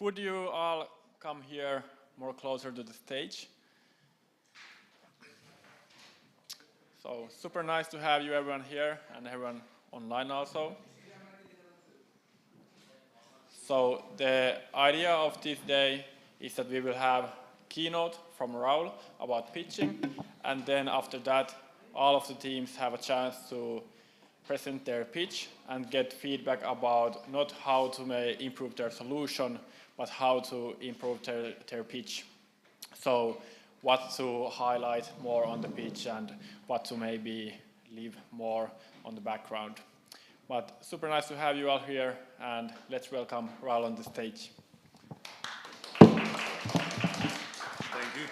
Could you all come here more closer to the stage? So super nice to have you everyone here and everyone online also. So the idea of this day is that we will have keynote from Raul about pitching, and then after that all of the teams have a chance to present their pitch and get feedback about not how to improve their solution, but how to improve their pitch. So what to highlight more on the pitch and what to maybe leave more on the background. But super nice to have you all here, and let's welcome Raul on the stage. Thank you.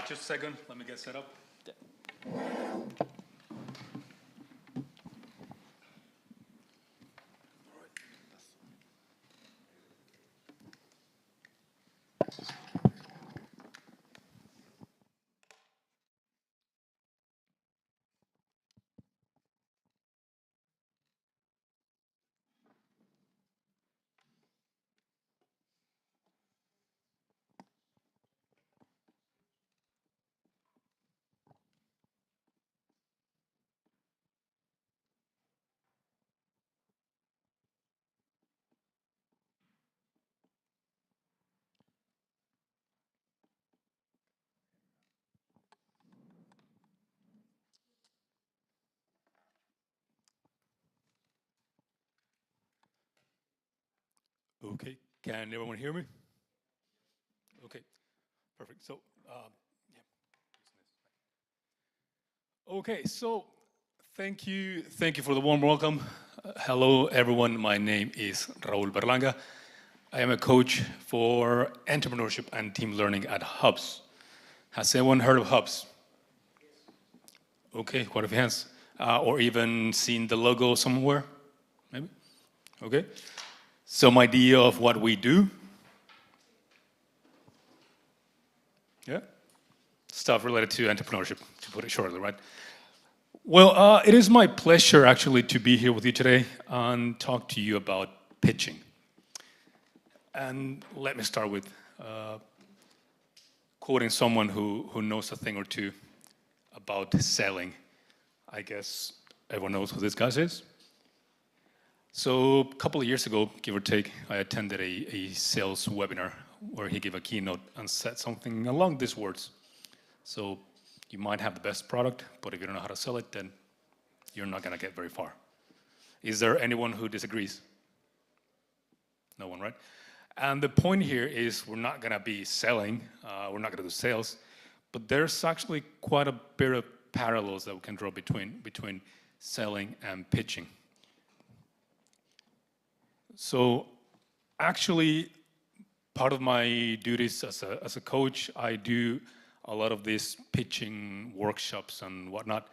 Just a second, let me get set up. Yeah. Okay, can everyone hear me? Okay, perfect. So, yeah. Okay, so thank you for the warm welcome. Hello, everyone. My name is Raul Berlanga. I am a coach for entrepreneurship and team learning at Hubs. Has anyone heard of Hubs? Okay, quite a few hands. Or even seen the logo somewhere, maybe? Okay. Some idea of what we do? Yeah? Stuff related to entrepreneurship, to put it shortly, right? Well, it is my pleasure actually to be here with you today and talk to you about pitching. And let me start with quoting someone who knows a thing or two about selling. I guess everyone knows who this guy is. So a couple of years ago, give or take, I attended a sales webinar where he gave a keynote and said something along these words. So you might have the best product, but if you don't know how to sell it, then you're not going to get very far. Is there anyone who disagrees? No one, right? And the point here is we're not going to be selling, we're not going to do sales, but there's actually quite a bit of parallels that we can draw between selling and pitching. So actually, part of my duties as a coach, I do a lot of these pitching workshops and whatnot.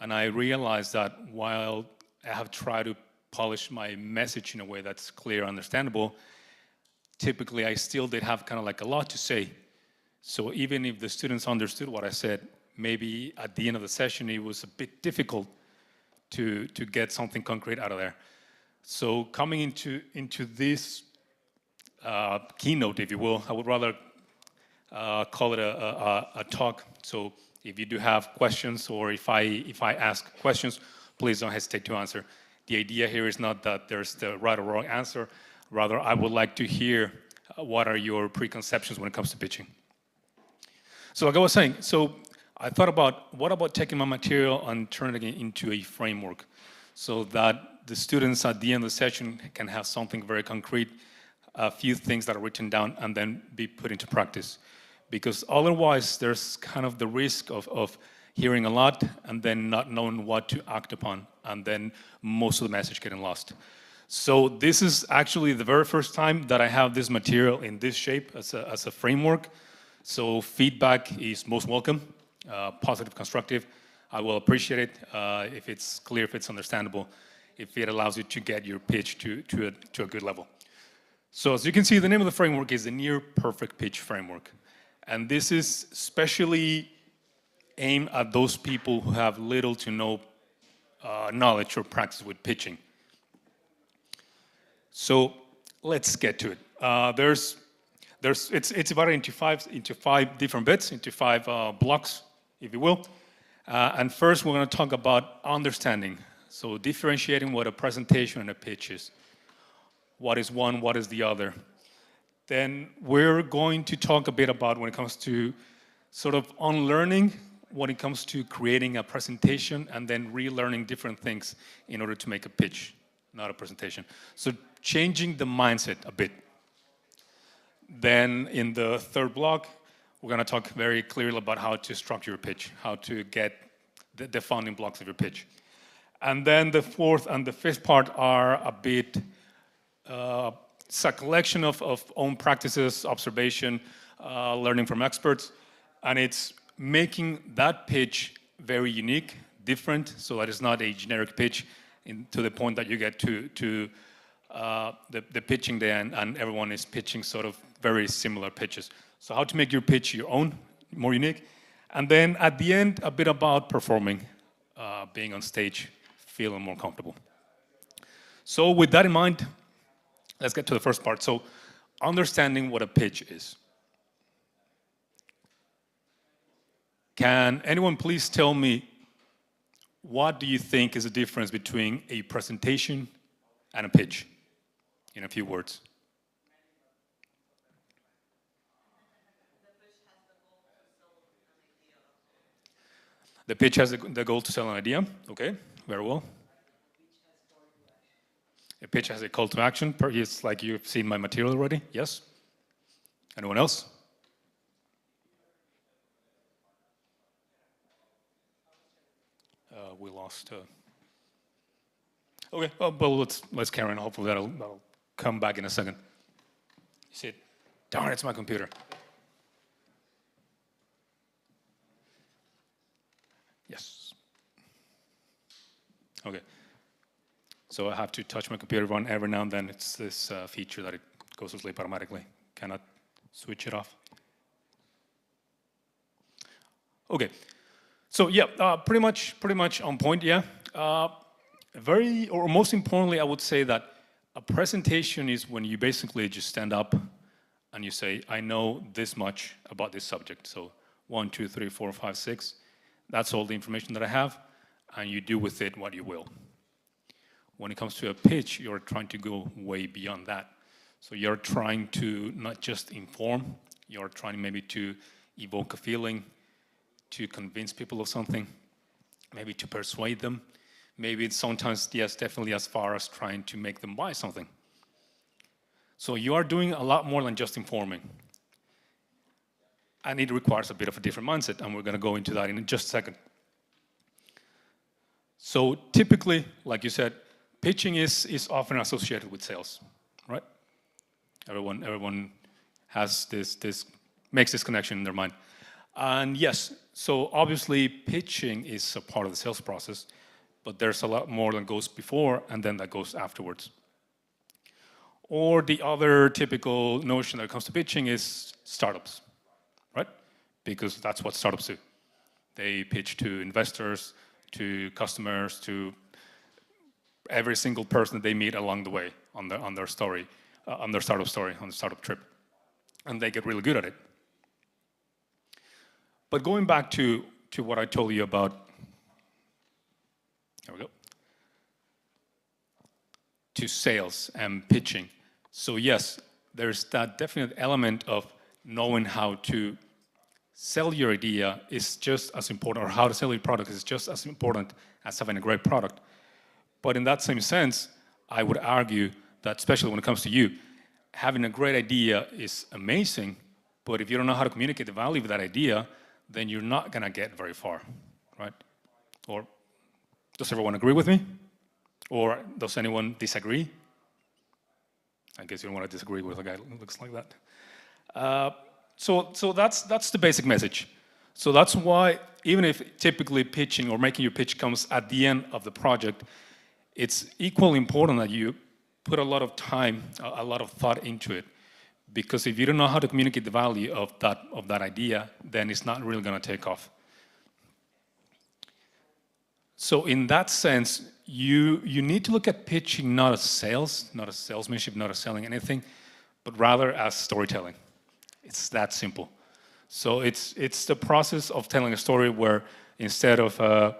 And I realized that while I have tried to polish my message in a way that's clear and understandable, typically I still did have kind of like a lot to say. So even if the students understood what I said, maybe at the end of the session it was a bit difficult to get something concrete out of there. So coming into this keynote, if you will, I would rather call it a talk. So if you do have questions, or if I ask questions, please don't hesitate to answer. The idea here is not that there's the right or wrong answer. Rather, I would like to hear what are your preconceptions when it comes to pitching. So like I was saying, so I thought about what about taking my material and turning it into a framework so that the students at the end of the session can have something very concrete, a few things that are written down and then be put into practice. Because otherwise there's kind of the risk of hearing a lot and then not knowing what to act upon, and then most of the message getting lost. So this is actually the very first time that I have this material in this shape as a framework. So feedback is most welcome, positive, constructive. I will appreciate it if it's clear, if it's understandable, if it allows you to get your pitch to a good level. So as you can see, the name of the framework is the Near Perfect Pitch Framework. And this is especially aimed at those people who have little to no knowledge or practice with pitching. So let's get to it. It's divided into five different bits, into five blocks, if you will. And first, we're going to talk about understanding. So differentiating what a presentation and a pitch is. What is one, what is the other. Then we're going to talk a bit about when it comes to sort of unlearning, when it comes to creating a presentation and then relearning different things in order to make a pitch, not a presentation. So changing the mindset a bit. Then in the third block, we're going to talk very clearly about how to structure your pitch, how to get the founding blocks of your pitch. And then the fourth and the fifth part are a bit, it's a collection of own practices, observation, learning from experts, and it's making that pitch very unique, different, so that it's not a generic pitch to the point that you get to the pitching day and everyone is pitching sort of very similar pitches. So how to make your pitch your own, more unique. And then at the end, a bit about performing, being on stage, feeling more comfortable. So with that in mind, let's get to the first part. So understanding what a pitch is. Can anyone please tell me, what do you think is the difference between a presentation and a pitch, in a few words? The pitch has the goal to sell an idea. Okay, very well. A pitch has a call to action. It's like you've seen my material already. Yes? Anyone else? We lost. Okay, well, let's carry on. Hopefully that'll come back in a second. You see it? Darn, it's my computer. Yes. Okay. So I have to touch my computer every now and then. It's this feature that it goes to sleep automatically. Cannot switch it off. Okay. So yeah, pretty much on point. Yeah. Most importantly, I would say that a presentation is when you basically just stand up and you say, I know this much about this subject. So 1, 2, 3, 4, 5, 6. That's all the information that I have, and you do with it what you will. When it comes to a pitch, you're trying to go way beyond that. So you're trying to not just inform, you're trying maybe to evoke a feeling, to convince people of something, maybe to persuade them. Maybe it's sometimes, yes, definitely as far as trying to make them buy something. So you are doing a lot more than just informing. And it requires a bit of a different mindset, and we're going to go into that in just a second. So typically, like you said, pitching is often associated with sales, right? Everyone has makes this connection in their mind. And yes, so obviously pitching is a part of the sales process, but there's a lot more that goes before and then that goes afterwards. Or the other typical notion that comes to pitching is startups, right? Because that's what startups do. They pitch to investors, to customers, to every single person that they meet along the way on their story, on their startup story, on the startup trip. And they get really good at it. But going back to what I told you about, there we go, to sales and pitching. So yes, there's that definite element of knowing how to sell your idea is just as important, or how to sell your product is just as important as having a great product. But in that same sense, I would argue that, especially when it comes to you, having a great idea is amazing, but if you don't know how to communicate the value of that idea, then you're not going to get very far, right? Or does everyone agree with me? Or does anyone disagree? I guess you don't want to disagree with a guy who looks like that. So that's the basic message. So that's why, even if typically pitching or making your pitch comes at the end of the project, it's equally important that you put a lot of time, a lot of thought into it. Because if you don't know how to communicate the value of that idea, then it's not really going to take off. So in that sense, you need to look at pitching not as sales, not as salesmanship, not as selling anything, but rather as storytelling. It's that simple. So it's the process of telling a story where instead of a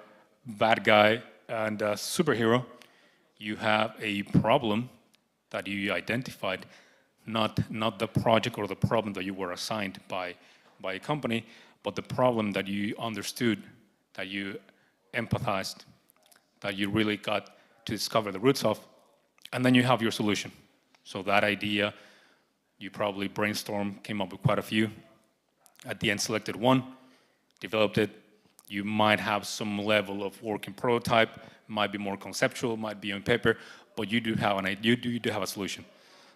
bad guy and a superhero, you have a problem that you identified, not the project or the problem that you were assigned by a company, but the problem that you understood, that you empathized, that you really got to discover the roots of, and then you have your solution. So that idea, you probably brainstormed, came up with quite a few, at the end selected one, developed it. You might have some level of working prototype, might be more conceptual, might be on paper, but you do have an idea, you do have a solution.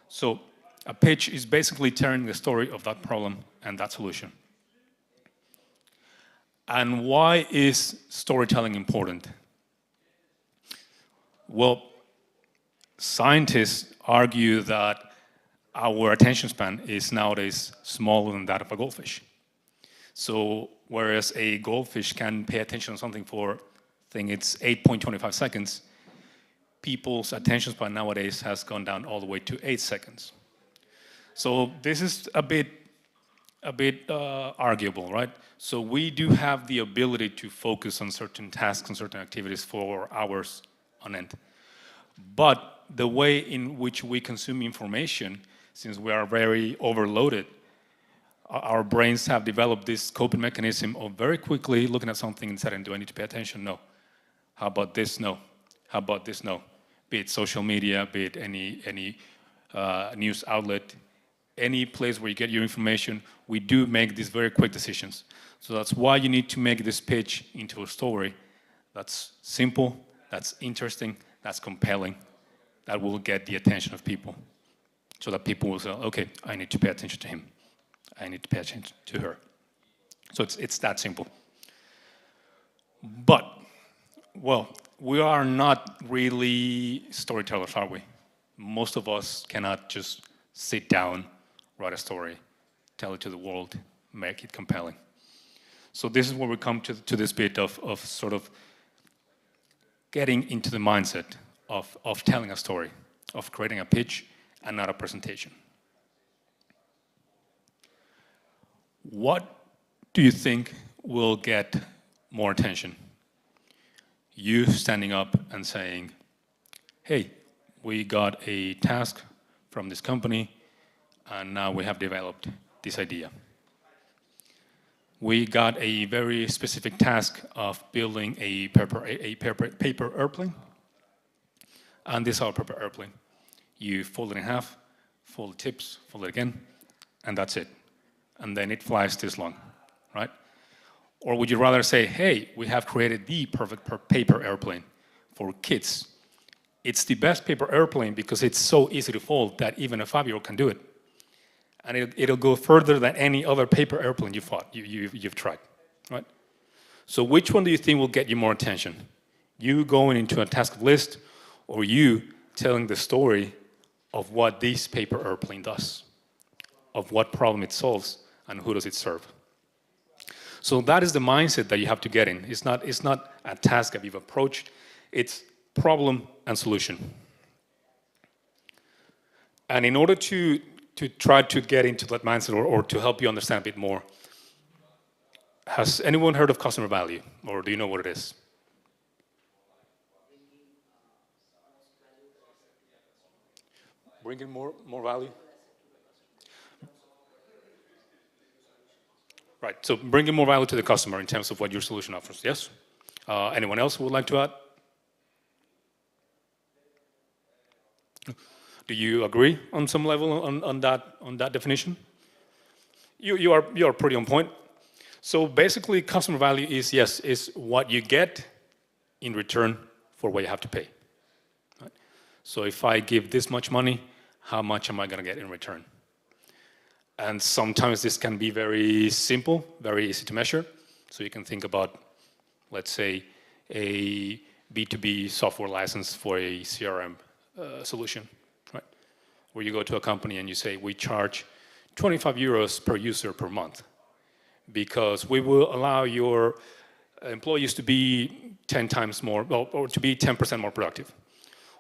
So a pitch is basically telling the story of that problem and that solution. And why is storytelling important? Well, scientists argue that our attention span is nowadays smaller than that of a goldfish. So whereas a goldfish can pay attention to something for, I think it's 8.25 seconds, people's attention span nowadays has gone down all the way to 8 seconds. So this is a bit arguable, right? So we do have the ability to focus on certain tasks and certain activities for hours on end. But the way in which we consume information, since we are very overloaded, our brains have developed this coping mechanism of very quickly looking at something and saying, do I need to pay attention? No. How about this? No. How about this? No. Be it social media, be it any news outlet, any place where you get your information, we do make these very quick decisions. So that's why you need to make this pitch into a story that's simple, that's interesting, that's compelling, that will get the attention of people. So that people will say, okay, I need to pay attention to him. I need to pay attention to her. So it's that simple. But, well, we are not really storytellers, are we? Most of us cannot just sit down, write a story, tell it to the world, make it compelling. So this is where we come to this bit of sort of getting into the mindset of telling a story, of creating a pitch and not a presentation. What do you think will get more attention? You standing up and saying, hey, we got a task from this company and now we have developed this idea. We got a very specific task of building a paper airplane. And this is our paper airplane. You fold it in half, fold the tips, fold it again, and that's it. And then it flies this long, right? Or would you rather say, hey, we have created the perfect paper airplane for kids. It's the best paper airplane because it's so easy to fold that even a 5-year-old can do it. And it'll go further than any other paper airplane you've tried, right? So which one do you think will get you more attention? You going into a task list, or you telling the story of what this paper airplane does, of what problem it solves, and who does it serve? So that is the mindset that you have to get in. It's not a task that you've approached, it's problem and solution. And in order to try to get into that mindset or to help you understand a bit more, has anyone heard of customer value, or do you know what it is? Bringing more value? Right, so bringing more value to the customer in terms of what your solution offers, yes? Anyone else who would like to add? Do you agree on some level on that definition? You are pretty on point. So basically, customer value is what you get in return for what you have to pay. Right? So if I give this much money, how much am I going to get in return? And sometimes this can be very simple, very easy to measure. So you can think about, let's say, a B2B software license for a CRM solution, right? Where you go to a company and you say, we charge 25 euros per user per month because we will allow your employees to be 10 times more, or to be 10% more productive.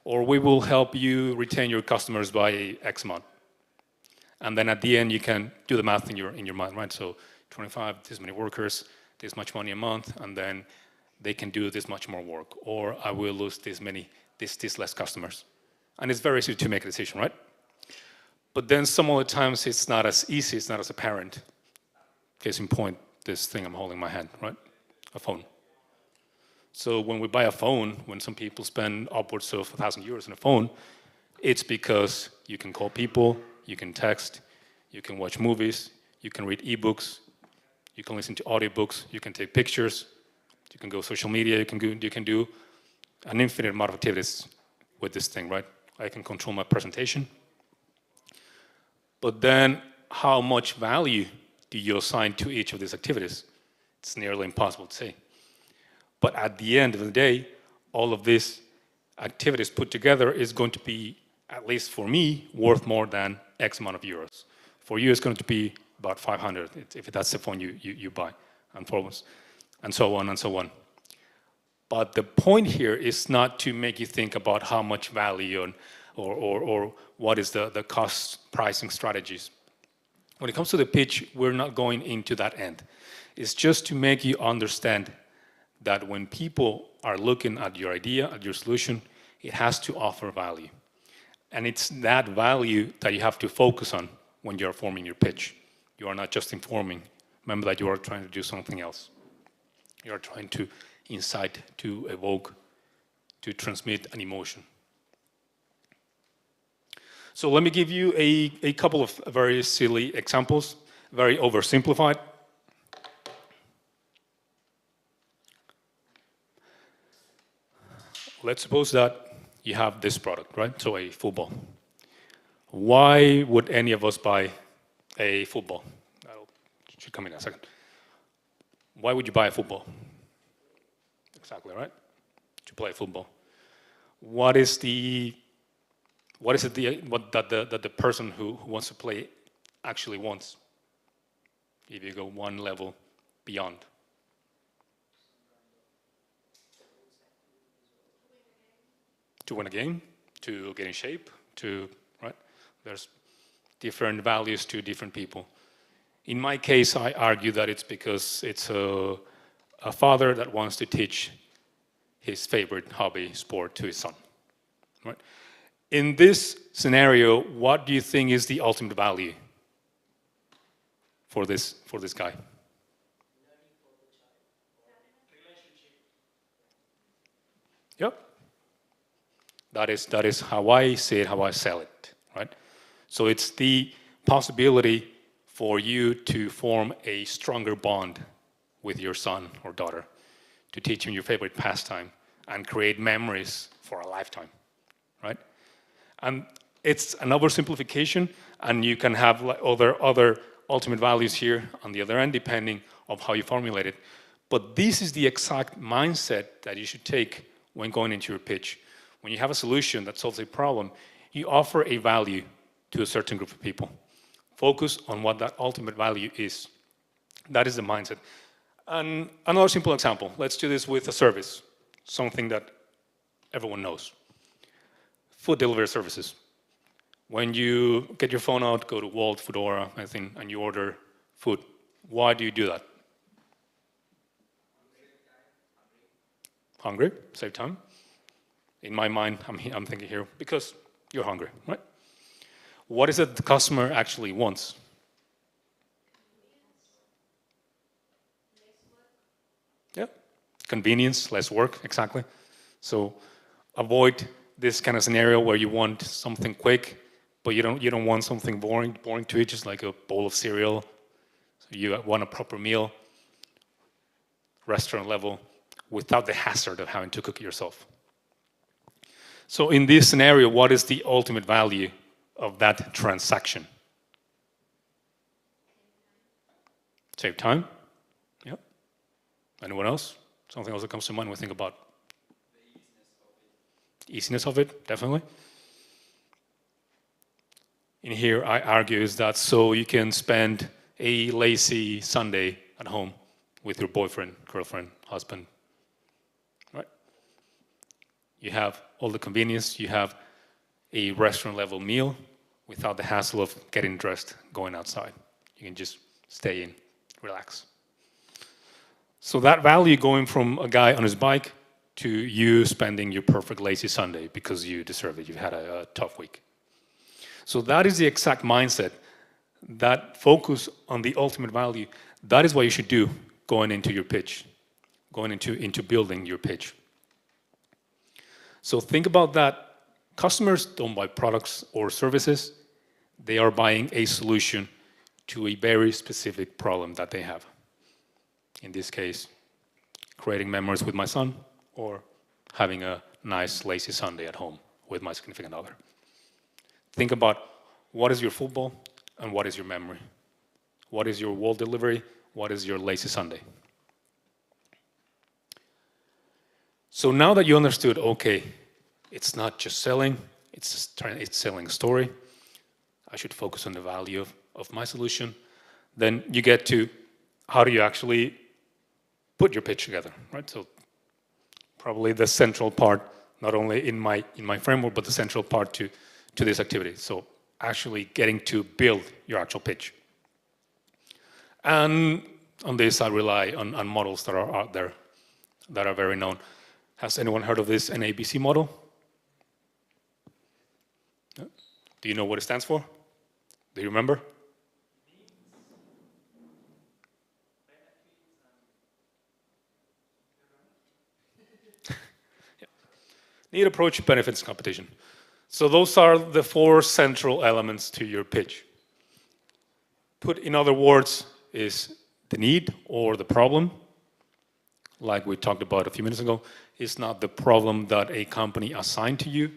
Or we will help you retain your customers by X amount. And then at the end, you can do the math in your mind, right? So 25, this many workers, this much money a month, and then they can do this much more work, or I will lose this less customers. And it's very easy to make a decision, right? But then some other times it's not as easy, it's not as apparent. Case in point, this thing I'm holding in my hand, right? A phone. So when we buy a phone, when some people spend upwards of 1,000 euros on a phone, it's because you can call people, you can text, you can watch movies, you can read ebooks, you can listen to audiobooks, you can take pictures, you can go social media, you can do an infinite amount of activities with this thing, right? I can control my presentation. But then how much value do you assign to each of these activities? It's nearly impossible to say. But at the end of the day, all of these activities put together is going to be, at least for me, worth more than X amount of euros. For you, it's going to be about 500 if that's the phone you buy, and forwards, and so on and so on. But the point here is not to make you think about how much value or what is the cost pricing strategies. When it comes to the pitch, we're not going into that end. It's just to make you understand that when people are looking at your idea, at your solution, it has to offer value. And it's that value that you have to focus on when you're forming your pitch. You are not just informing. Remember that you are trying to do something else. You are trying to incite, to evoke, to transmit an emotion. So let me give you a couple of very silly examples, very oversimplified. Let's suppose that you have this product, right? So a football. Why would any of us buy a football? That should come in a second. Why would you buy a football? Exactly, right? To play football. What is the person who wants to play actually wants? If you go one level beyond. To win a game, to get in shape, right? There's different values to different people. In my case, I argue that it's because it's a father that wants to teach his favorite hobby sport to his son, right? In this scenario, what do you think is the ultimate value for this guy? Yep. That is how I see it, how I sell it, right? So it's the possibility for you to form a stronger bond with your son or daughter, to teach him your favorite pastime and create memories for a lifetime, right? And it's an oversimplification, and you can have like other ultimate values here on the other end, depending on how you formulate it. But this is the exact mindset that you should take when going into your pitch. When you have a solution that solves a problem, you offer a value to a certain group of people. Focus on what that ultimate value is. That is the mindset. And another simple example, let's do this with a service, something that everyone knows. Food delivery services. When you get your phone out, go to Wolt, Foodora, anything, and you order food, why do you do that? Hungry, save time. In my mind, I'm thinking here, because you're hungry, right? What is it the customer actually wants? Yeah, convenience, less work, exactly. So avoid this kind of scenario where you want something quick, but you don't want something boring to eat, just like a bowl of cereal. So you want a proper meal, restaurant level, without the hazard of having to cook it yourself. So in this scenario, what is the ultimate value of that transaction? Save time. Yeah. Anyone else? Something else that comes to mind when we think about the easiness of it, definitely. In here, I argue is that so you can spend a lazy Sunday at home with your boyfriend, girlfriend, husband, right? You have all the convenience, you have a restaurant level meal without the hassle of getting dressed, going outside. You can just stay in, relax. So that value going from a guy on his bike to you spending your perfect lazy Sunday because you deserve it, you've had a tough week. So that is the exact mindset, that focus on the ultimate value. That is what you should do going into your pitch, going into building your pitch. So think about that. Customers don't buy products or services. They are buying a solution to a very specific problem that they have. In this case, creating memories with my son or having a nice lazy Sunday at home with my significant other. Think about what is your football and what is your memory? What is your wall delivery? What is your lazy Sunday? So now that you understood, okay, it's not just selling, it's selling a story. I should focus on the value of my solution. Then you get to how do you actually put your pitch together, right? So probably the central part, not only in my framework, but the central part to this activity. So actually getting to build your actual pitch. And on this, I rely on models that are out there that are very known. Has anyone heard of this NABC model? No? Do you know what it stands for? Do you remember? Need, approach, benefits, competition. So those are the 4 central elements to your pitch. Put in other words is the need or the problem, like we talked about a few minutes ago, is not the problem that a company assigned to you,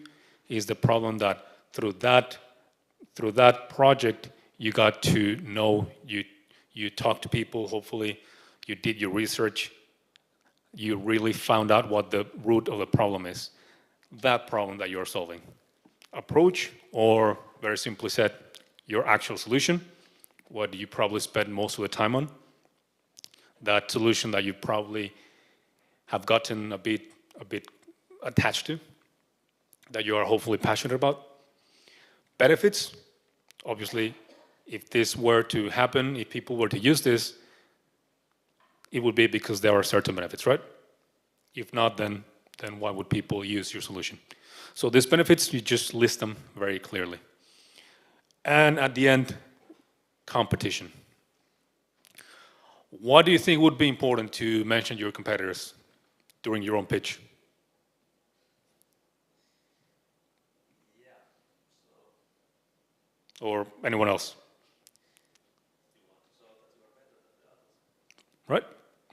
is the problem that through that project you got to know, you talked to people, hopefully you did your research, you really found out what the root of the problem is, that problem that you're solving. Approach, or very simply said, your actual solution, what you probably spend most of the time on, that solution that you probably have gotten a bit attached to, that you are hopefully passionate about. Benefits, obviously, if this were to happen, if people were to use this, it would be because there are certain benefits, right? If not, then why would people use your solution? So these benefits, you just list them very clearly. And at the end, competition. What do you think would be important to mention your competitors during your own pitch? Or anyone else? Right?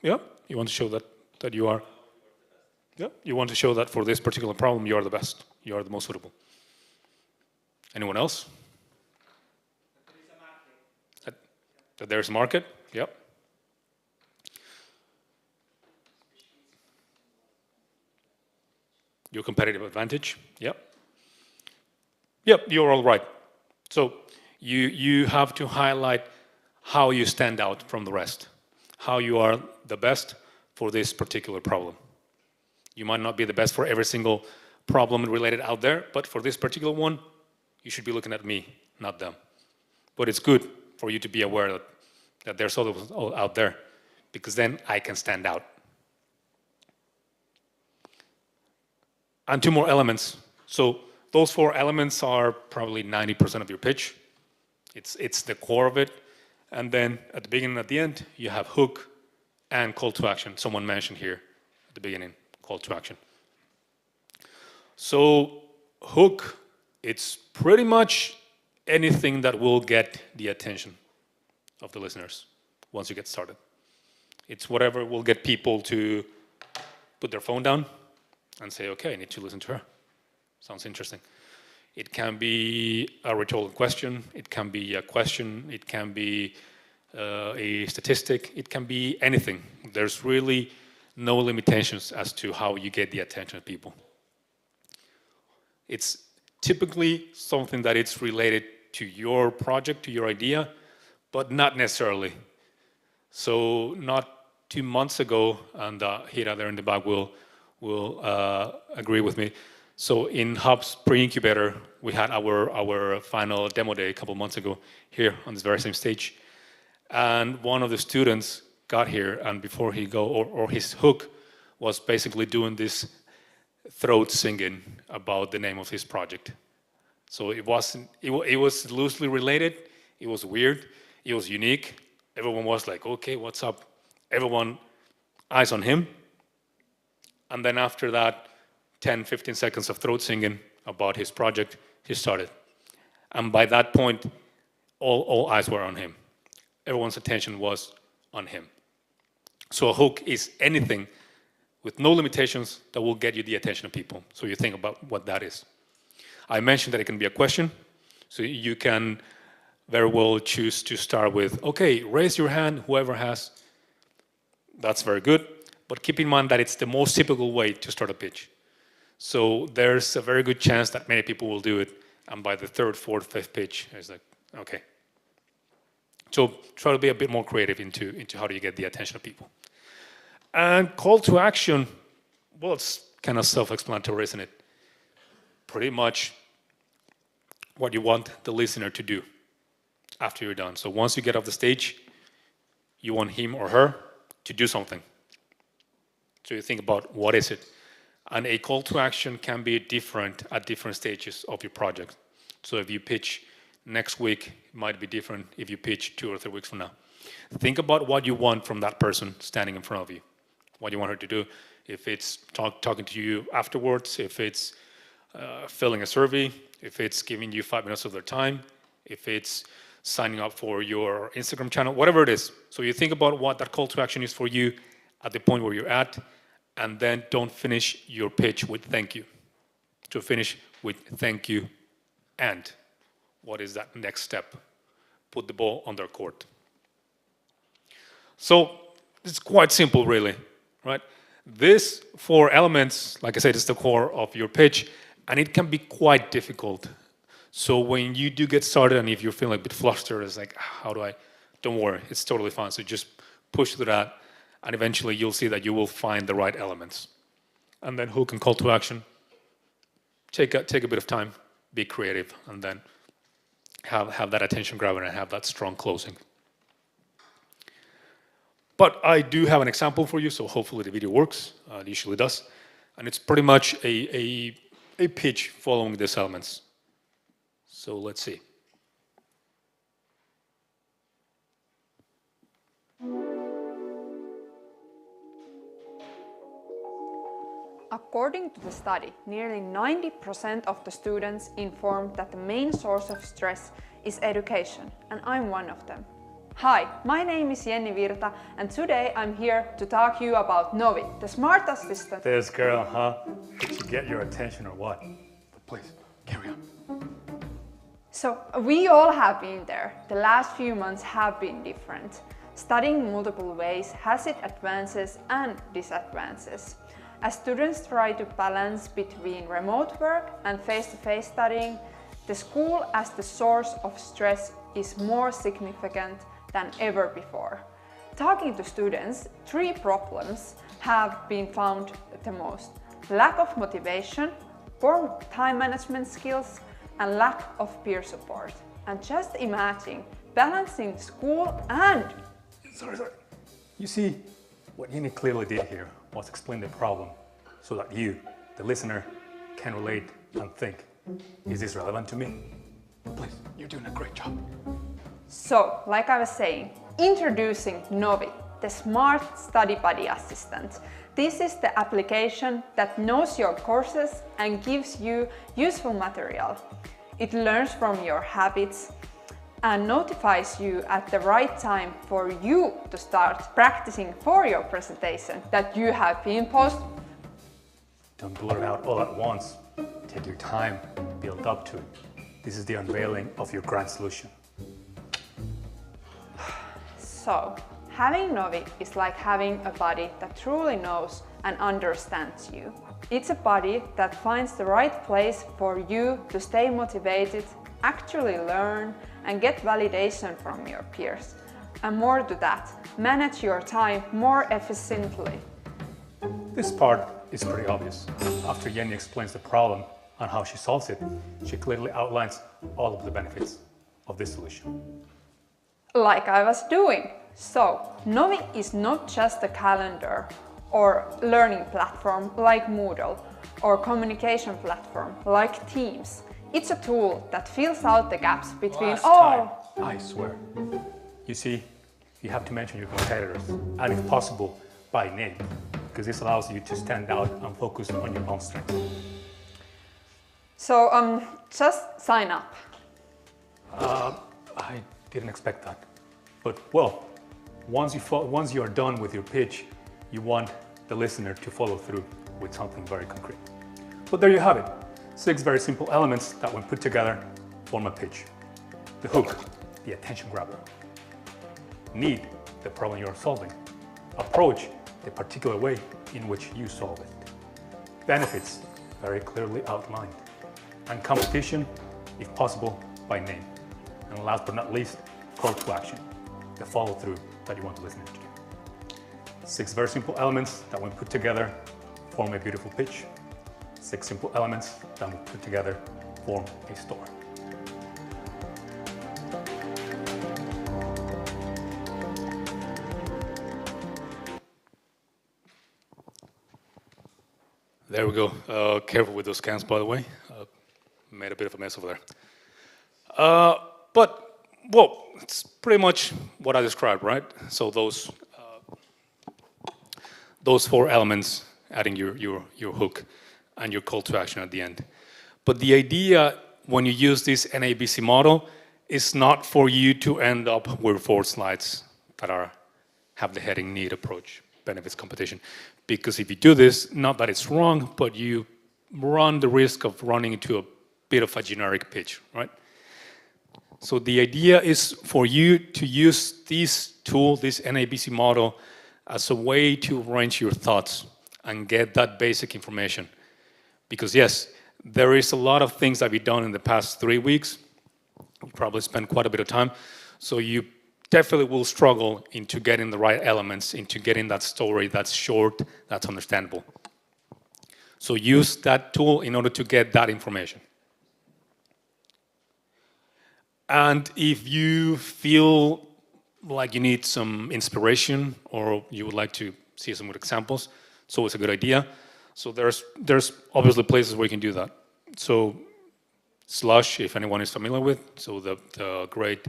Yeah, you want to show that you are. Yeah, you want to show that for this particular problem, you are the best. You are the most suitable. Anyone else? That there's a market? Yep. Your competitive advantage? Yep. Yep, you're all right. So you have to highlight how you stand out from the rest, how you are the best for this particular problem. You might not be the best for every single problem related out there, but for this particular one, you should be looking at me, not them. But it's good for you to be aware that there's others out there, because then I can stand out. And 2 more elements. So those 4 elements are probably 90% of your pitch. It's the core of it. And then at the beginning and at the end, you have hook and call to action. Someone mentioned here at the beginning, call to action. So hook, it's pretty much anything that will get the attention of the listeners once you get started. It's whatever will get people to put their phone down and say, okay, I need to listen to her. Sounds interesting. It can be a rhetorical question. It can be a question. It can be a statistic. It can be anything. There's really no limitations as to how you get the attention of people. It's typically something that it's related to your project, to your idea, but not necessarily. So not 2 months ago, and Hira there in the back will agree with me, So in Hub's pre-incubator, we had our final demo day a couple months ago here on this very same stage. And one of the students got here, and before he go, or his hook was basically doing this throat singing about the name of his project. So it was loosely related, it was weird, it was unique. Everyone was like, okay, what's up? Everyone, eyes on him. And then after that, 10, 15 seconds of throat singing about his project, he started. And by that point, all eyes were on him. Everyone's attention was on him. So a hook is anything with no limitations that will get you the attention of people. So you think about what that is. I mentioned that it can be a question. So you can very well choose to start with, okay, raise your hand, whoever has. That's very good. But keep in mind that it's the most typical way to start a pitch. So there's a very good chance that many people will do it. And by the third, fourth, fifth pitch, it's like, okay. So try to be a bit more creative into how do you get the attention of people. And call to action, well, it's kind of self-explanatory, isn't it? Pretty much what you want the listener to do after you're done. So once you get off the stage, you want him or her to do something. So you think about what is it? And a call to action can be different at different stages of your project. So if you pitch next week, it might be different if you pitch 2 or 3 weeks from now. Think about what you want from that person standing in front of you, what you want her to do. If it's talking to you afterwards, if it's filling a survey, if it's giving you 5 minutes of their time, if it's signing up for your Instagram channel, whatever it is. So you think about what that call to action is for you at the point where you're at, and then don't finish your pitch with thank you. To finish with thank you, and what is that next step? Put the ball on their court. So it's quite simple, really, right? These 4 elements, like I said, is the core of your pitch, and it can be quite difficult. So when you do get started, and if you're feeling a bit flustered, it's like, how do I? Don't worry, it's totally fine. So just push through that, and eventually you'll see that you will find the right elements. And then hook and call to action. Take a bit of time, be creative, and then have that attention grabber and have that strong closing. But I do have an example for you, so hopefully the video works. It usually does. And it's pretty much a pitch following these elements. So let's see. According to the study, nearly 90% of the students informed that the main source of stress is education, and I'm one of them. Hi, my name is Jenni Virta, and today I'm here to talk to you about Novi, the smart assistant. This girl, huh? Did she get your attention or what? But please, carry on. So, we all have been there. The last few months have been different. Studying multiple ways has its advances and disadvantages. As students try to balance between remote work and face-to-face studying, the school as the source of stress is more significant than ever before. Talking to students, 3 problems have been found the most: lack of motivation, poor time management skills, and lack of peer support. And just imagine balancing school and... Sorry. You see, what Jenni clearly did here was explain the problem so that you, the listener, can relate and think, is this relevant to me? Please, you're doing a great job. So, like I was saying, introducing Novi, the smart study buddy assistant. This is the application that knows your courses and gives you useful material. It learns from your habits and notifies you at the right time for you to start practicing for your presentation that you have been posted. Don't blurt out all at once. Take your time, build up to it. This is the unveiling of your grand solution. So, having Novi is like having a buddy that truly knows and understands you. It's a buddy that finds the right place for you to stay motivated, actually learn, and get validation from your peers. And more to that, manage your time more efficiently. This part is pretty obvious. After Jenny explains the problem and how she solves it, she clearly outlines all of the benefits of this solution. Like I was doing. So, Novi is not just a calendar or learning platform like Moodle or communication platform like Teams. It's a tool that fills out the gaps between Last time, I swear. You see, you have to mention your competitors, and if possible, by name, because this allows you to stand out and focus on your own strengths. So, just sign up. I didn't expect that. But, well, once you are done with your pitch, you want the listener to follow through with something very concrete. But there you have it. 6 very simple elements that, when put together, form a pitch. The hook, the attention grabber. Need, the problem you're solving. Approach, the particular way in which you solve it. Benefits, very clearly outlined. And competition, if possible, by name. And last but not least, call to action, the follow-through that you want the listener to do. 6 very simple elements that, when put together, form a beautiful pitch. 6 simple elements that, when put together, form a story. There we go. Careful with those cans, by the way. Made a bit of a mess over there. But, well, it's pretty much what I described, right? So those 4 elements, adding your hook and your call to action at the end. But the idea when you use this NABC model is not for you to end up with 4 slides that have the heading need, approach, benefits, competition. Because if you do this, not that it's wrong, but you run the risk of running into a bit of a generic pitch, right? So the idea is for you to use this tool, this NABC model, as a way to arrange your thoughts and get that basic information. Because yes, there is a lot of things that we've done in the past 3 weeks. You probably spent quite a bit of time. So you definitely will struggle into getting the right elements, into getting that story that's short, that's understandable. So use that tool in order to get that information. And if you feel like you need some inspiration or you would like to see some good examples, it's always a good idea. So there's obviously places where you can do that. So Slush, if anyone is familiar with, so the great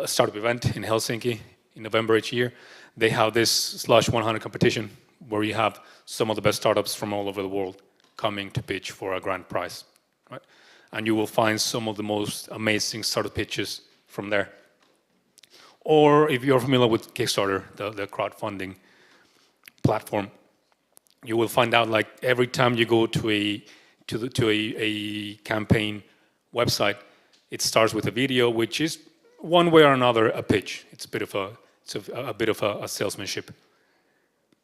startup event in Helsinki in November each year, they have this Slush 100 competition where you have some of the best startups from all over the world coming to pitch for a grand prize, right? And you will find some of the most amazing startup pitches from there. Or if you're familiar with Kickstarter, the crowdfunding platform, you will find out like every time you go to a campaign website, it starts with a video, which is one way or another a pitch. It's a bit of a salesmanship.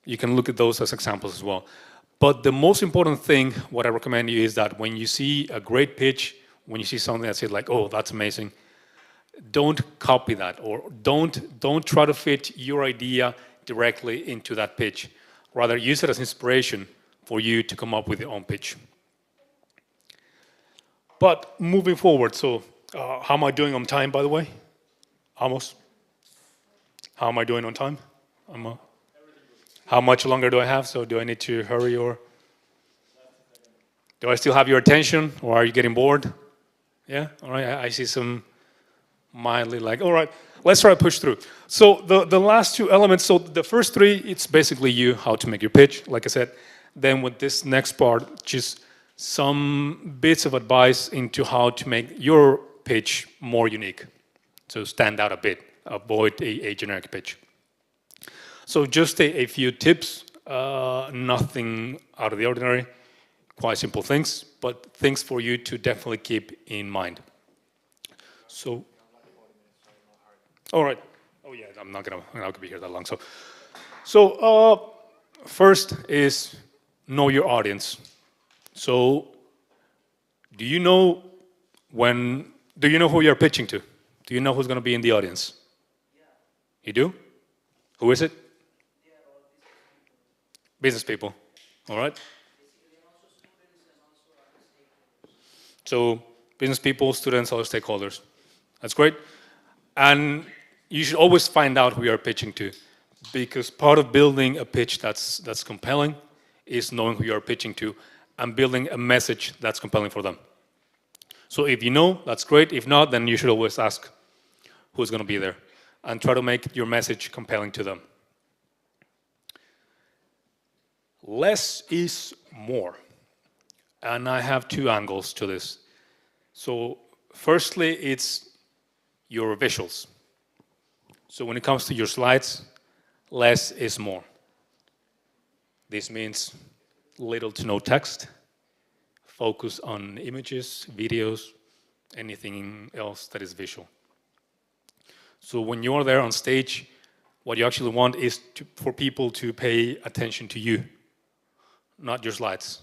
You can look at those as examples as well. But the most important thing, what I recommend you is that when you see a great pitch, when you see something that says like, oh, that's amazing, don't copy that, or don't try to fit your idea directly into that pitch. Rather, use it as inspiration for you to come up with your own pitch. But moving forward, so how am I doing on time, by the way? Almost. How am I doing on time? How much longer do I have? So do I need to hurry, or do I still have your attention, or are you getting bored? Yeah, all right, I see some mildly like, all right, let's try to push through. So the last 2 elements, so the first 3, it's basically how to make your pitch, like I said. Then with this next part, just some bits of advice into how to make your pitch more unique. So stand out a bit, avoid a generic pitch. So just a few tips, nothing out of the ordinary, quite simple things, but things for you to definitely keep in mind. So, all right. Oh yeah, I'm not gonna be here that long. So first is know your audience. So, do you know who you're pitching to? Do you know who's going to be in the audience? Yeah. You do? Who is it? Business people. All right? So business people, students, other stakeholders. That's great. And you should always find out who you're pitching to, because part of building a pitch that's compelling is knowing who you're pitching to and building a message that's compelling for them. So if you know, that's great. If not, then you should always ask who's going to be there and try to make your message compelling to them. Less is more. And I have two angles to this. So firstly, it's your visuals. So when it comes to your slides, less is more. This means little to no text, focus on images, videos, anything else that is visual. So when you're there on stage, what you actually want is for people to pay attention to you, not your slides.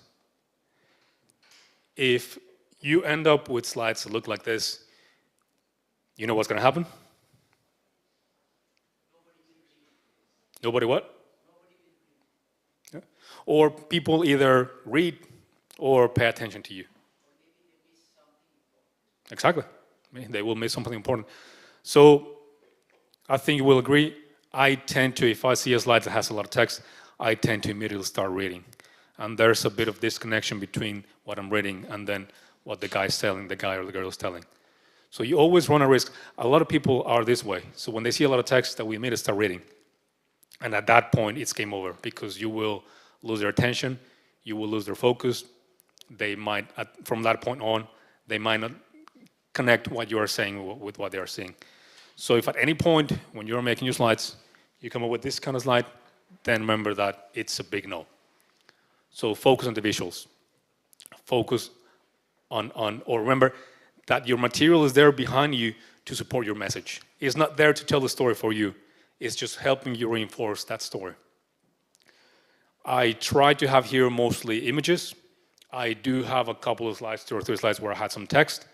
If you end up with slides that look like this, you know what's going to happen? Nobody what? Yeah. Or people either read or pay attention to you. Exactly. I mean, they will miss something important. So I think you will agree, I tend to, if I see a slide that has a lot of text, I tend to immediately start reading. And there's a bit of disconnection between what I'm reading and then what the guy's telling, the guy or the girl is telling. So you always run a risk. A lot of people are this way. So when they see a lot of text, that we immediately start reading. And at that point, it's game over because you will lose their attention, you will lose their focus. They might, from that point on, they might not connect what you are saying with what they are seeing. So if at any point when you're making your slides, you come up with this kind of slide, then remember that it's a big no. So focus on the visuals. Focus or remember that your material is there behind you to support your message. It's not there to tell the story for you. It's just helping you reinforce that story. I try to have here mostly images. I do have a couple of slides, 2 or 3 slides where I had some text.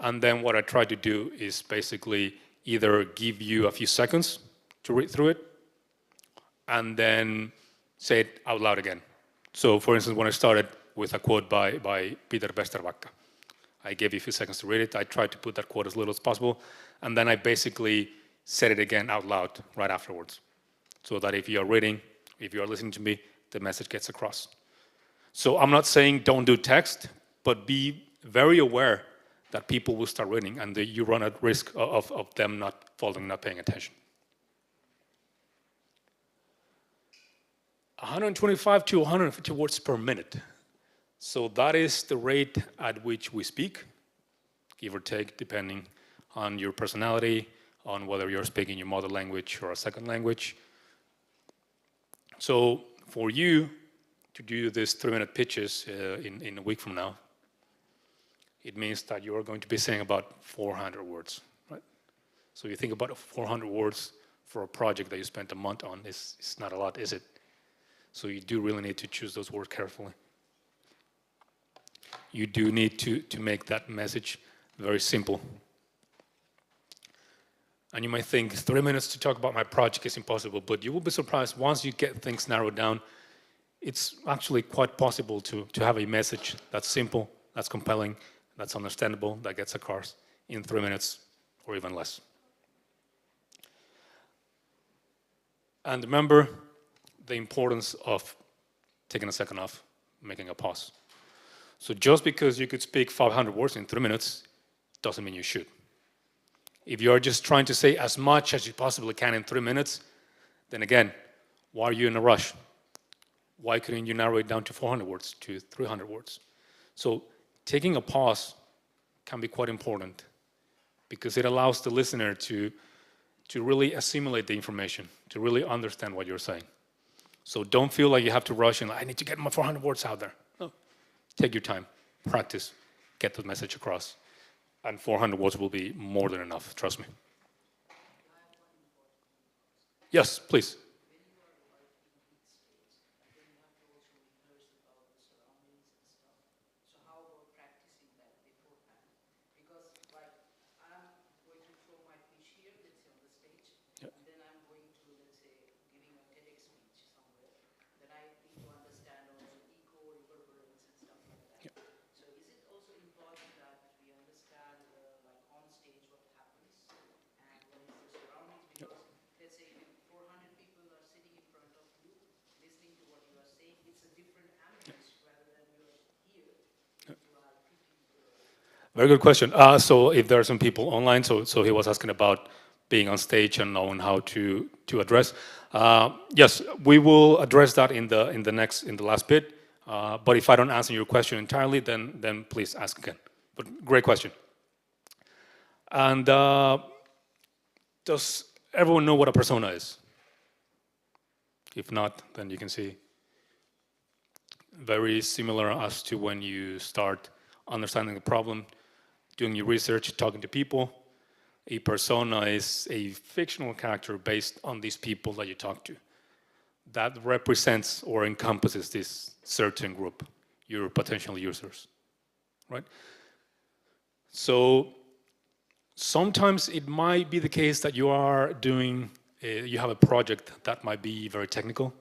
And then what I try to do is basically either give you a few seconds to read through it and then say it out loud again. So for instance, when I started with a quote by Peter Westerbacka, I gave you a few seconds to read it. I tried to put that quote as little as possible. And then I basically said it again out loud right afterwards. So that if you are reading, if you are listening to me, the message gets across. So I'm not saying don't do text, but be very aware that people will start reading and that you run at risk of them not following, not paying attention. 125 to 150 words per minute. So that is the rate at which we speak, give or take, depending on your personality, on whether you're speaking your mother language or a second language. So for you to do these 3-minute pitches in a week from now, it means that you're going to be saying about 400 words, right? So you think about 400 words for a project that you spent a month on, it's not a lot, is it? So you do really need to choose those words carefully. You do need to make that message very simple. And you might think 3 minutes to talk about my project is impossible, but you will be surprised once you get things narrowed down, it's actually quite possible to have a message that's simple, that's compelling, that's understandable, that gets across in 3 minutes or even less. And remember the importance of taking a second off, making a pause. So just because you could speak 500 words in 3 minutes doesn't mean you should. If you're just trying to say as much as you possibly can in 3 minutes, then again, why are you in a rush? Why couldn't you narrow it down to 400 words, to 300 words? So taking a pause can be quite important because it allows the listener to really assimilate the information, to really understand what you're saying. So don't feel like you have to rush and I need to get my 400 words out there. No, take your time, practice, get the message across. And 400 words will be more than enough, trust me. Yes, please. Very good question. So if there are some people online, so he was asking about being on stage and knowing how to address. Yes, we will address that in the last bit. But if I don't answer your question entirely, then please ask again. But great question. And does everyone know what a persona is? If not, then you can see very similar as to when you start understanding the problem, doing your research, talking to people. A persona is a fictional character based on these people that you talk to. That represents or encompasses this certain group, your potential users, right? So sometimes it might be the case that you are doing, you have a project that might be very technical,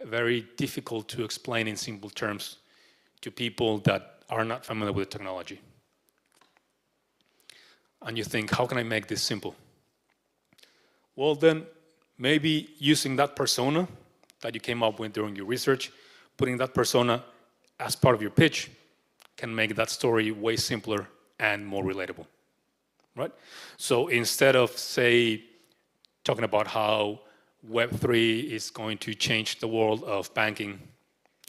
very difficult to explain in simple terms to people that are not familiar with technology. And you think, how can I make this simple? Well, then maybe using that persona that you came up with during your research, putting that persona as part of your pitch can make that story way simpler and more relatable, right? So instead of, say, talking about how Web3 is going to change the world of banking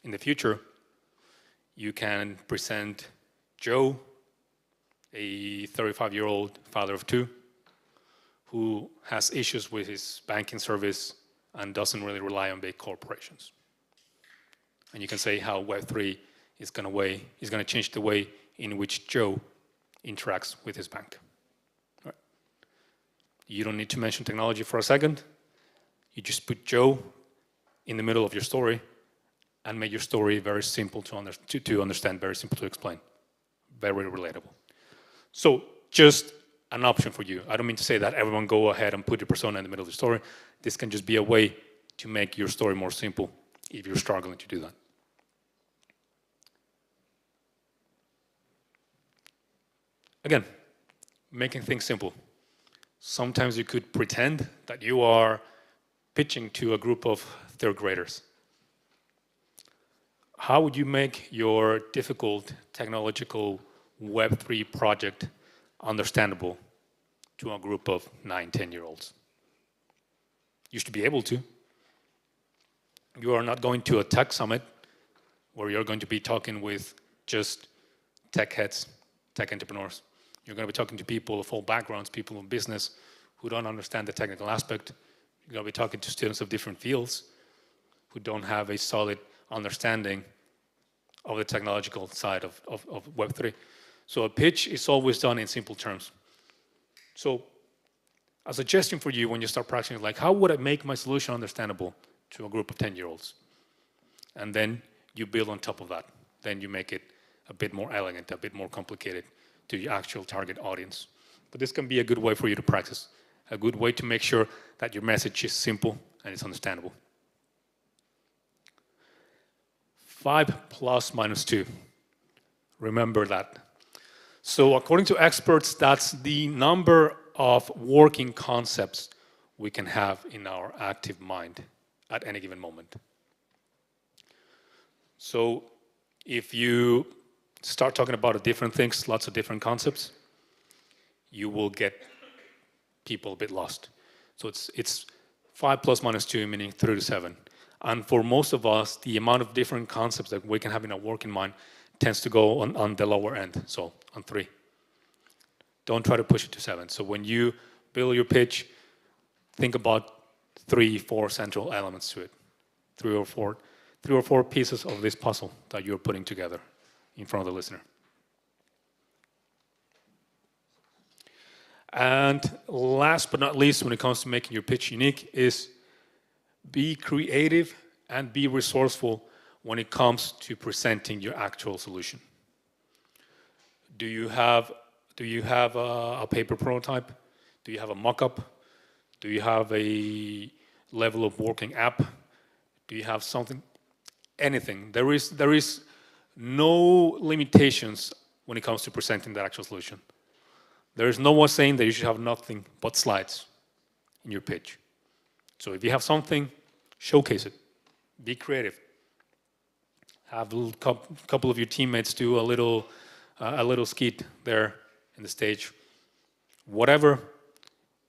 in the future, you can present Joe, a 35-year-old father of two, who has issues with his banking service and doesn't really rely on big corporations. And you can say how Web3 is going to change the way in which Joe interacts with his bank. Right. You don't need to mention technology for a second. You just put Joe in the middle of your story and make your story very simple to understand, very simple to explain, very relatable. So just an option for you. I don't mean to say that everyone go ahead and put your persona in the middle of the story. This can just be a way to make your story more simple if you're struggling to do that. Again, making things simple. Sometimes you could pretend that you are pitching to a group of third graders. How would you make your difficult technological Web3 project understandable to a group of 9, 10-year-olds? You should be able to. You are not going to a tech summit where you're going to be talking with just tech heads, tech entrepreneurs. You're going to be talking to people of all backgrounds, people in business who don't understand the technical aspect. You're going to be talking to students of different fields who don't have a solid understanding of the technological side of Web3. So a pitch is always done in simple terms. So a suggestion for you when you start practicing is like, how would I make my solution understandable to a group of 10-year-olds? And then you build on top of that. Then you make it a bit more elegant, a bit more complicated to your actual target audience. But this can be a good way for you to practice, a good way to make sure that your message is simple and it's understandable. 5 plus minus 2. Remember that. So according to experts, that's the number of working concepts we can have in our active mind at any given moment. So if you start talking about different things, lots of different concepts, you will get people a bit lost. So it's 5 plus minus 2, meaning 3 to 7. And for most of us, the amount of different concepts that we can have in our working mind tends to go on the lower end, so on 3. Don't try to push it to 7. So when you build your pitch, think about 3, 4 central elements to it. 3 or 4 pieces of this puzzle that you're putting together in front of the listener. And last but not least, when it comes to making your pitch unique, is be creative and be resourceful when it comes to presenting your actual solution. Do you have a paper prototype? Do you have a mock-up? Do you have a level of working app? Do you have something? Anything. There is no limitations when it comes to presenting the actual solution. There is no one saying that you should have nothing but slides in your pitch. So if you have something, showcase it. Be creative. have a couple of your teammates do a little skit there in the stage. Whatever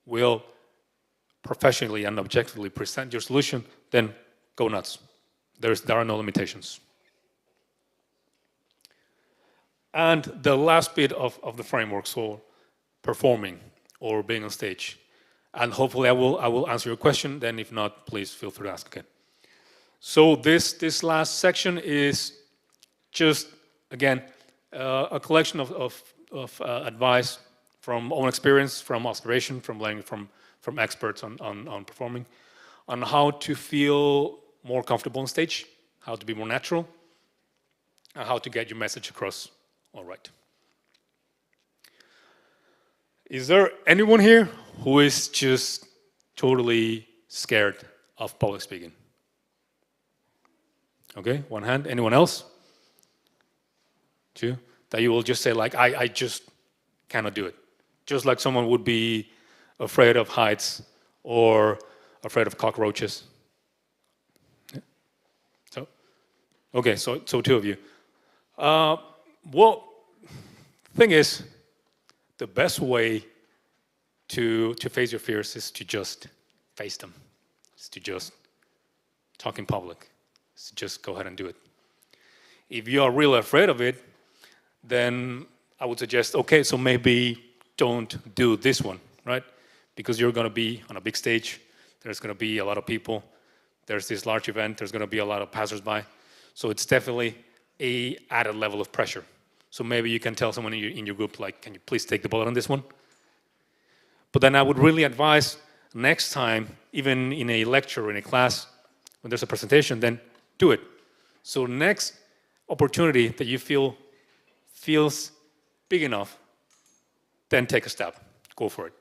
will professionally and objectively present your solution, then go nuts. There are no limitations. And the last bit of the framework, so performing or being on stage. And hopefully I will answer your question, then if not, please feel free to ask again. So this last section is just, again, a collection of advice from own experience, from observation, from learning from experts on performing, on how to feel more comfortable on stage, how to be more natural, and how to get your message across all right. Is there anyone here who is just totally scared of public speaking? Okay, one hand. Anyone else? Two? That you will just say like, I just cannot do it. Just like someone would be afraid of heights or afraid of cockroaches. Yeah. So, okay, so two of you. Well, thing is, the best way to face your fears is to just face them. Is to just talk in public. Is to just go ahead and do it. If you are really afraid of it, then I would suggest, okay, so maybe don't do this one, right? Because you're going to be on a big stage. There's going to be a lot of people. There's this large event. There's going to be a lot of passersby. So it's definitely a added level of pressure. So maybe you can tell someone in your group, like, can you please take the bullet on this one? But then I would really advise next time, even in a lecture or in a class, when there's a presentation, then do it. So next opportunity that you feels big enough, then take a step. Go for it.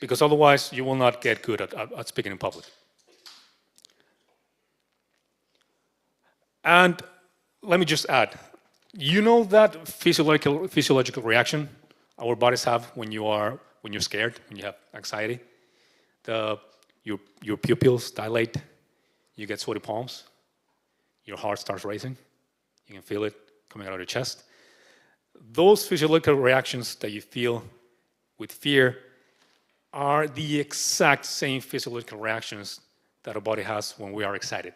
Because otherwise, you will not get good at speaking in public. And let me just add, you know that physiological reaction our bodies have when you're scared, when you have anxiety? Your pupils dilate, you get sweaty palms, your heart starts racing, you can feel it coming out of your chest. Those physiological reactions that you feel with fear are the exact same physiological reactions that our body has when we are excited.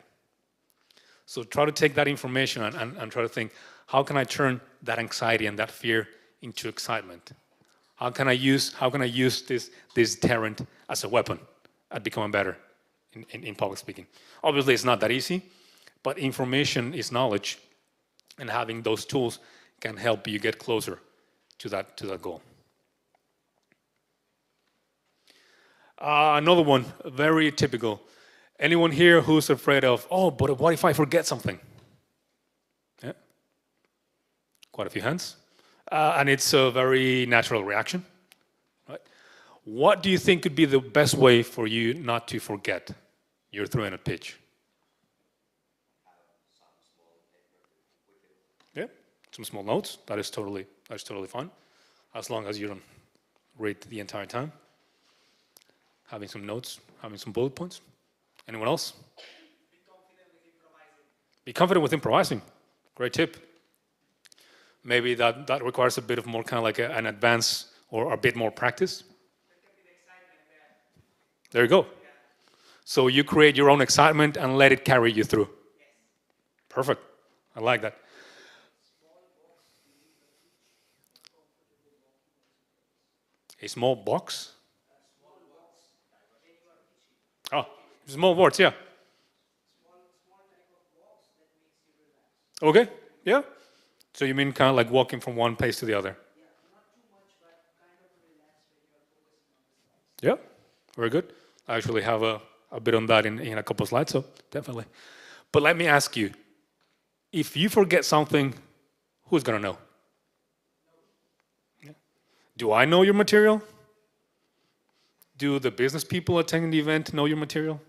So try to take that information and try to think, how can I turn that anxiety and that fear into excitement? How can I use this deterrent as a weapon at becoming better in public speaking? Obviously, it's not that easy, but information is knowledge, and having those tools can help you get closer to that goal. Another one, very typical. Anyone here who's afraid of, oh, but what if I forget something? Yeah, quite a few hands. And it's a very natural reaction. Right? What do you think could be the best way for you not to forget your 3-minute pitch? Yeah, some small notes. That is totally fine, as long as you don't read the entire time. Having some notes, having some bullet points. Anyone else? Be confident with improvising. Be confident with improvising. Great tip. Maybe that requires a bit of more kind of like an advance or a bit more practice. There you go. So you create your own excitement and let it carry you through. Yes. Perfect. I like that. A small box? Oh, small words, yeah. Small type of box that makes you relax. Okay, yeah. So you mean kind of like walking from one pace to the other? Yeah, not too much, but kind of relaxed when you are focusing on the slides. Yeah, very good. I actually have a bit on that in a couple of slides, so definitely. But let me ask you, if you forget something, who's going to know? Yeah. Do I know your material? Do the business people attending the event know your material?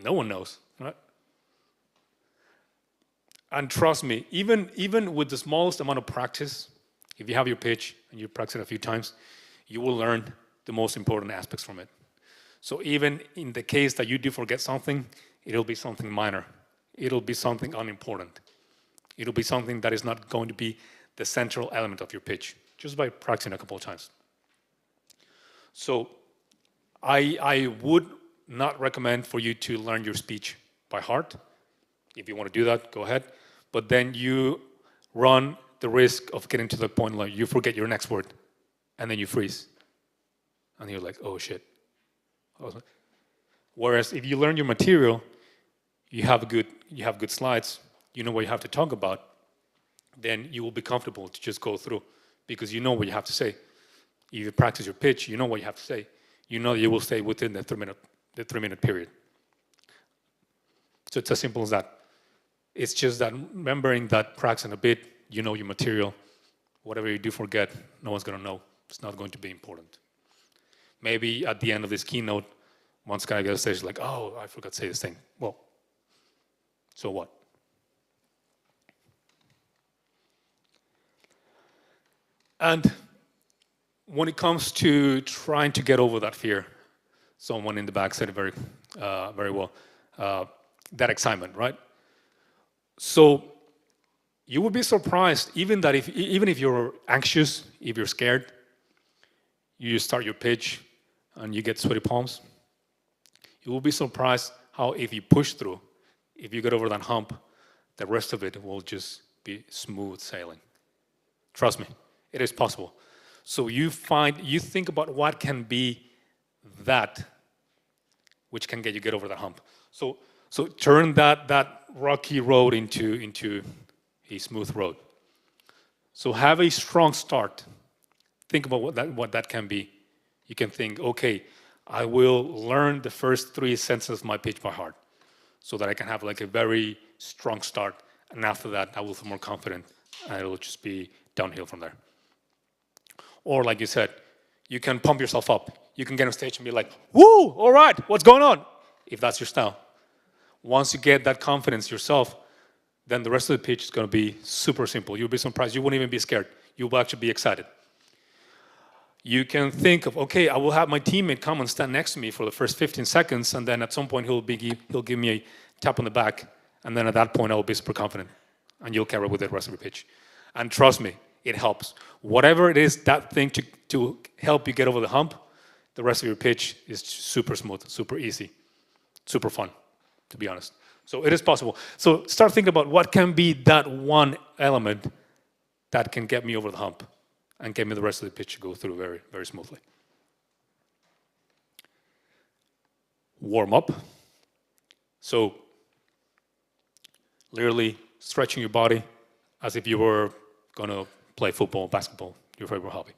No one knows, right? And trust me, even with the smallest amount of practice, if you have your pitch and you practice it a few times, you will learn the most important aspects from it. So even in the case that you do forget something, it'll be something minor. it'll be something unimportant. It'll be something that is not going to be the central element of your pitch, just by practicing a couple of times. So I would not recommend for you to learn your speech by heart. If you want to do that, go ahead. But then you run the risk of getting to the point like you forget your next word, and then you freeze. And you're like, oh shit. Whereas if you learn your material, you have good slides, you know what you have to talk about, then you will be comfortable to just go through because you know what you have to say. If you practice your pitch, you know what you have to say. You know you will stay within the 3-minute period. So it's as simple as that. It's just that remembering that practicing a bit, you know your material. Whatever you do forget, no one's going to know. It's not going to be important. Maybe at the end of this keynote, once guy gets stage, like, oh, I forgot to say this thing. Well, so what? And when it comes to trying to get over that fear, someone in the back said it very well, that excitement, right? So you would be surprised, even if you're anxious, if you're scared, you start your pitch and you get sweaty palms, you will be surprised how if you push through, if you get over that hump, the rest of it will just be smooth sailing. Trust me, it is possible. So you think about what can be that which can get over that hump. So turn that rocky road into a smooth road. So have a strong start. Think about what that can be. You can think, okay, I will learn the first 3 sentences of my pitch by heart so that I can have like a very strong start. And after that, I will feel more confident and it'll just be downhill from there. Or like you said, you can pump yourself up. You can get on stage and be like, woo, all right, what's going on? If that's your style. Once you get that confidence yourself, then the rest of the pitch is going to be super simple. You'll be surprised. You won't even be scared. You'll actually be excited. You can think of, okay, I will have my teammate come and stand next to me for the first 15 seconds, and then at some point he'll give me a tap on the back, and then at that point I will be super confident, and you'll carry with the rest of your pitch. And trust me, it helps. Whatever it is, that thing to help you get over the hump, the rest of your pitch is super smooth, super easy, super fun, to be honest. So it is possible. So start thinking about what can be that one element that can get me over the hump and get me the rest of the pitch to go through very, very smoothly. Warm up. So literally stretching your body as if you were going to play football, basketball, your favorite hobby.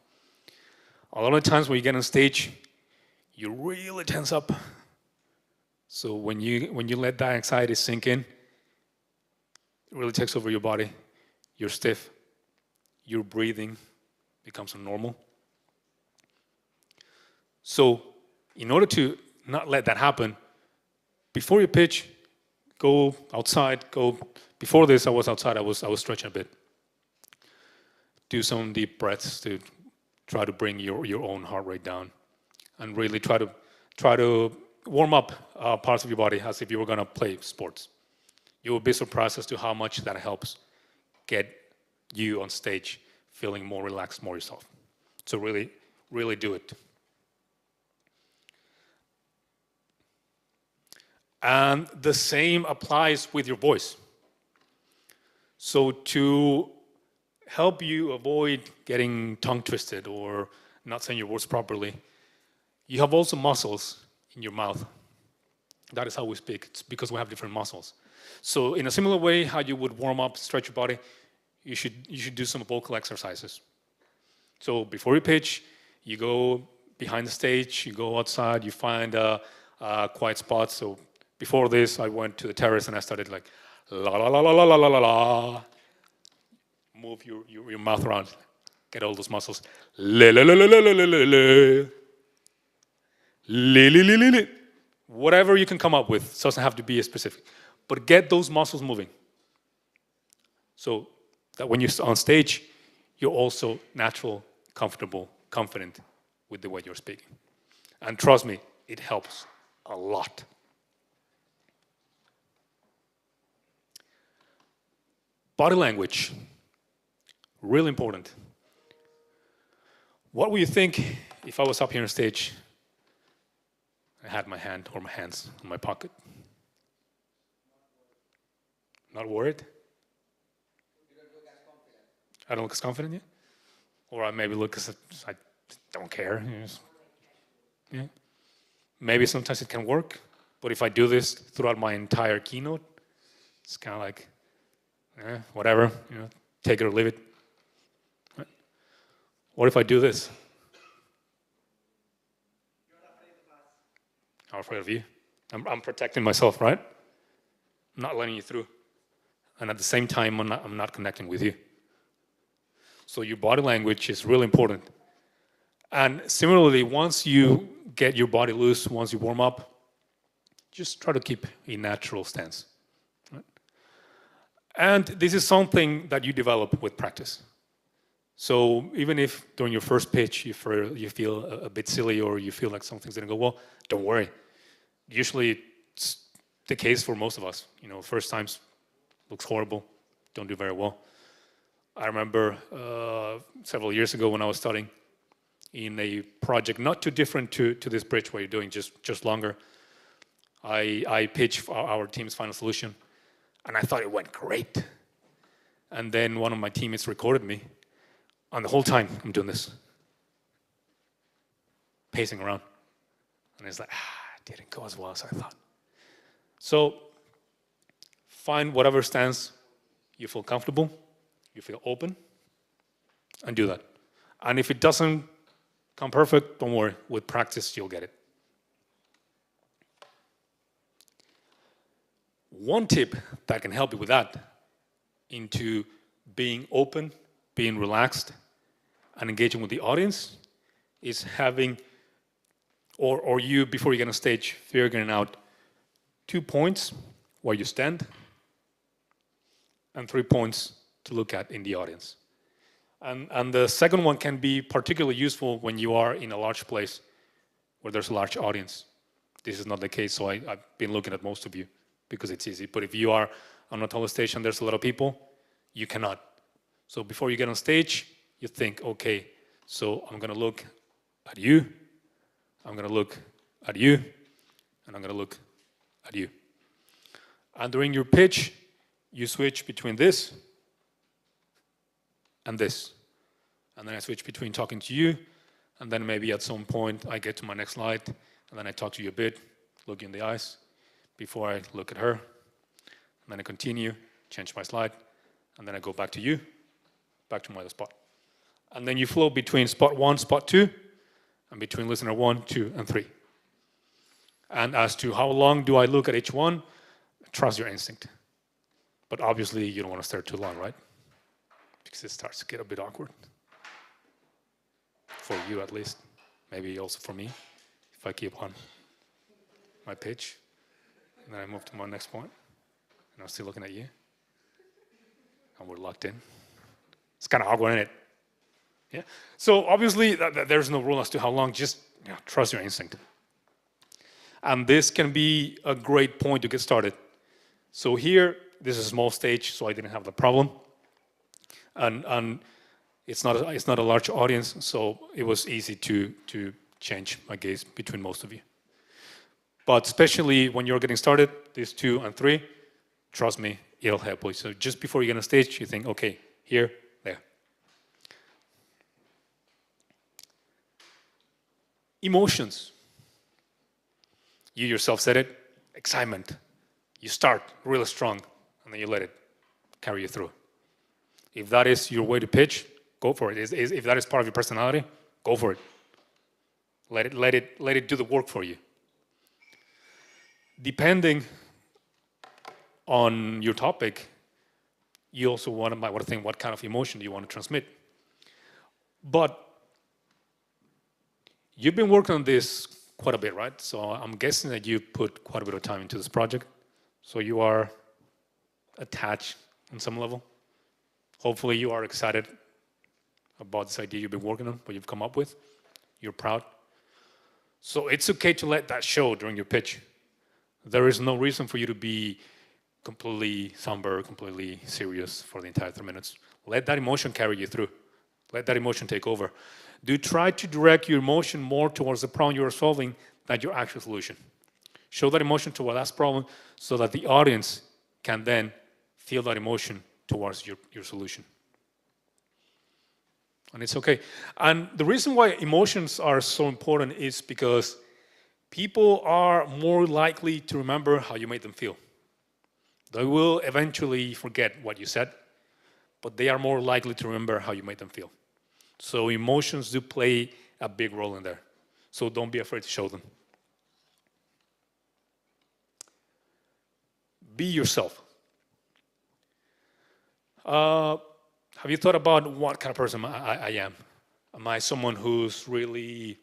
A lot of times when you get on stage, you really tense up. So when you let that anxiety sink in, it really takes over your body. You're stiff. Your breathing becomes normal. So in order to not let that happen, before you pitch, go outside. Before this, I was outside. I was stretching a bit. Do some deep breaths to try to bring your own heart rate down, and really try to warm up parts of your body as if you were going to play sports. You will be surprised as to how much that helps get you on stage feeling more relaxed, more yourself. So really, really do it. And the same applies with your voice. So to help you avoid getting tongue twisted or not saying your words properly, you have also muscles in your mouth. That is how we speak. It's because we have different muscles. So in a similar way, how you would warm up, stretch your body, you should do some vocal exercises. So before you pitch, you go behind the stage, you go outside, you find a quiet spot. So before this, I went to the terrace and I started like, la la la la la la la la. Move your mouth around, get all those muscles. Le le le le le le le le. Le le le le le. Whatever you can come up with, it doesn't have to be specific, but get those muscles moving. So that when you're on stage, you're also natural, comfortable, confident with the way you're speaking. And trust me, it helps a lot. Body language, really important. What would you think if I was up here on stage, I had my hand or my hands in my pocket? Not worried? You don't look as confident. I don't look as confident yet? Or I maybe look as I don't care. Yeah. Maybe sometimes it can work, but if I do this throughout my entire keynote, it's kind of like, whatever, take it or leave it. Right? What if I do this? You're not afraid of us. I'm afraid of you. I'm protecting myself, right? I'm not letting you through. And at the same time, I'm not connecting with you. So your body language is really important. And similarly, once you get your body loose, once you warm up, just try to keep a natural stance. Right? And this is something that you develop with practice. So even if during your first pitch you feel a bit silly or you feel like something's gonna go well, don't worry. Usually it's the case for most of us. First times looks horrible, don't do very well. I remember several years ago when I was studying in a project not too different to this BRiDG where you're doing just longer. I pitched our team's final solution and I thought it went great. And then one of my teammates recorded me, and the whole time I'm doing this, pacing around. And it's like, it didn't go as well as I thought. So find whatever stance you feel comfortable, you feel open, and do that. And if it doesn't come perfect, don't worry. With practice, you'll get it. One tip that can help you with that, into being open, being relaxed, and engaging with the audience, is having, or you, before you get on stage, figuring out 2 points where you stand, and 3 points to look at in the audience. And the second one can be particularly useful when you are in a large place where there's a large audience. This is not the case, so I've been looking at most of you because it's easy. But if you are on a taller stage and there's a lot of people, you cannot. So before you get on stage, you think, okay, so I'm gonna look at you, I'm gonna look at you, and I'm gonna look at you. And during your pitch, you switch between this and this. And then I switch between talking to you, and then maybe at some point I get to my next slide, and then I talk to you a bit, look you in the eyes, before I look at her. And then I continue, change my slide, and then I go back to you, back to my other spot. And then you flow between spot 1, spot 2, and between listener 1, 2, and 3. And as to how long do I look at each one, trust your instinct. But obviously you don't want to stare too long, right? Because it starts to get a bit awkward. For you at least, maybe also for me, if I keep on my pitch, and then I move to my next point, and I'm still looking at you, and we're locked in. It's kind of awkward, isn't it? Yeah. So obviously, there's no rule as to how long. Just trust your instinct. And this can be a great point to get started. So here, this is a small stage, so I didn't have the problem, and it's not a large audience, so it was easy to change my gaze between most of you. But especially when you're getting started, these 2 and 3, trust me, it'll help you. So just before you get on stage, you think, okay, here, there. Emotions. You yourself said it, excitement. You start really strong, and then you let it carry you through. If that is your way to pitch, go for it. If that is part of your personality, go for it. Let it do the work for you. Depending on your topic, you also might want to think, what kind of emotion do you want to transmit? But you've been working on this quite a bit, right? So I'm guessing that you put quite a bit of time into this project. So you are attached on some level. Hopefully you are excited about this idea you've been working on, what you've come up with. You're proud. So it's okay to let that show during your pitch. There is no reason for you to be completely somber, completely serious for the entire 3 minutes. Let that emotion carry you through. Let that emotion take over. Do try to direct your emotion more towards the problem you are solving than your actual solution. Show that emotion toward that problem so that the audience can then feel that emotion towards your solution. And it's okay. And the reason why emotions are so important is because people are more likely to remember how you made them feel. They will eventually forget what you said, but they are more likely to remember how you made them feel. So emotions do play a big role in there. So don't be afraid to show them. Be yourself. Have you thought about what kind of person I am? Am I someone who's really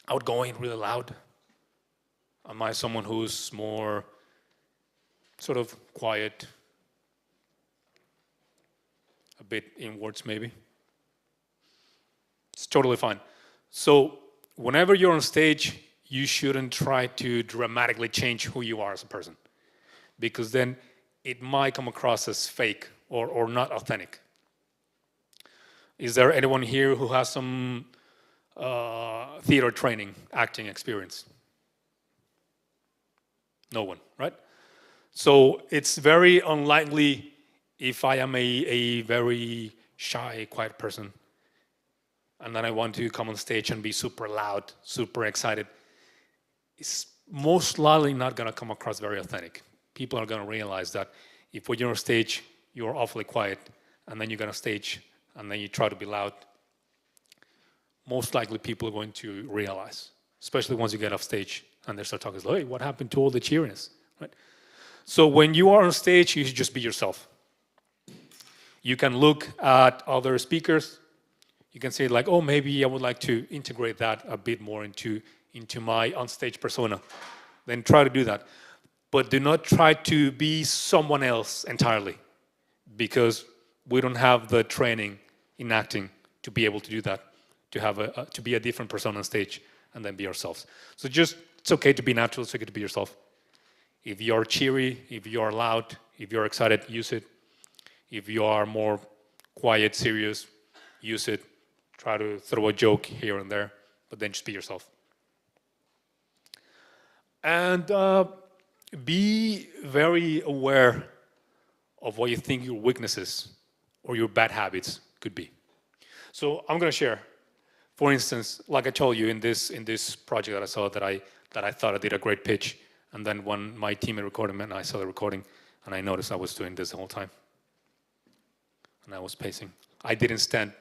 outgoing, really loud? Am I someone who's more sort of quiet, a bit inwards maybe? It's totally fine. So whenever you're on stage, you shouldn't try to dramatically change who you are as a person, because then it might come across as fake or not authentic. Is there anyone here who has some theater training, acting experience? No one, right? So it's very unlikely if I am a very shy, quiet person, and then I want to come on stage and be super loud, super excited, it's most likely not going to come across very authentic. People are going to realize that if when you're on stage, you're awfully quiet, and then you get on stage, and then you try to be loud, most likely people are going to realize, especially once you get off stage and they start talking, like, hey, what happened to all the cheeriness, right? So when you are on stage, you should just be yourself. You can look at other speakers. You can say like, oh, maybe I would like to integrate that a bit more into my on-stage persona. Then try to do that. But do not try to be someone else entirely, because we don't have the training in acting to be able to do that, to be a different person on stage and then be ourselves. So it's okay to be natural, it's okay to be yourself. If you're cheery, if you're loud, if you're excited, use it. If you are more quiet, serious, use it. Try to throw a joke here and there, but then just be yourself. And be very aware of what you think your weaknesses or your bad habits could be. So I'm going to share, for instance, like I told you in this project that I saw that I thought I did a great pitch, and then when my teammate recorded me and I saw the recording, and I noticed I was doing this the whole time, and I was pacing. I didn't stand.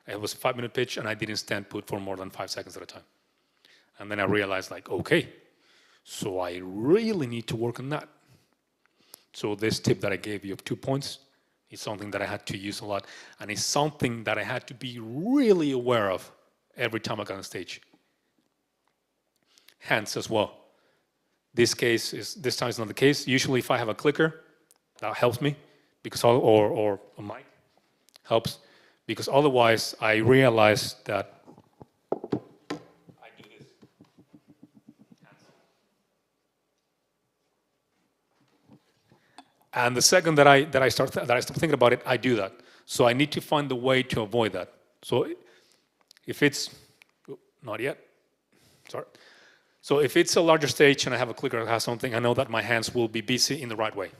It was a 5-minute pitch, and I didn't stand put for more than 5 seconds at a time. And then I realized, like, okay, so I really need to work on that. So this tip that I gave you of 2 points is something that I had to use a lot, and it's something that I had to be really aware of every time I got on stage. Hands as well. This time is not the case. Usually if I have a clicker, that helps me, because or a mic helps, because otherwise I realize that I do this. Hands. And the second that I start thinking about it, I do that. So I need to find the way to avoid that. So if it's not yet, sorry. So if it's a larger stage and I have a clicker that has something, I know that my hands will be busy in the right way.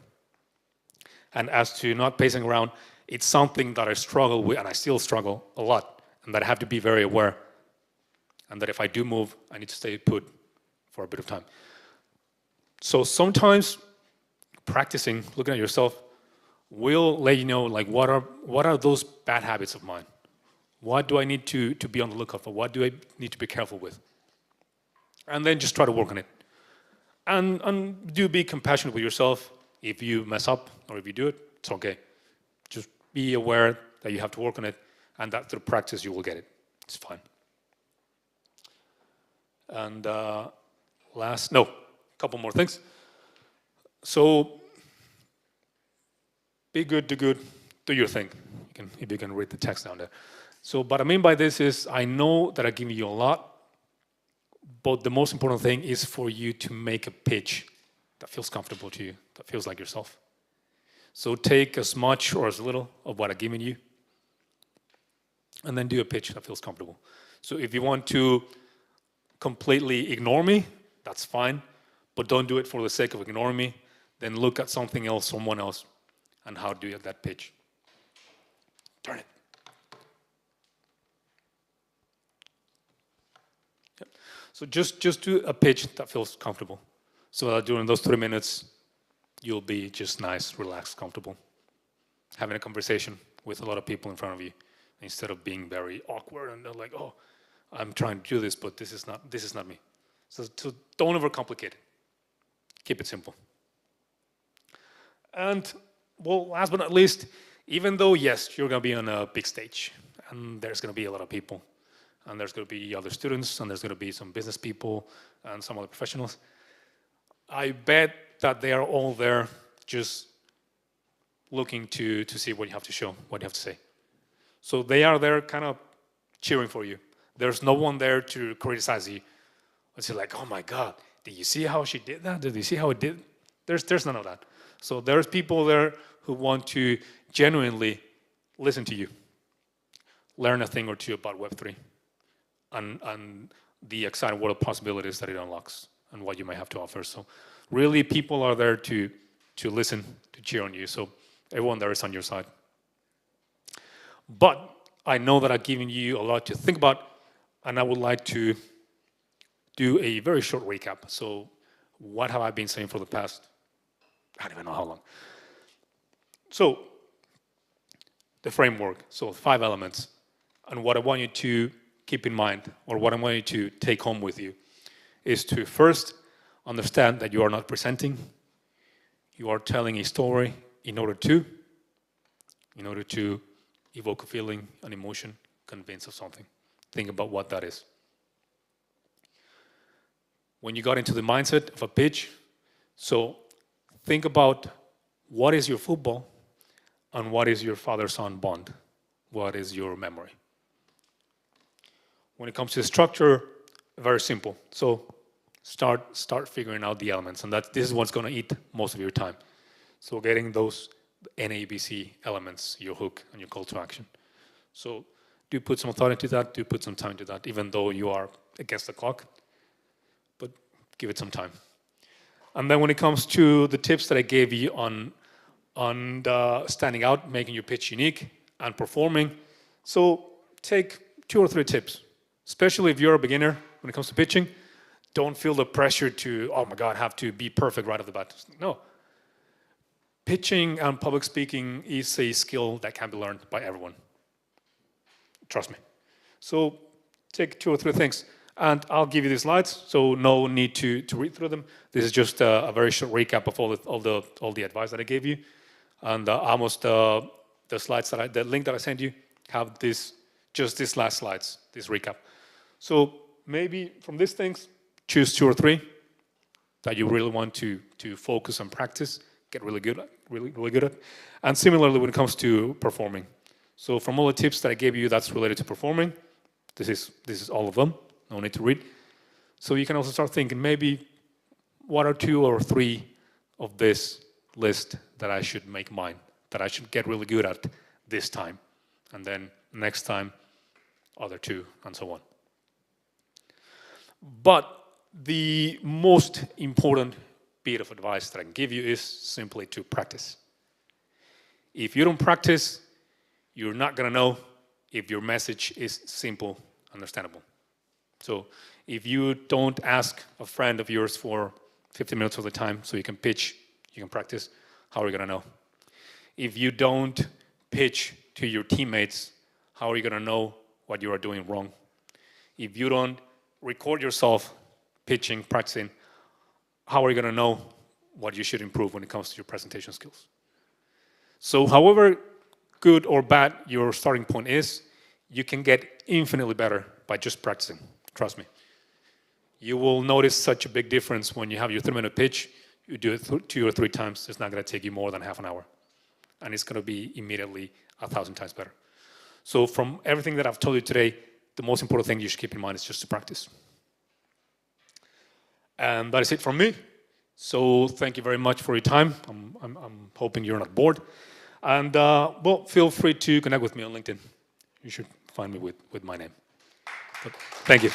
And as to not pacing around, it's something that I struggle with, and I still struggle a lot, and that I have to be very aware. And that if I do move, I need to stay put for a bit of time. So sometimes practicing, looking at yourself, will let you know, like, what are those bad habits of mine? What do I need to be on the lookout for? What do I need to be careful with? And then just try to work on it. And do be compassionate with yourself. If you mess up or if you do it, it's okay. Just be aware that you have to work on it, and that through practice you will get it. It's fine. And a couple more things. So be good, do good, do your thing. If you can read the text down there. So what I mean by this is, I know that I give you a lot, but the most important thing is for you to make a pitch that feels comfortable to you, that feels like yourself. So take as much or as little of what I've given you, and then do a pitch that feels comfortable. So if you want to completely ignore me, that's fine, but don't do it for the sake of ignoring me. Then look at something else, someone else, and how do you have that pitch. Turn it. Yep. So just do a pitch that feels comfortable, so that during those 3 minutes, you'll be just nice, relaxed, comfortable, having a conversation with a lot of people in front of you, instead of being very awkward and they're like, oh, I'm trying to do this, but this is not me. So don't overcomplicate it. Keep it simple. And well, last but not least, even though yes, you're going to be on a big stage, and there's going to be a lot of people, and there's going to be other students, and there's going to be some business people and some other professionals, I bet that they are all there just looking to see what you have to show, what you have to say. So they are there kind of cheering for you. There's no one there to criticize you. It's like, oh my God, did you see how she did that? Did you see how it did? There's none of that. So there's people there who want to genuinely listen to you, learn a thing or two about Web3, and the exciting world of possibilities that it unlocks and what you might have to offer. So really, people are there to listen, to cheer on you. So everyone there is on your side. But I know that I've given you a lot to think about, and I would like to do a very short recap. So what have I been saying for the past, I don't even know how long. So the framework, so 5 elements. And what I want you to keep in mind, or what I want you to take home with you, is to first understand that you are not presenting. You are telling a story in order to evoke a feeling, an emotion, convince of something. Think about what that is. When you got into the mindset of a pitch, so think about what is your football and what is your father-son bond? What is your memory? When it comes to the structure, very simple. So start figuring out the elements, and this is what's going to eat most of your time. So getting those NABC elements, your hook and your call to action. So do put some thought into that, do put some time into that, even though you are against the clock, but give it some time. And then when it comes to the tips that I gave you on standing out, making your pitch unique, and performing, so take 2 or 3 tips, especially if you're a beginner when it comes to pitching. Don't feel the pressure to, oh my God, have to be perfect right off the bat. No. Pitching and public speaking is a skill that can be learned by everyone. Trust me. So take 2 or 3 things, and I'll give you the slides, so no need to read through them. This is just a very short recap of all the advice that I gave you, and almost the slides the link that I sent you have just these last slides, this recap. So maybe from these things, choose 2 or 3 that you really want to focus and practice, get really good at. And similarly, when it comes to performing. So from all the tips that I gave you that's related to performing, this is all of them, no need to read. So you can also start thinking, maybe what are 2 or 3 of this list that I should make mine, that I should get really good at this time, and then next time, other 2, and so on. But the most important bit of advice that I can give you is simply to practice. If you don't practice, you're not going to know if your message is simple, understandable. So if you don't ask a friend of yours for 15 minutes of the time so you can pitch, you can practice, how are you going to know? If you don't pitch to your teammates, how are you going to know what you are doing wrong? If you don't record yourself pitching, practicing, how are you going to know what you should improve when it comes to your presentation skills? So however good or bad your starting point is, you can get infinitely better by just practicing. Trust me. You will notice such a big difference when you have your 3-minute pitch. You do it 2 or 3 times, it's not going to take you more than half an hour. And it's going to be immediately 1,000 times better. So from everything that I've told you today, the most important thing you should keep in mind is just to practice. And that is it from me. So thank you very much for your time. I'm hoping you're not bored. And well, feel free to connect with me on LinkedIn. You should find me with my name. But thank you.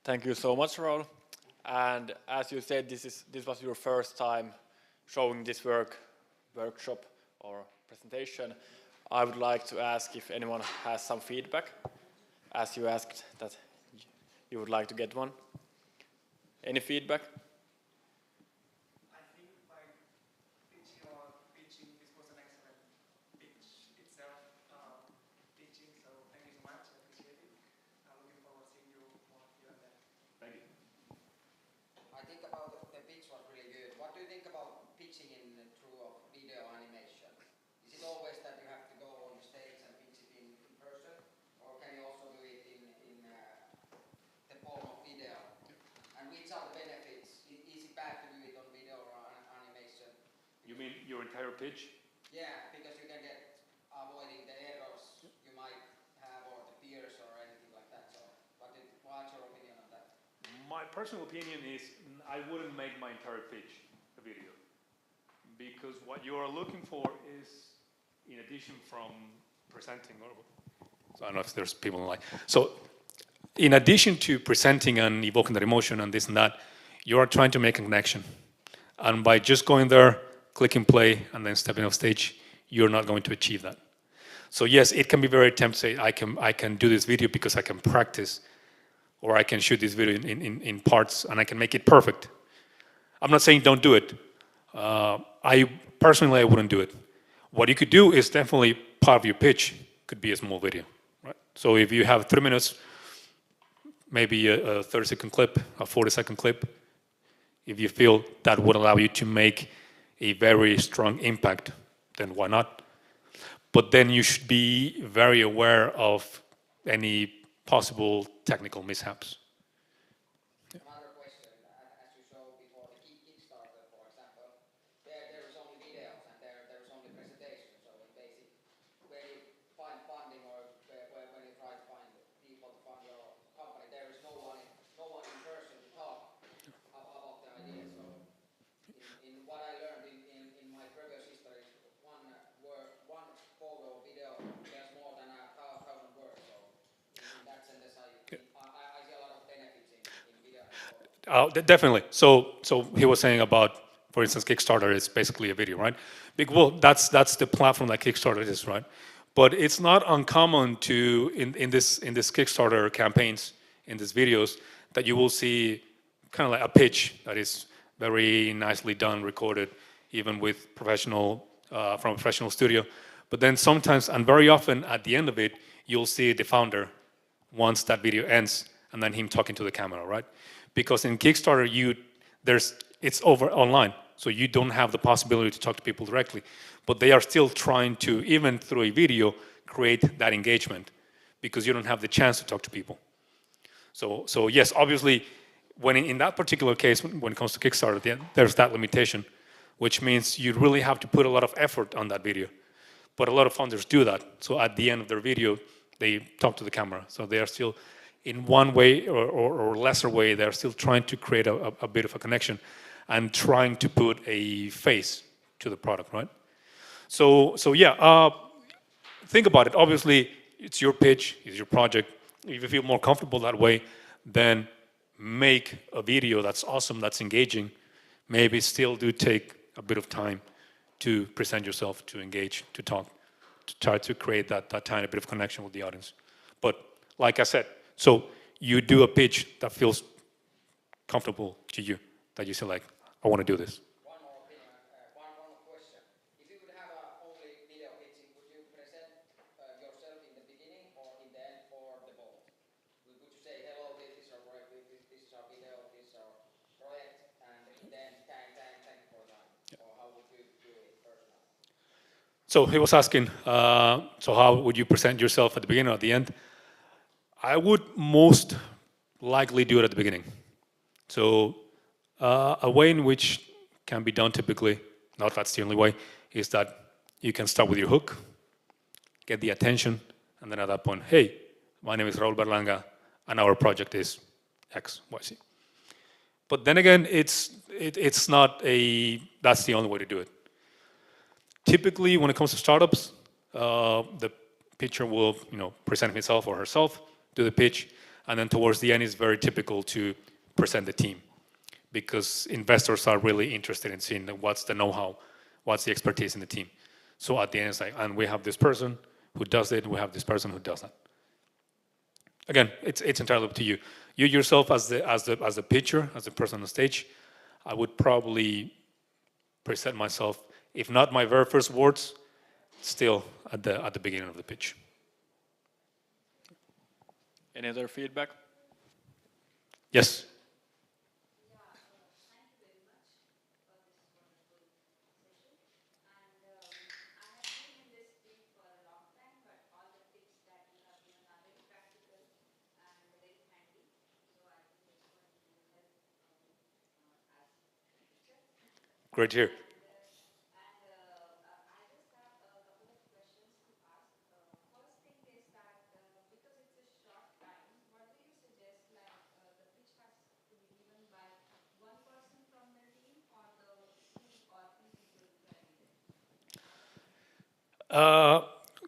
Thank you so much, Raul. And as you said, this was your first time showing this workshop or presentation. I would like to ask if anyone has some feedback, as you asked that you would like to get one. Any feedback? I think by pitching, this was an excellent pitch itself, teaching, so thank you so much, I appreciate it. I'm looking forward to seeing you more here and there. Thank you. I think about the pitch was really good. What do you think about pitching through video animation? Is it always that you have to go on the stage and pitch it in person, or can you also do it in the form of video? And which are the benefits? Is it bad to do it on video or animation? You mean your entire pitch? Yeah, because you can get avoiding the errors you might have or the peers or anything like that. So, what's your opinion on that? My personal opinion is I wouldn't make my entire pitch a video, because what you are looking for is, in addition from presenting, so I don't know if there's people online. So in addition to presenting and evoking that emotion and this and that, you are trying to make a connection. And by just going there, clicking play, and then stepping off stage, you're not going to achieve that. So yes, it can be very tempting to say, I can do this video because I can practice, or I can shoot this video in parts and I can make it perfect. I'm not saying don't do it. I personally wouldn't do it. What you could do is definitely part of your pitch could be a small video, right? So if you have 3 minutes, maybe a 30-second clip, a 40-second clip, if you feel that would allow you to make a very strong impact, then why not? But then you should be very aware of any possible technical mishaps. Another question, as you showed before the Kickstarter, for example, there is only videos and there is only presentation. So in basic, where you find funding or when you try to find people to fund your company, there is no one in person to talk about the idea. So in what I learned in my previous history, one photo video, there's more than 1,000 words. So in that sense, I see a lot of benefits in video and photo. Definitely. So he was saying about, for instance, Kickstarter is basically a video, right? Well, that's the platform that Kickstarter is, right? But it's not uncommon to in this Kickstarter campaigns, in these videos, that you will see kind of like a pitch that is very nicely done, recorded, even with from a professional studio. But then sometimes, and very often, at the end of it, you'll see the founder once that video ends, and then him talking to the camera, right? Because in Kickstarter, it's over online, so you don't have the possibility to talk to people directly. But they are still trying to, even through a video, create that engagement, because you don't have the chance to talk to people. So yes, obviously, when in that particular case, when it comes to Kickstarter, there's that limitation, which means you really have to put a lot of effort on that video. But a lot of founders do that. So at the end of their video, they talk to the camera. So they are still, in one way or lesser way, they're still trying to create a bit of a connection and trying to put a face to the product, right? So yeah, think about it. Obviously, it's your pitch, it's your project. If you feel more comfortable that way, then make a video that's awesome, that's engaging. Maybe still do take a bit of time to present yourself, to engage, to talk, to try to create that tiny bit of connection with the audience. But like I said, so you do a pitch that feels comfortable to you, that you say like, I want to do this. One more opinion, one more question. If you would have only video pitching, would you present yourself in the beginning or in the end or the both? Would you say, hello, this is our project, this is our video, this is our project, and then thank you for that? Yeah. Or how would you do it personally? So he was asking, so how would you present yourself at the beginning or at the end? I would most likely do it at the beginning. So a way in which can be done typically, not that's the only way, is that you can start with your hook, get the attention, and then at that point, hey, my name is Raul Berlanga, and our project is X, Y, Z. But then again, it's not that's the only way to do it. Typically, when it comes to startups, the pitcher will present himself or herself, do the pitch, and then towards the end, it's very typical to present the team, because investors are really interested in seeing what's the know-how, what's the expertise in the team. So at the end, it's like, and we have this person who does it, we have this person who does that. Again, it's entirely up to you. You yourself as the pitcher, as the person on the stage, I would probably present myself, if not my very first words, still at the beginning of the pitch. Any other feedback? Yes. Great to hear.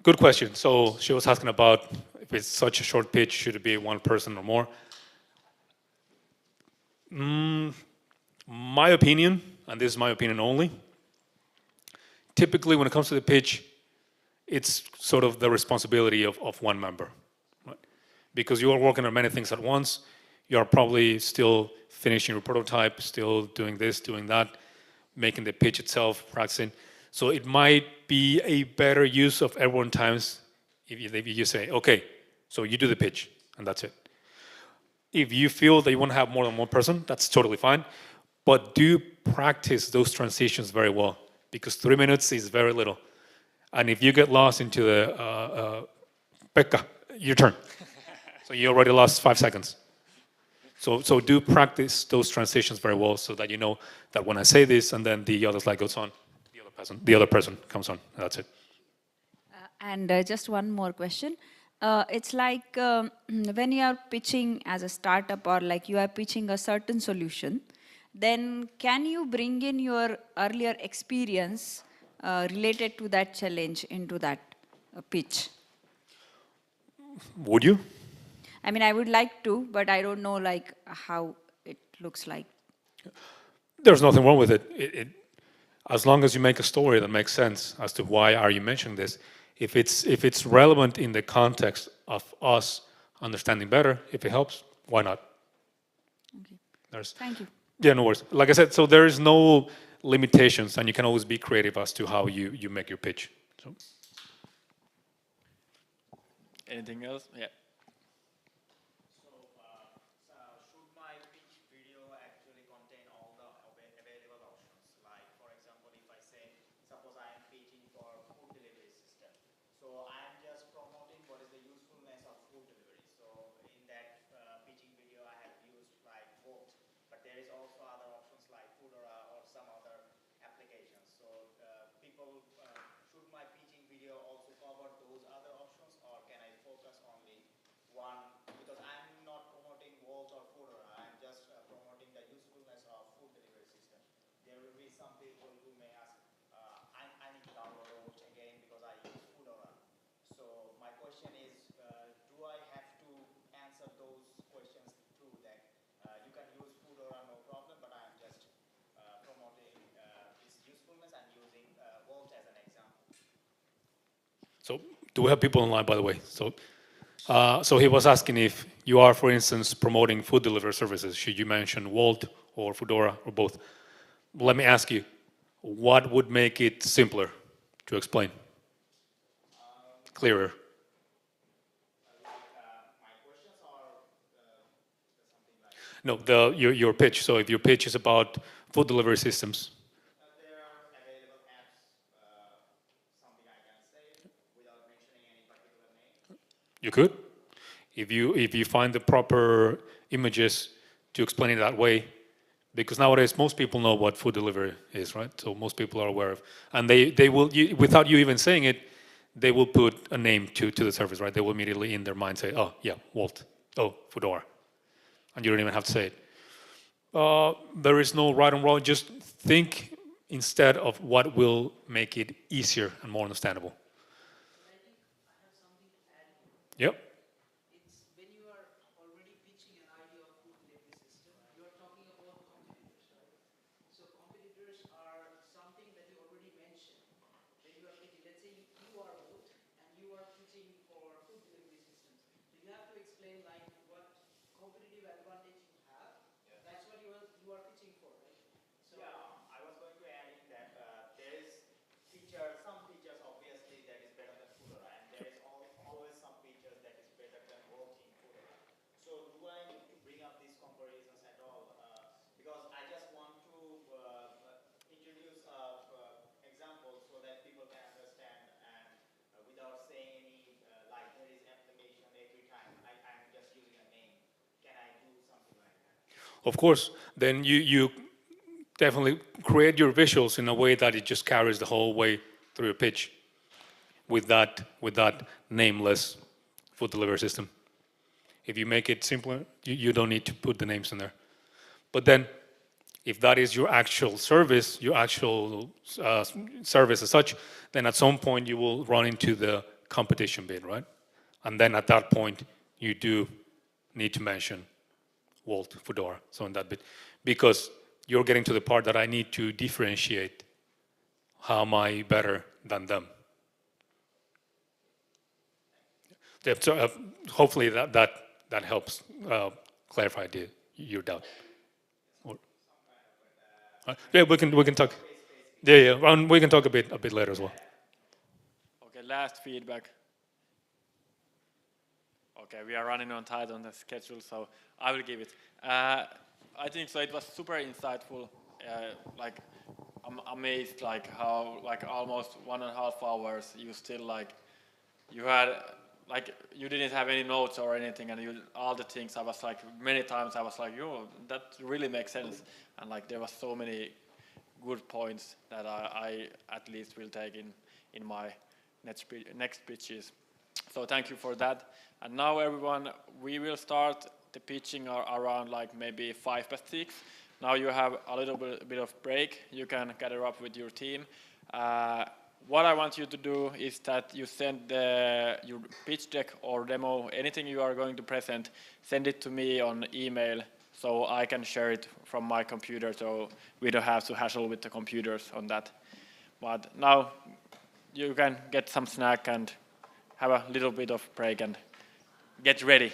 Good question. So she was asking about if it's such a short pitch, should it be one person or more? My opinion, and this is my opinion only, typically when it comes to the pitch, it's sort of the responsibility of one member. Right? Because you are working on many things at once, you are probably still finishing your prototype, still doing this, doing that, making the pitch itself, practicing. So it might be a better use of everyone's times if you say, okay, so you do the pitch, and that's it. If you feel that you want to have more than one person, that's totally fine. But do practice those transitions very well, because 3 minutes is very little. And if you get lost into the, Pekka, your turn. So you already lost 5 seconds. So do practice those transitions very well, so that you know that when I say this, and then the other slide goes on, the other person comes on. That's it. And just one more question. It's like when you are pitching as a startup, or like you are pitching a certain solution, then can you bring in your earlier experience related to that challenge into that pitch? Would you? I mean, I would like to, but I don't know like how it looks like. There's nothing wrong with it. As long as you make a story that makes sense as to why are you mentioning this. If it's relevant in the context of us understanding better, if it helps, why not? Okay. Thank you. Yeah, no worries. Like I said, so there is no limitations, and you can always be creative as to how you make your pitch. So. Anything else? Yeah. Should my pitch video actually contain all the available options? Like, for example, if I say, suppose I am pitching for food delivery system. So I am just promoting what is the usefulness of food delivery. So in that pitching video, I have used like Volt, but there is also other options like Foodora or some other applications. So should my pitching video also cover those other options, or can I focus only one? Because I'm not promoting Volt or Foodora, I'm just promoting the usefulness of food delivery system. There will be some people who may ask, I need to download Volt again because I use Foodora. So my question is, do I have to answer those questions too, that you can use Foodora no problem, but I'm just promoting its usefulness and using Volt as an example? So do we have people online, by the way? So he was asking if you are, for instance, promoting food delivery services, should you mention Wolt or Foodora or both? Let me ask you, what would make it simpler to explain? Clearer? My questions are something like... No, your pitch. So if your pitch is about food delivery systems. There are available apps, something I can say without mentioning any particular name. You could. If you find the proper images to explain it that way, because nowadays most people know what food delivery is, right? So most people are aware of, and they will, without you even saying it, they will put a name to the service, right? They will immediately in their mind say, oh yeah, Wolt. Oh, Fedora. And you don't even have to say it. There is no right and wrong. Just think instead of what will make it easier and more understandable. I think I have something to add here. Yep. It's when you are already pitching an idea of food delivery system, you are talking about competitors, right? So competitors are something that you already mentioned. When you are pitching, let's say you are both and you are pitching for food delivery systems. So you have to explain like what competitive advantage you have. That's what you are pitching for, right? So Yeah, I was going to add in that there is some features obviously that is better than Fedora, and there is always some features that is better than both in Fedora. So do I need to bring up these comparisons at all? Because I just want to introduce examples so that people can understand, and without saying any like there is application every time. I'm just using a name. Can I do something like that? Of course, then you definitely create your visuals in a way that it just carries the whole way through your pitch with that nameless food delivery system. If you make it simpler, you don't need to put the names in there. But then, if that is your actual service, your actual service as such, then at some point you will run into the competition bit, right? And then at that point, you do need to mention Walt, Fedora, so in that bit, because you're getting to the part that I need to differentiate how am I better than them. Yeah, so, hopefully that helps clarify your doubt. Or, yeah, we can talk. Yeah, and we can talk a bit later as well. Okay, last feedback. Okay, we are running on tight on the schedule, so I will give it. I think so. It was super insightful. Like, I'm amazed, like how, like almost 1.5 hours, you still like, you had, like, you didn't have any notes or anything, and all the things. I was like, many times I was like, yo, that really makes sense, and like there was so many good points that I at least will take in my next pitches. So thank you for that. And now everyone, we will start the pitching around like maybe 5 past 6. Now you have a little bit of break. You can gather up with your team. What I want you to do is that you send your pitch deck or demo, anything you are going to present, send it to me on email so I can share it from my computer, so we don't have to hassle with the computers on that. But now you can get some snack and have a little bit of break and get ready.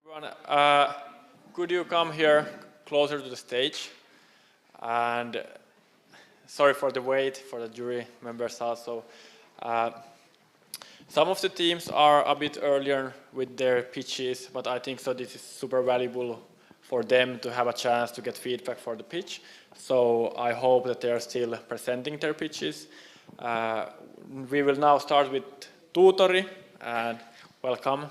Everyone, could you come here closer to the stage? And sorry for the wait for the jury members also. Some of the teams are a bit earlier with their pitches, but I think so this is super valuable for them to have a chance to get feedback for the pitch. So I hope that they are still presenting their pitches. We will now start with Tutori, and welcome.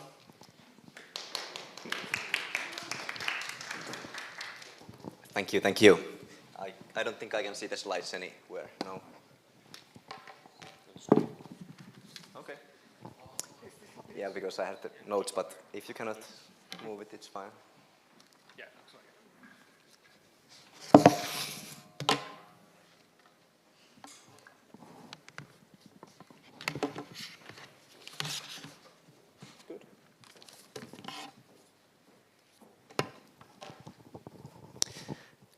Thank you, thank you. I don't think I can see the slides anywhere, no. Okay. Yeah, because I have the notes, but if you cannot move it, it's fine. Yeah, looks like Good.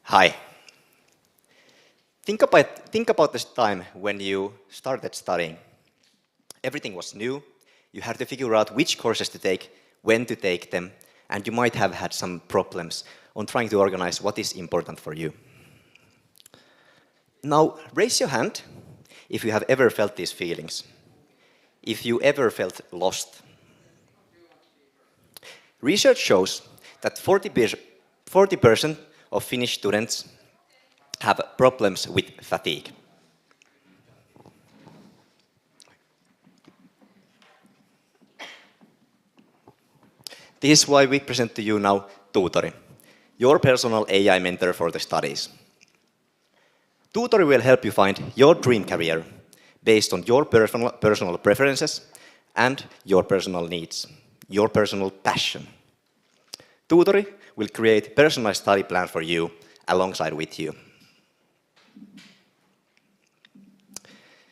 Hi. Think about this time when you started studying. Everything was new. You had to figure out which courses to take, when to take them, and you might have had some problems on trying to organize what is important for you. Now, raise your hand if you have ever felt these feelings. If you ever felt lost. Research shows that 40% of Finnish students have problems with fatigue. This is why we present to you now Tutori, your personal AI mentor for the studies. Tutori will help you find your dream career based on your personal preferences and your personal needs, your personal passion. Tutori will create a personalized study plan for you alongside with you.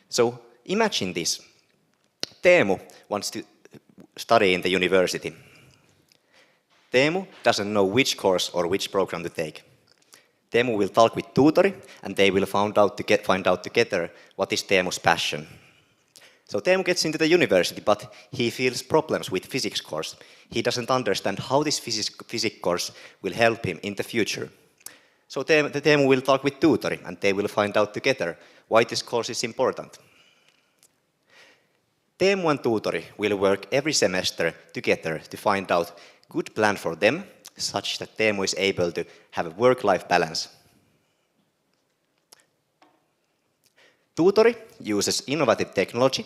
So imagine this. Teemu wants to study in the university. Teemu doesn't know which course or which program to take. Teemu will talk with Tutori, and they will find out together what is Teemu's passion. So Teemu gets into the university, but he feels problems with physics course. He doesn't understand how this physics course will help him in the future. So Teemu will talk with Tutori, and they will find out together why this course is important. Teemu and Tutori will work every semester together to find out a good plan for them, such that Teemu is able to have a work-life balance. Tutori uses innovative technology,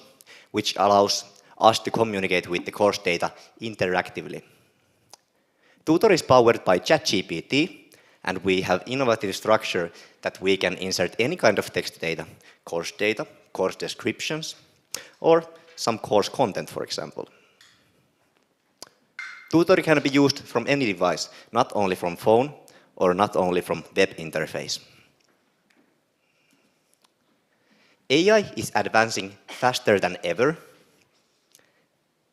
which allows us to communicate with the course data interactively. Tutori is powered by ChatGPT, and we have innovative structure that we can insert any kind of text data, course descriptions, or some course content, for example. Tutori can be used from any device, not only from phone or not only from web interface. AI is advancing faster than ever,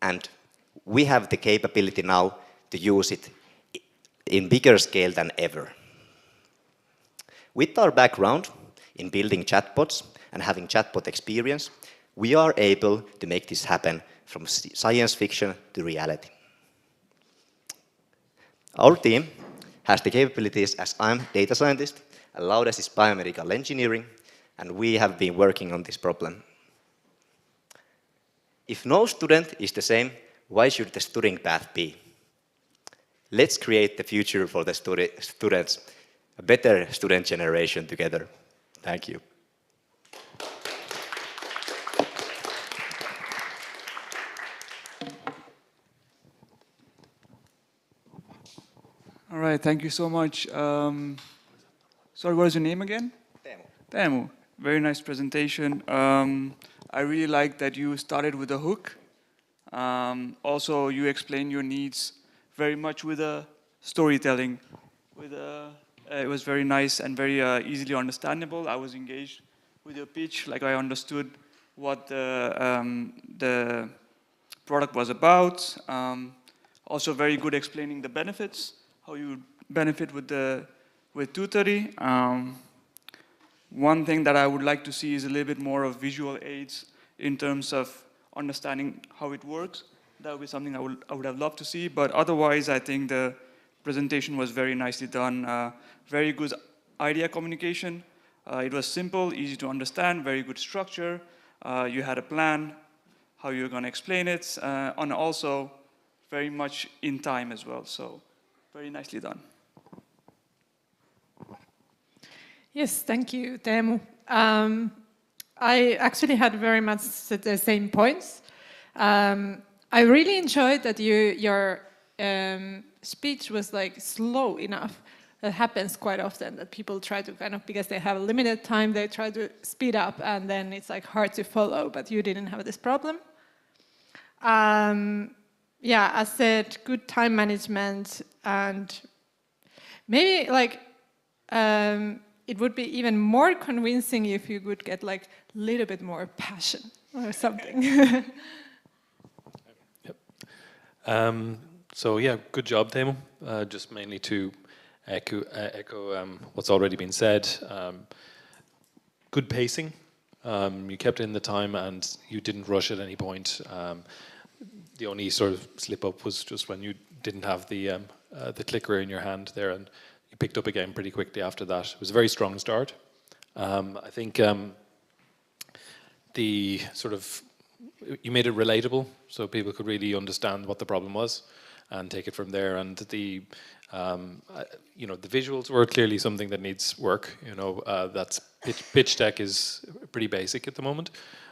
and we have the capability now to use it in bigger scale than ever. With our background in building chatbots and having chatbot experience, we are able to make this happen from science fiction to reality. Our team has the capabilities as I'm a data scientist, and Laudes is biomedical engineering, and we have been working on this problem. If no student is the same, why should the studying path be? Let's create the future for the students, a better student generation together. Thank you. All right, thank you so much. Sorry, what is your name again? Teemu. Teemu. Very nice presentation. I really like that you started with a hook. Also, you explained your needs very much with a storytelling. It was very nice and very easily understandable. I was engaged with your pitch, like I understood what the product was about. Also, very good explaining the benefits, how you benefit with Tutori. One thing that I would like to see is a little bit more of visual aids in terms of understanding how it works. That would be something I would have loved to see. But otherwise, I think the presentation was very nicely done. Very good idea communication. It was simple, easy to understand, very good structure. You had a plan, how you're going to explain it, and also very much in time as well. So very nicely done. Yes, thank you, Teemu. I actually had very much the same points. I really enjoyed that your speech was like slow enough. That happens quite often, that people try to kind of, because they have a limited time, they try to speed up and then it's like hard to follow, but you didn't have this problem. Yeah, as said, good time management, and maybe like it would be even more convincing if you could get like a little bit more passion or something. Yep. So yeah, good job, Teemu. Just mainly to echo what's already been said. Good pacing. You kept in the time and you didn't rush at any point. The only sort of slip up was just when you didn't have the clicker in your hand there, and you picked up again pretty quickly after that. It was a very strong start. I think the sort of, you made it relatable so people could really understand what the problem was and take it from there. And the you know, the visuals were clearly something that needs work. You know, that's pitch deck is pretty basic at the moment.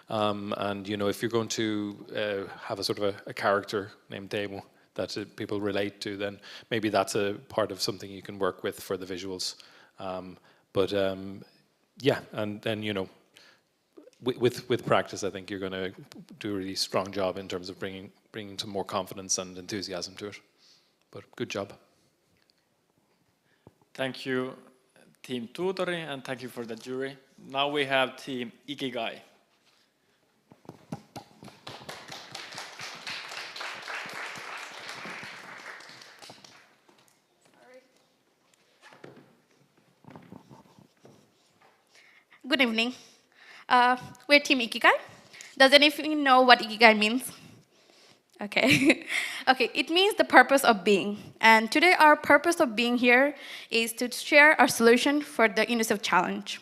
And you know, if you're going to have a sort of a character named Teemu that people relate to, then maybe that's a part of something you can work with for the visuals. Yeah, and then, you know, with practice, I think you're going to do a really strong job in terms of bringing some more confidence and enthusiasm to it. But good job. Thank you, Team Tutori, and thank you for the jury. Now we have Team Ikigai. Good evening. We're Team Ikigai. Does anyone know what Ikigai means? Okay. Okay, it means the purpose of being. And today our purpose of being here is to share our solution for the UNICEF challenge.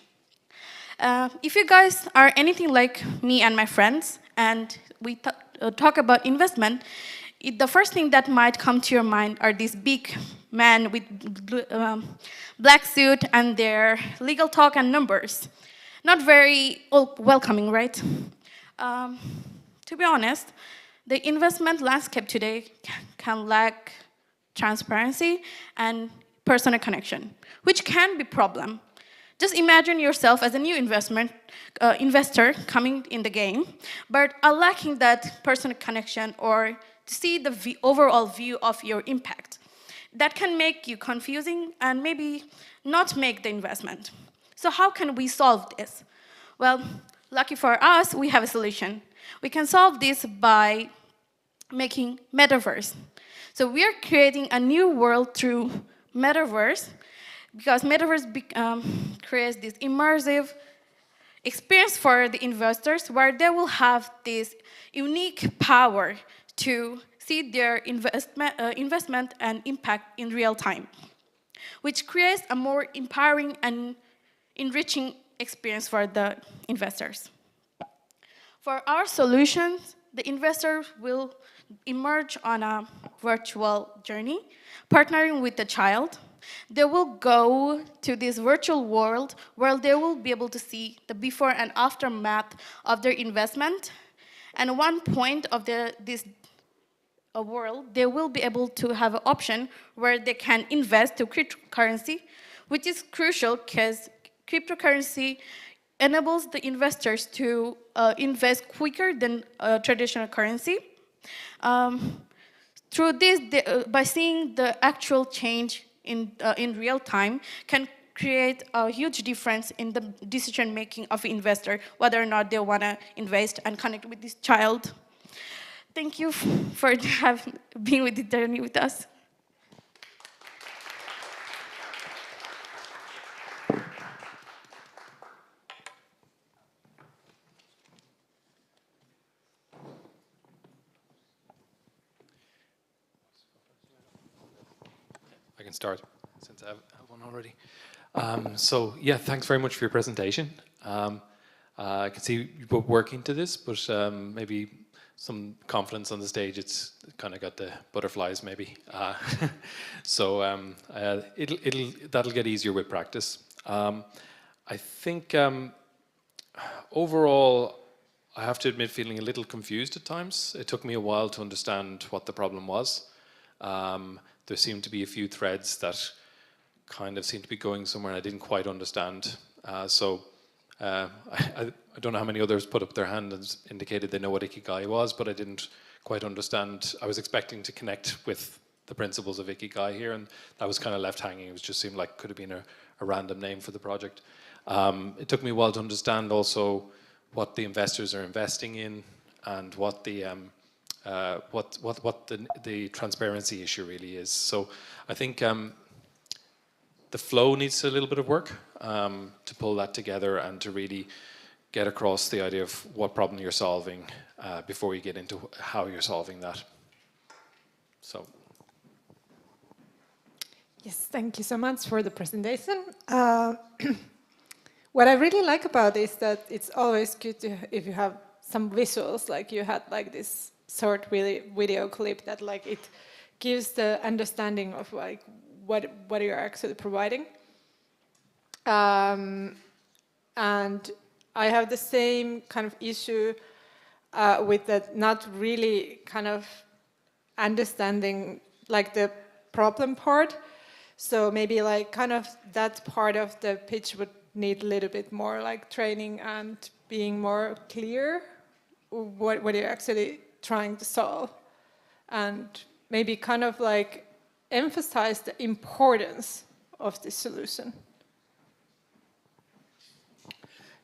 If you guys are anything like me and my friends, and we talk about investment, the first thing that might come to your mind are these big men with black suit and their legal talk and numbers. Not very welcoming, right? To be honest, the investment landscape today can lack transparency and personal connection, which can be a problem. Just imagine yourself as a new investor coming in the game, but are lacking that personal connection or to see the overall view of your impact. That can make you confusing and maybe not make the investment. So how can we solve this? Well, lucky for us, we have a solution. We can solve this by making metaverse. So we are creating a new world through metaverse, because metaverse creates this immersive experience for the investors where they will have this unique power to see their investment and impact in real time, which creates a more empowering and enriching experience for the investors. For our solutions, the investors will emerge on a virtual journey, partnering with the child. They will go to this virtual world where they will be able to see the before and aftermath of their investment. And one point of this world, they will be able to have an option where they can invest to cryptocurrency, which is crucial because cryptocurrency enables the investors to invest quicker than traditional currency. Through this, by seeing the actual change in real time, can create a huge difference in the decision making of an investor, whether or not they want to invest and connect with this child. Thank you for being with the journey with us. can start since I have one already. So yeah, thanks very much for your presentation. I can see you put work into this, but maybe some confidence on the stage. It's kind of got the butterflies, maybe. So that'll get easier with practice. I think overall, I have to admit, feeling a little confused at times. It took me a while to understand what the problem was. There seemed to be a few threads that kind of seemed to be going somewhere and I didn't quite understand. I don't know how many others put up their hand and indicated they know what Ikigai was, but I didn't quite understand. I was expecting to connect with the principles of Ikigai here, and that was kind of left hanging. It just seemed like could have been a random name for the project. It took me a while to understand also what the investors are investing in and what the the transparency issue really is. So I think the flow needs a little bit of work to pull that together and to really get across the idea of what problem you're solving before you get into how you're solving that. So. Yes, thank you so much for the presentation. What I really like about this is that it's always good to, if you have some visuals, like you had like this short video clip that like it gives the understanding of like what you're actually providing. And I have the same kind of issue with that not really kind of understanding like the problem part. So maybe like kind of that part of the pitch would need a little bit more like training and being more clear what you're actually trying to solve. And maybe kind of like emphasize the importance of this solution.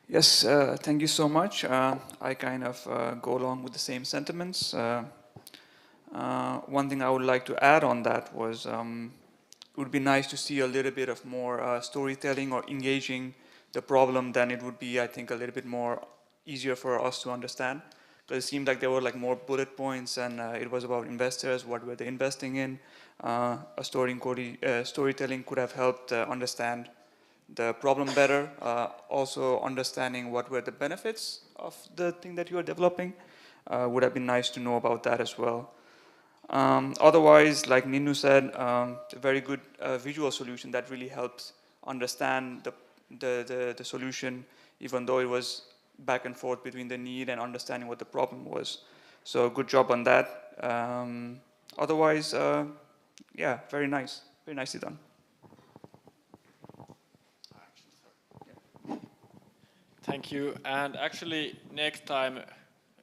Yes, thank you so much. I kind of go along with the same sentiments. One thing I would like to add on that was it would be nice to see a little bit of more storytelling or engaging the problem, then it would be, I think, a little bit more easier for us to understand. Because it seemed like there were like more bullet points and it was about investors, what were they investing in. Storytelling could have helped understand the problem better. Also understanding what were the benefits of the thing that you are developing. Would have been nice to know about that as well. Otherwise, like Ninnu said, a very good visual solution that really helps understand the solution, even though it was back and forth between the need and understanding what the problem was. So good job on that. Otherwise, yeah, very nice. Very nicely done. Thank you. And actually, next time,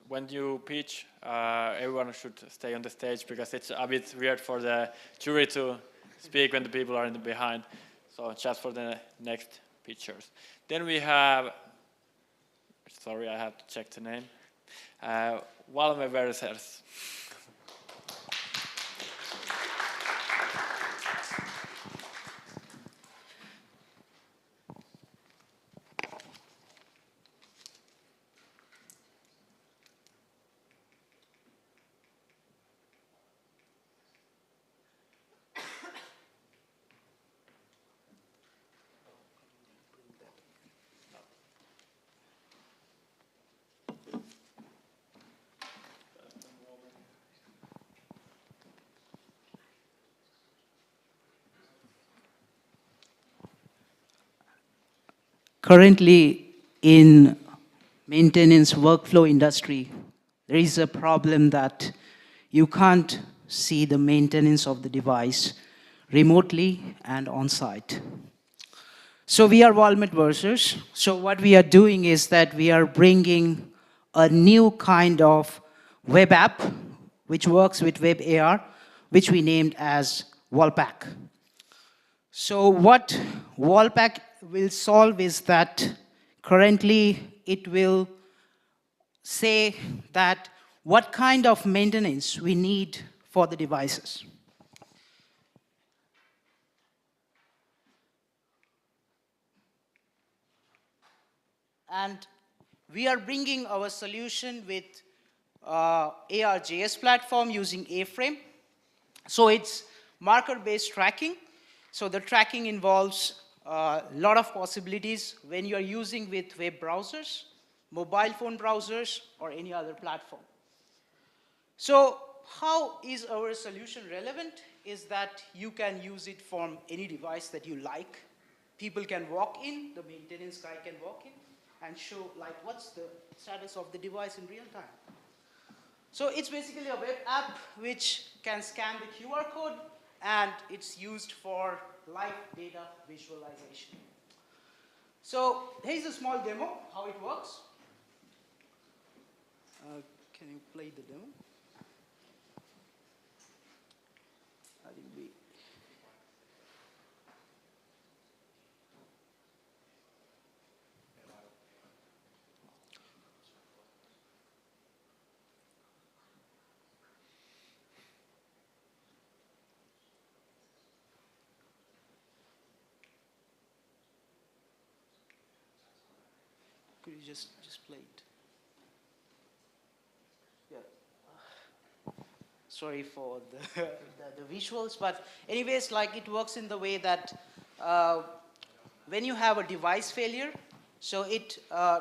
when you pitch, everyone should stay on the stage because it's a bit weird for the jury to speak when the people are in the behind. So just for the next pitchers. Then we have, sorry, I have to check the name. Valme Versers. Currently, in maintenance workflow industry, there is a problem that you can't see the maintenance of the device remotely and on-site. So we are Walmart Versers. So what we are doing is that we are bringing a new kind of web app which works with web AR, which we named as Wallpack. So what Wallpack will solve is that currently it will say that what kind of maintenance we need for the devices. And we are bringing our solution with ARJS platform using A-Frame. So it's marker-based tracking. So the tracking involves a lot of possibilities when you are using with web browsers, mobile phone browsers, or any other platform. So how is our solution relevant? Is that you can use it from any device that you like. People can walk in, the maintenance guy can walk in and show like what's the status of the device in real time. So it's basically a web app which can scan the QR code, and it's used for live data visualization. So here's a small demo, how it works. Can you play the demo? I think we... Could you just play it? Yeah. Sorry for the visuals, but anyways, like it works in the way that when you have a device failure, so it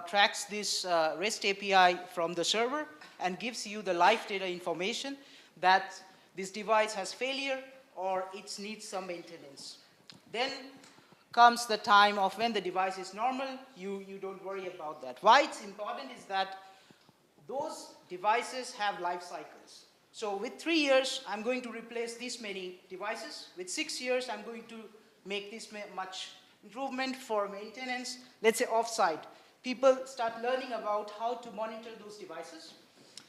tracks this REST API from the server and gives you the live data information that this device has failure or it needs some maintenance. Then comes the time of when the device is normal, you don't worry about that. Why it's important is that those devices have life cycles. So with 3 years, I'm going to replace this many devices. With 6 years, I'm going to make this much improvement for maintenance. Let's say offsite. People start learning about how to monitor those devices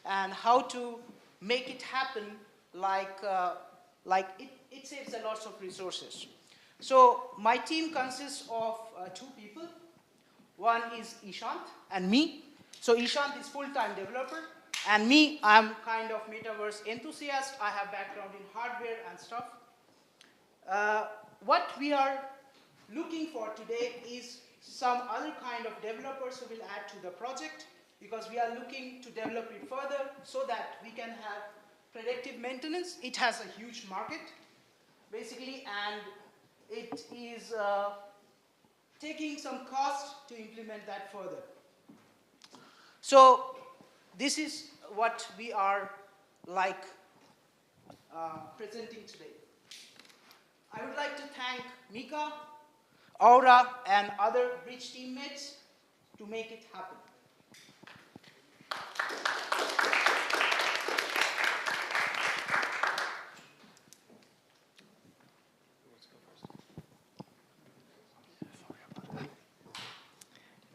and how to make it happen like it saves a lot of resources. So my team consists of 2 people. One is Ishant and me. So Ishant is full-time developer, and me, I'm kind of metaverse enthusiast. I have background in hardware and stuff. What we are looking for today is some other kind of developers who will add to the project, because we are looking to develop it further so that we can have predictive maintenance. It has a huge market, basically, and it is taking some cost to implement that further. So this is what we are like presenting today. I would like to thank Mika, Aura, and other BRiDG teammates to make it happen.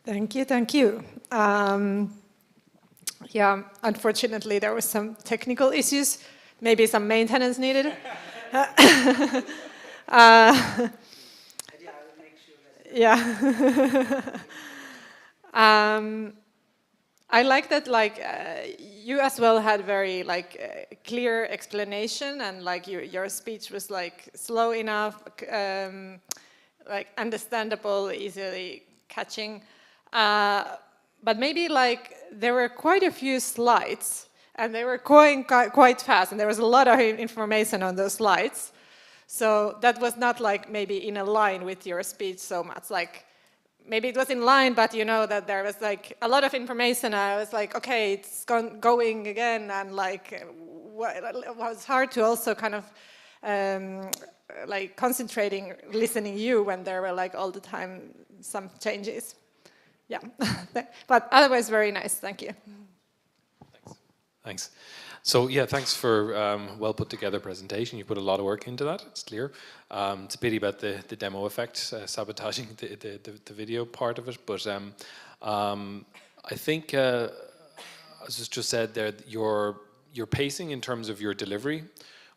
Thank you, thank you. Yeah, unfortunately there was some technical issues, maybe some maintenance needed. Yeah. I like that, like you as well had very clear explanation, and like your speech was like slow enough, like understandable, easily catching. But maybe like there were quite a few slides, and they were going quite fast, and there was a lot of information on those slides. So that was not like maybe in a line with your speech so much. Like maybe it was in line, but you know that there was like a lot of information. I was like, okay, it's going again, and like it was hard to also kind of like concentrating, listening you when there were like all the time some changes. Yeah, but otherwise very nice. Thank you. Thanks. So yeah, thanks for well put together presentation. You put a lot of work into that. It's clear. It's a pity about the demo effect, sabotaging the video part of it. But I think, as was just said there, your pacing in terms of your delivery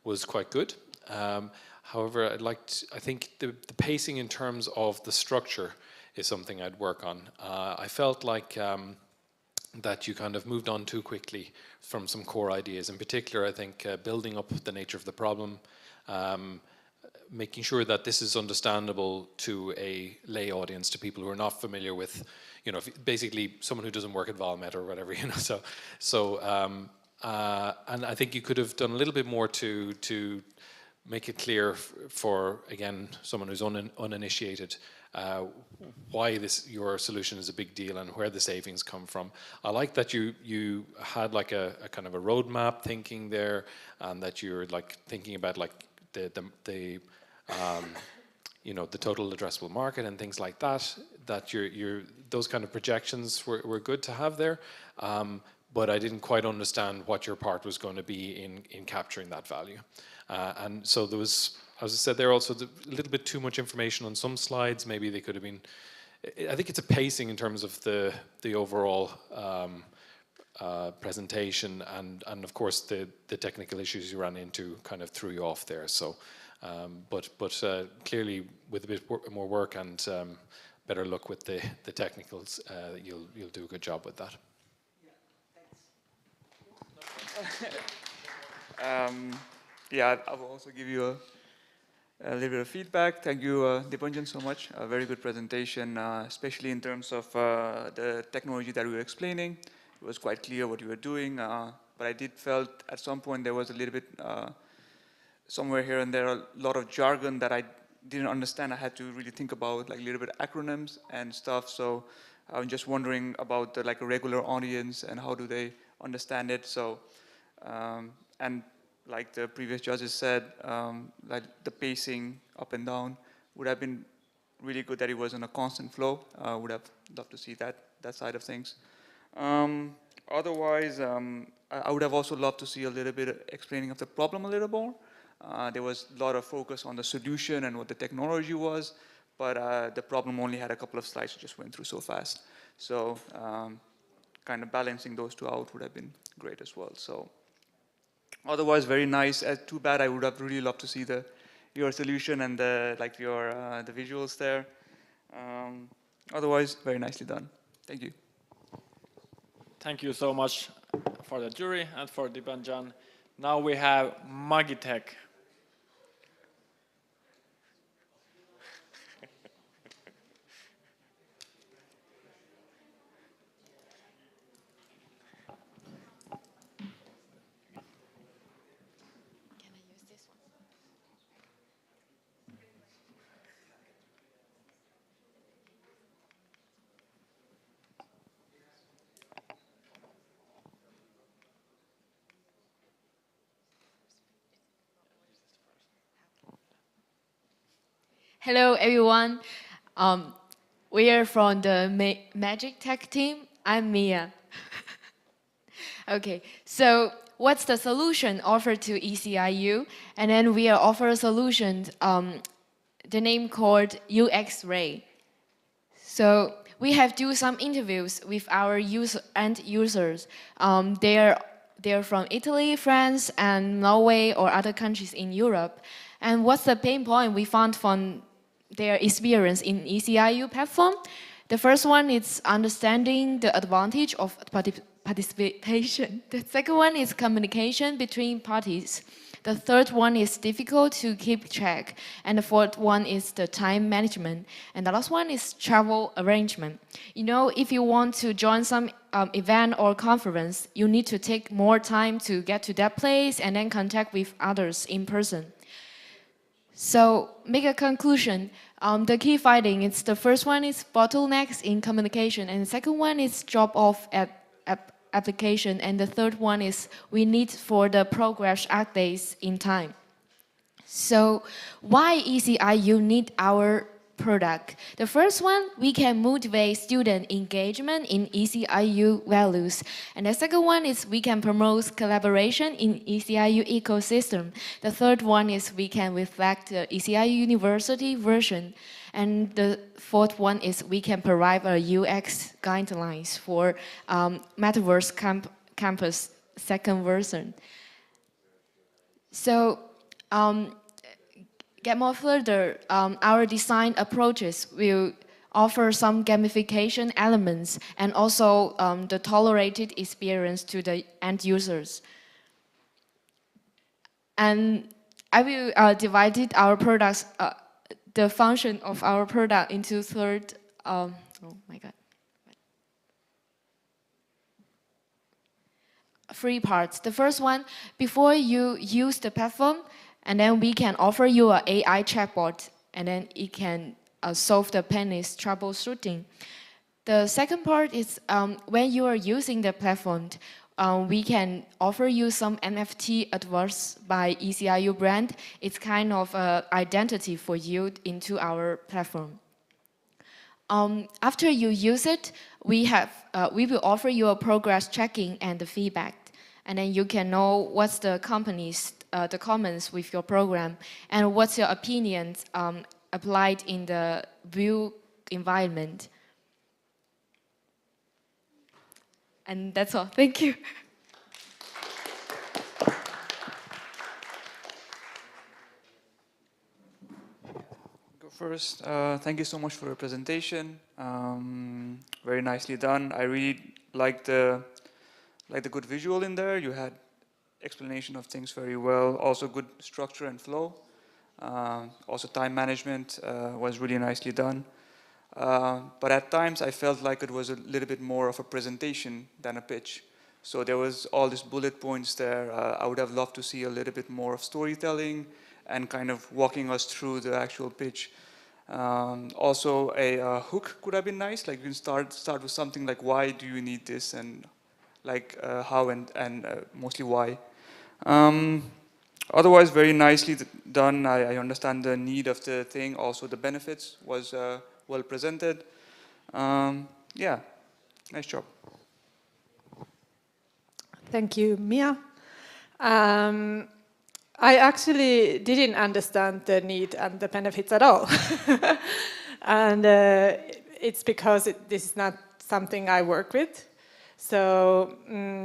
was quite good. However, I think the pacing in terms of the structure is something I'd work on. I felt like that you kind of moved on too quickly from some core ideas. In particular, I think building up the nature of the problem, making sure that this is understandable to a lay audience, to people who are not familiar with, you know, basically someone who doesn't work at Valmet or whatever, you know. And I think you could have done a little bit more to make it clear for, again, someone who's uninitiated, why your solution is a big deal and where the savings come from. I like that you had like a kind of a roadmap thinking there, and that you're like thinking about like the you know, the total addressable market and things like that. That those kind of projections were good to have there. But I didn't quite understand what your part was going to be in capturing that value. And so there was, as I said, there also a little bit too much information on some slides. Maybe they could have been, I think it's a pacing in terms of the overall presentation, and of course the technical issues you ran into kind of threw you off there. So, but clearly with a bit more work and better luck with the technicals, you'll do a good job with that. Yeah, I will also give you a little bit of feedback. Thank you, Dipanjan, so much. A very good presentation, especially in terms of the technology that we were explaining. It was quite clear what you were doing, but I did felt at some point there was a little bit, somewhere here and there, a lot of jargon that I didn't understand. I had to really think about like a little bit of acronyms and stuff. So I'm just wondering about like a regular audience and how do they understand it. So, and like the previous judges said, like the pacing up and down would have been really good that it was in a constant flow. Would have loved to see that side of things. Otherwise, I would have also loved to see a little bit of explaining of the problem a little more. There was a lot of focus on the solution and what the technology was, but the problem only had a couple of slides, just went through so fast. So kind of balancing those two out would have been great as well. So otherwise, very nice. Too bad, I would have really loved to see your solution and the visuals there. Otherwise, very nicely done. Thank you. Thank you so much for the jury and for Dipanjan. Now we have Magitech. Hello, everyone. We are from the Magic Tech team. I'm Mia. Okay, so what's the solution offered to ECIU? And then we are offer a solution, the name called UX Ray. So we have do some interviews with our end users. They're from Italy, France, and Norway, or other countries in Europe. And what's the pain point we found from their experience in ECIU platform? The first one is understanding the advantage of participation. The second one is communication between parties. The third one is difficult to keep track. And the fourth one is the time management. And the last one is travel arrangement. You know, if you want to join some event or conference, you need to take more time to get to that place and then contact with others in person. So, make a conclusion. The key finding is the first one is bottlenecks in communication, and the second one is drop-off at application, and the third one is we need for the progress updates in time. So, why ECIU need our product? The first one, we can motivate student engagement in ECIU values. And the second one is we can promote collaboration in ECIU ecosystem. The third one is we can reflect the ECIU University version. And the fourth one is we can provide a UX guidelines for Metaverse Campus second version. So, get more further, our design approaches will offer some gamification elements and also the tolerated experience to the end users. And I will divide our products, the function of our product into oh my God. 3 parts. The first one, before you use the platform, And then we can offer you an AI chatbot, and then it can solve the penis troubleshooting. The second part is when you are using the platform, we can offer you some NFT adverts by ECIU brand. It's kind of an identity for you into our platform. After you use it, we will offer you a progress checking and the feedback. And then you can know what's the company's, the comments with your program, and what's your opinions applied in the view environment. And that's all. Thank you. Go first. Thank you so much for your presentation. Very nicely done. I really liked the good visual in there. You had explanation of things very well. Also good structure and flow. Also time management was really nicely done. But at times I felt like it was a little bit more of a presentation than a pitch. So there was all these bullet points there. I would have loved to see a little bit more of storytelling and kind of walking us through the actual pitch. Also a hook could have been nice. Like you can start with something like, why do you need this, and like how and mostly why. Otherwise, very nicely done. I understand the need of the thing. Also, the benefits was well presented. Yeah, nice job. Thank you, Mia. I actually didn't understand the need and the benefits at all. And it's because this is not something I work with. So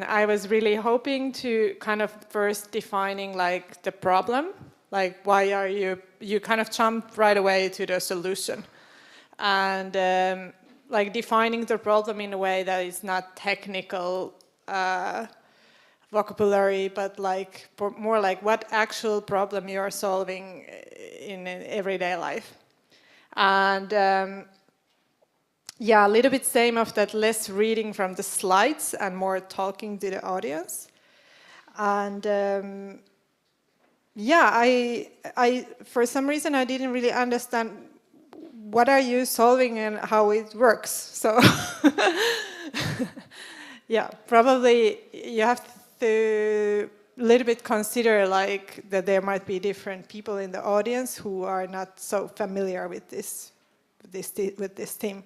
I was really hoping to kind of first defining like the problem, like why are you kind of jump right away to the solution. And like defining the problem in a way that is not technical vocabulary, but like more like what actual problem you are solving in everyday life. And yeah, a little bit same of that, less reading from the slides and more talking to the audience. And yeah, I for some reason I didn't really understand what are you solving and how it works. So yeah, probably you have to a little bit consider like that there might be different people in the audience who are not so familiar with this team.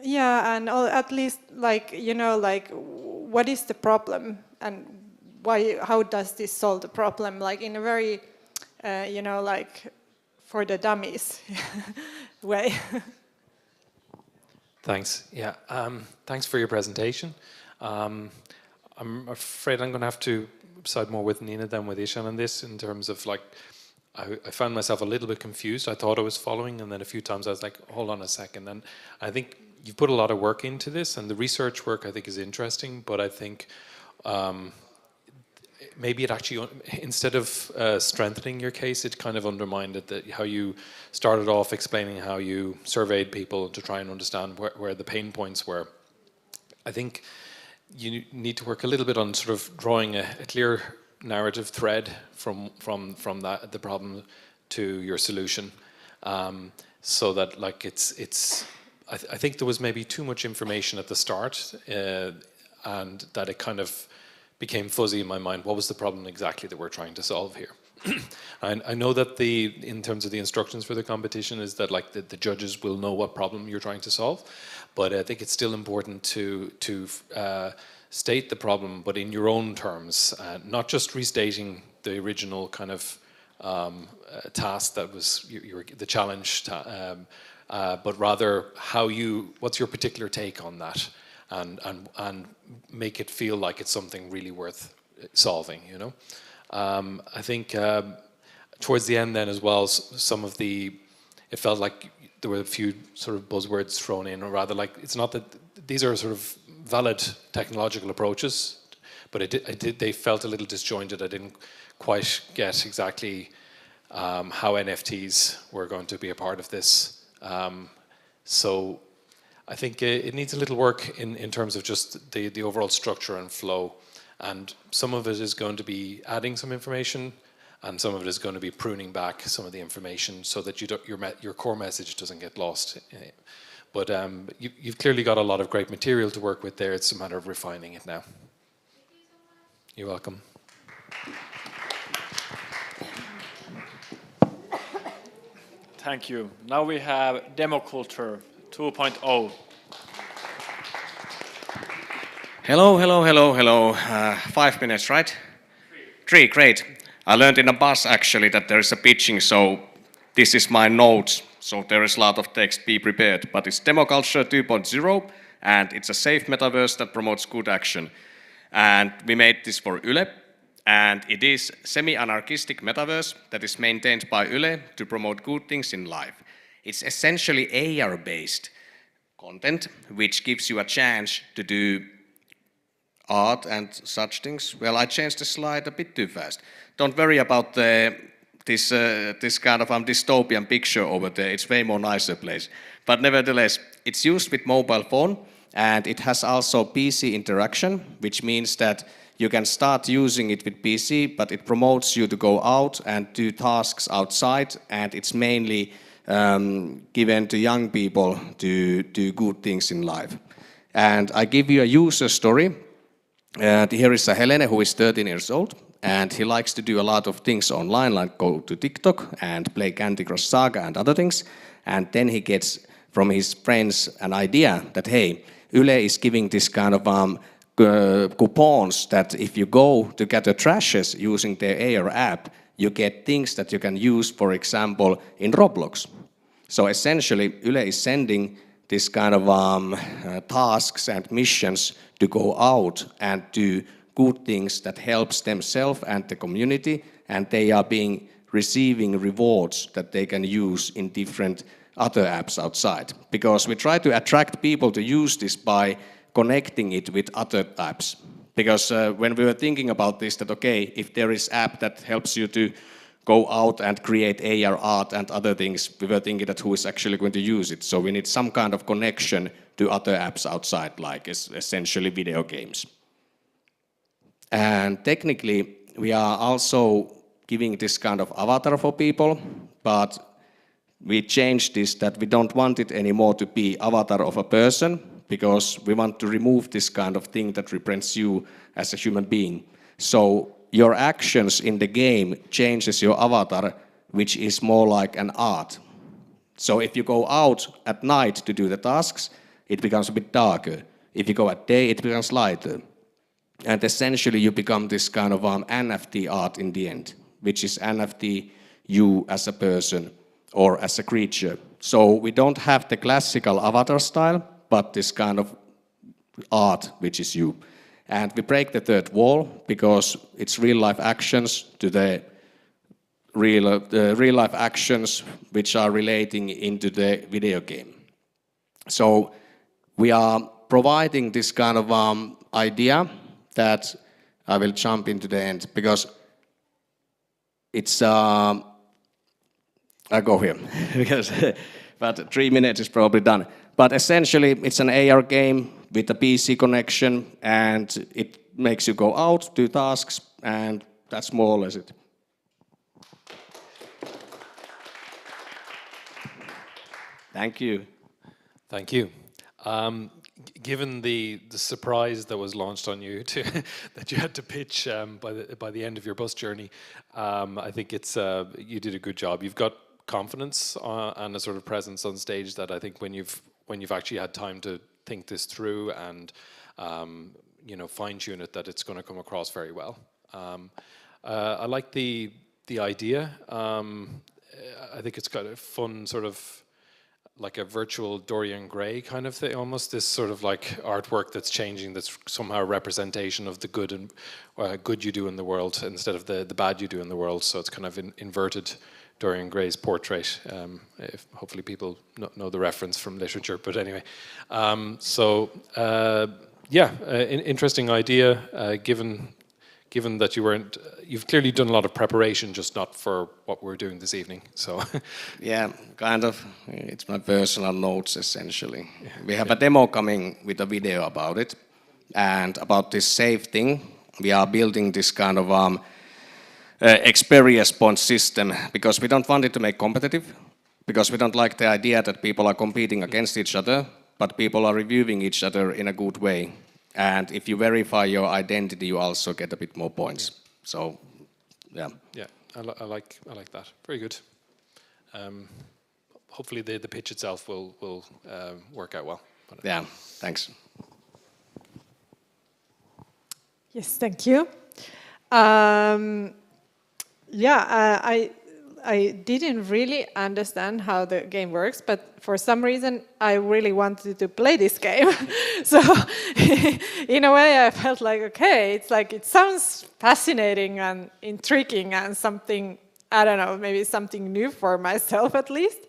Yeah, and at least like like what is the problem and why? How does this solve the problem? Like in a very like for the dummies way. Thanks. Yeah. Thanks for your presentation. I'm afraid I'm going to have to side more with Nina than with Ishan on this in terms of like. I found myself a little bit confused. I thought I was following, and then a few times I was like, hold on a second. And I think you've put a lot of work into this, and the research work I think is interesting, but I think maybe it actually, instead of strengthening your case, it kind of undermined it, how you started off explaining how you surveyed people to try and understand where the pain points were. I think you need to work a little bit on sort of drawing a clear narrative thread from the problem to your solution, so that like I think there was maybe too much information at the start, and that it kind of became fuzzy in my mind. What was the problem exactly that we're trying to solve here? I know that in terms of the instructions for the competition is that like the judges will know what problem you're trying to solve, but I think it's still important to state the problem, but in your own terms, not just restating the original kind of task that was the challenge, but rather what's your particular take on that, and make it feel like it's something really worth solving. I think towards the end then as well, it felt like there were a few sort of buzzwords thrown in, or rather like it's not that these are sort of valid technological approaches, but they felt a little disjointed. I didn't quite get exactly how NFTs were going to be a part of this. So I think it needs a little work in terms of just the overall structure and flow. And some of it is going to be adding some information, and some of it is going to be pruning back some of the information so that your core message doesn't get lost. But you've clearly got a lot of great material to work with there. It's a matter of refining it now. You're welcome. Thank you. Now we have Demo Culture 2.0. Hello. 5 minutes, right? 3, great. I learned in a bus actually that there is a pitching, so this is my notes. So there is a lot of text, be prepared. But it's Demo Culture 2.0, and it's a safe metaverse that promotes good action. And we made this for Yle, and it is semi-anarchistic metaverse that is maintained by Yle to promote good things in life. It's essentially AR-based content, which gives you a chance to do art and such things. Well, I changed the slide a bit too fast. Don't worry about this kind of dystopian picture over there. It's way more nicer place. But nevertheless, it's used with mobile phone, and it has also PC interaction, which means that you can start using it with PC, but it promotes you to go out and do tasks outside, and it's mainly given to young people to do good things in life. And I give you a user story. Here is a Helene who is 13 years old, and he likes to do a lot of things online, like go to TikTok and play Candy Crush Saga and other things. And then he gets from his friends an idea that, hey, Yle is giving this kind of coupons that if you go to gather trashes using their AR app, you get things that you can use, for example, in Roblox. So essentially, Yle is sending this kind of tasks and missions to go out and do good things that helps themselves and the community, and they are receiving rewards that they can use in different other apps outside. Because we try to attract people to use this by connecting it with other apps. Because when we were thinking about this, that okay, if there is app that helps you to go out and create AR art and other things, we were thinking that who is actually going to use it. So we need some kind of connection to other apps outside, like essentially video games. And technically, we are also giving this kind of avatar for people, but we changed this that we don't want it anymore to be avatar of a person, because we want to remove this kind of thing that represents you as a human being. So your actions in the game changes your avatar, which is more like an art. So if you go out at night to do the tasks, it becomes a bit darker. If you go at day, it becomes lighter. And essentially you become this kind of NFT art in the end, which is NFT you as a person or as a creature. So we don't have the classical avatar style, but this kind of art, which is you. And we break the third wall because it's real life actions to the real life actions which are relating into the video game. So we are providing this kind of idea that I will jump into the end because it's I go here because but 3 minutes is probably done. But essentially it's an AR game with a PC connection, and it makes you go out, do tasks, and that's more or less it. Thank you. Thank you. Given the surprise that was launched on you that you had to pitch by the end of your bus journey, I think it's you did a good job. You've got confidence and a sort of presence on stage that I think when you've actually had time to think this through and fine-tune it, that it's going to come across very well. I like the idea. I think it's got a fun sort of like a virtual Dorian Gray kind of thing, almost this sort of like artwork that's changing, that's somehow a representation of the good and good you do in the world instead of the bad you do in the world. So it's kind of inverted Dorian Gray's portrait. If hopefully people know the reference from literature, but anyway. Interesting idea given given that you've clearly done a lot of preparation, just not for what we're doing this evening. So yeah, kind of. It's my personal notes essentially. We have a demo coming with a video about it, and about this save thing. We are building this kind of experience point system because we don't want it to make competitive, because we don't like the idea that people are competing against each other, but people are reviewing each other in a good way. And if you verify your identity, you also get a bit more points. So, yeah. Yeah, I like that. Very good. Hopefully the pitch itself will work out well. Yeah, thanks. Yes, thank you. I didn't really understand how the game works, but for some reason I really wanted to play this game. So in a way I felt like, okay, it's like it sounds fascinating and intriguing and something, I don't know, maybe something new for myself at least.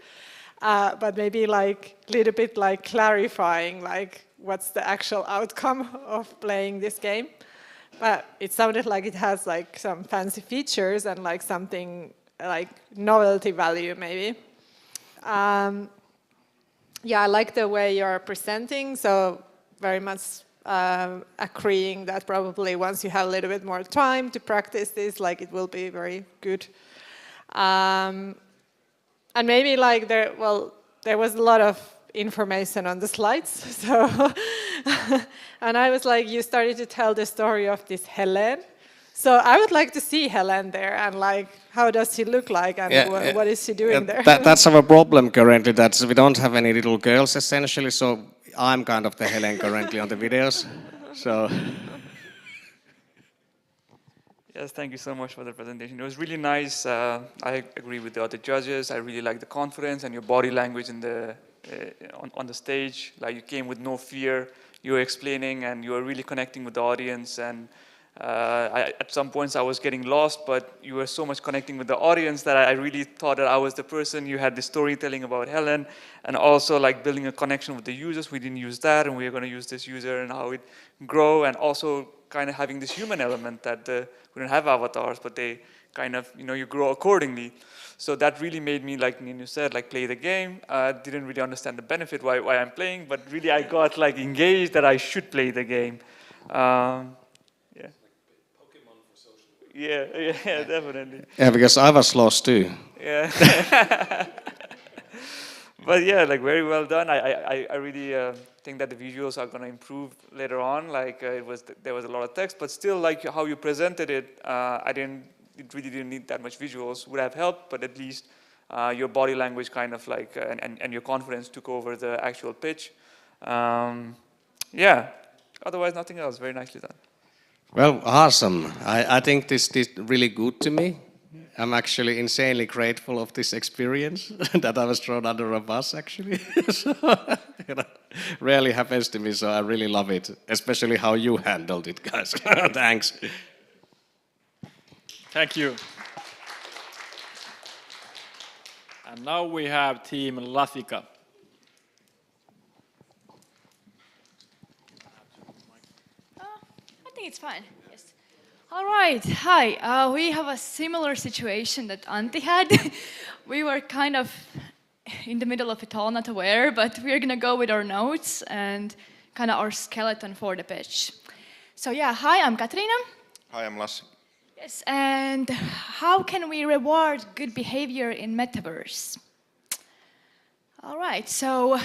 But maybe like a little bit like clarifying like what's the actual outcome of playing this game. But it sounded like it has like some fancy features and like something like novelty value maybe. Yeah, I like the way you're presenting, so very much agreeing that probably once you have a little bit more time to practice this, like it will be very good. And maybe like there was a lot of information on the slides, so and I was like, you started to tell the story of this Helen. So I would like to see Helen there and like, how does she look like and what is she doing there? That's our problem currently, that we don't have any little girls essentially, so I'm kind of the Helen currently on the videos. So. Yes, thank you so much for the presentation. It was really nice. I agree with the other judges. I really like the confidence and your body language in the on the stage. Like you came with no fear. You were explaining and you were really connecting with the audience. And at some points I was getting lost, but you were so much connecting with the audience that I really thought that I was the person. You had the storytelling about Helen and also like building a connection with the users. We didn't use that, and we are going to use this user and how it grow, and also kind of having this human element that we don't have avatars, but they kind of, you grow accordingly. So that really made me, like Ninu said, like play the game. Didn't really understand the benefit why I'm playing, but really I got like engaged that I should play the game. Yeah, definitely. Yeah, because I was lost too. Yeah. But yeah, like very well done. I really think that the visuals are going to improve later on. Like there was a lot of text, but still like how you presented it, it really didn't need that much visuals. Would have helped, but at least your body language kind of like, and your confidence took over the actual pitch. Yeah, otherwise nothing else. Very nicely done. Well, awesome. I think this did really good to me. I'm actually insanely grateful of this experience that I was thrown under a bus actually. So, rarely happens to me, so I really love it, especially how you handled it, guys. Thanks. Thank you. And now we have Team Lasika. I think it's fine. Yes. All right. Hi. We have a similar situation that Antti had. We were kind of in the middle of it all, not aware, but we're going to go with our notes and kind of our skeleton for the pitch. So yeah, hi, I'm Katriina. Hi, I'm Lassi. Yes, and how can we reward good behavior in Metaverse? All right, so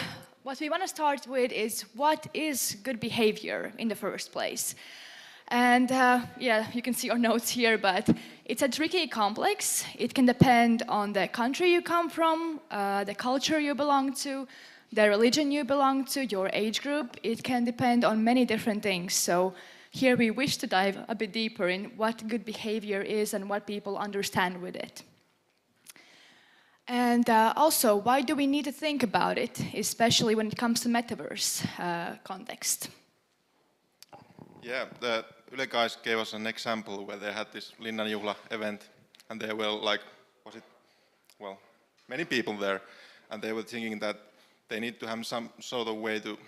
what we want to start with is what is good behavior in the first place? And yeah, you can see our notes here, but it's a tricky complex. It can depend on the country you come from, the culture you belong to, the religion you belong to, your age group. It can depend on many different things. So here we wish to dive a bit deeper in what good behavior is and what people understand with it. And also, why do we need to think about it, especially when it comes to Metaverse context? Yeah, the Yle guys gave us an example where they had this Linnanjuhla event, and there were like, many people there, and they were thinking that they need to have some sort of way to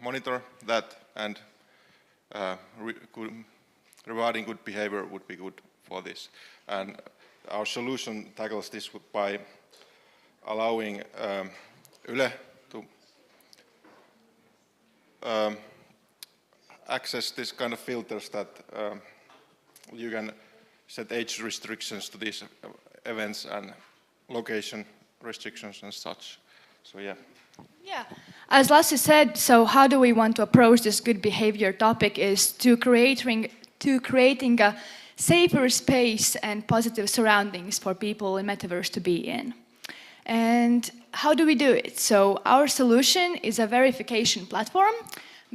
monitor that and rewarding good behavior would be good for this. And our solution tackles this by allowing Yle to access this kind of filters that you can set age restrictions to these events and location restrictions and such. So yeah. Yeah, as Lassi said, so how do we want to approach this good behavior topic is to creating a safer space and positive surroundings for people in metaverse to be in. And how do we do it? So our solution is a verification platform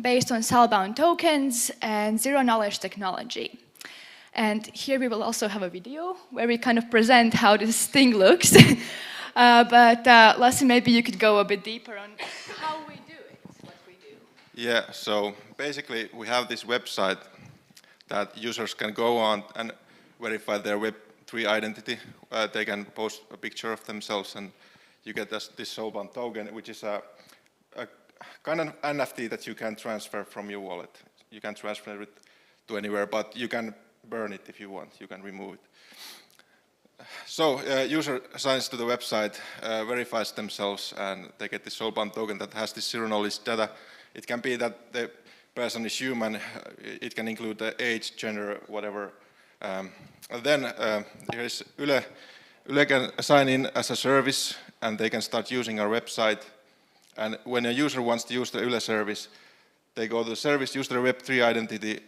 based on cellbound tokens and zero-knowledge technology. And here we will also have a video where we kind of present how this thing looks. But Lassi, maybe you could go a bit deeper on how we do it, what we do. Yeah, so basically we have this website that users can go on and verify their Web3 identity. They can post a picture of themselves and you get this soulbound token, which is a kind of NFT that you can transfer from your wallet. You can transfer it to anywhere, but you can burn it if you want. You can remove it. So user signs to the website, verifies themselves, and they get this soulbound token that has this zero-knowledge data. It can be that the person is human. It can include the age, gender, whatever. And then here is Yle. Yle can sign in as a service, and they can start using our website. And when a user wants to use the Yle service, they go to the service, use their Web3 identity,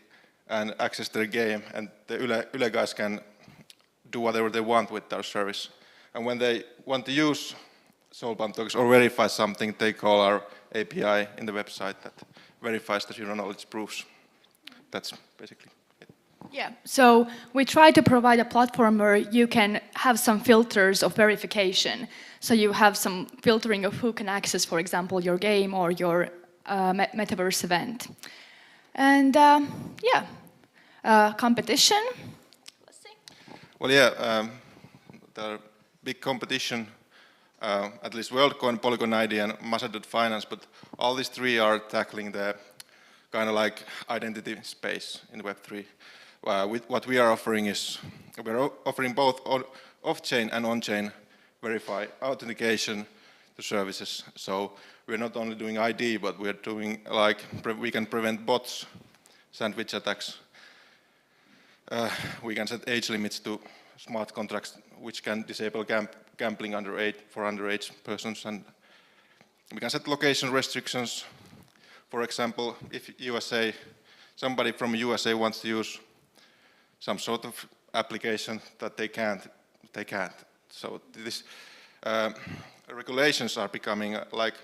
and access their game. And the Yle guys can do whatever they want with our service. And when they want to use soulbound tokens or verify something, they call our API in the website that verifies the zero-knowledge proofs. That's basically it. Yeah, so we try to provide a platform where you can have some filters of verification. So you have some filtering of who can access, for example, your game or your metaverse event. And yeah, competition. Well, yeah, there are big competition, at least WorldCoin, Polygon ID, and Massachusetts Finance, but all these three are tackling the kind of like identity space in Web3. What we are offering is, we're offering both off-chain and on-chain verify authentication to services. So we're not only doing ID, but we're doing like, we can prevent bots, sandwich attacks. We can set age limits to smart contracts, which can disable gambling for underage persons, and we can set location restrictions. For example, if somebody from USA wants to use some sort of application that they can't. So this regulations are becoming like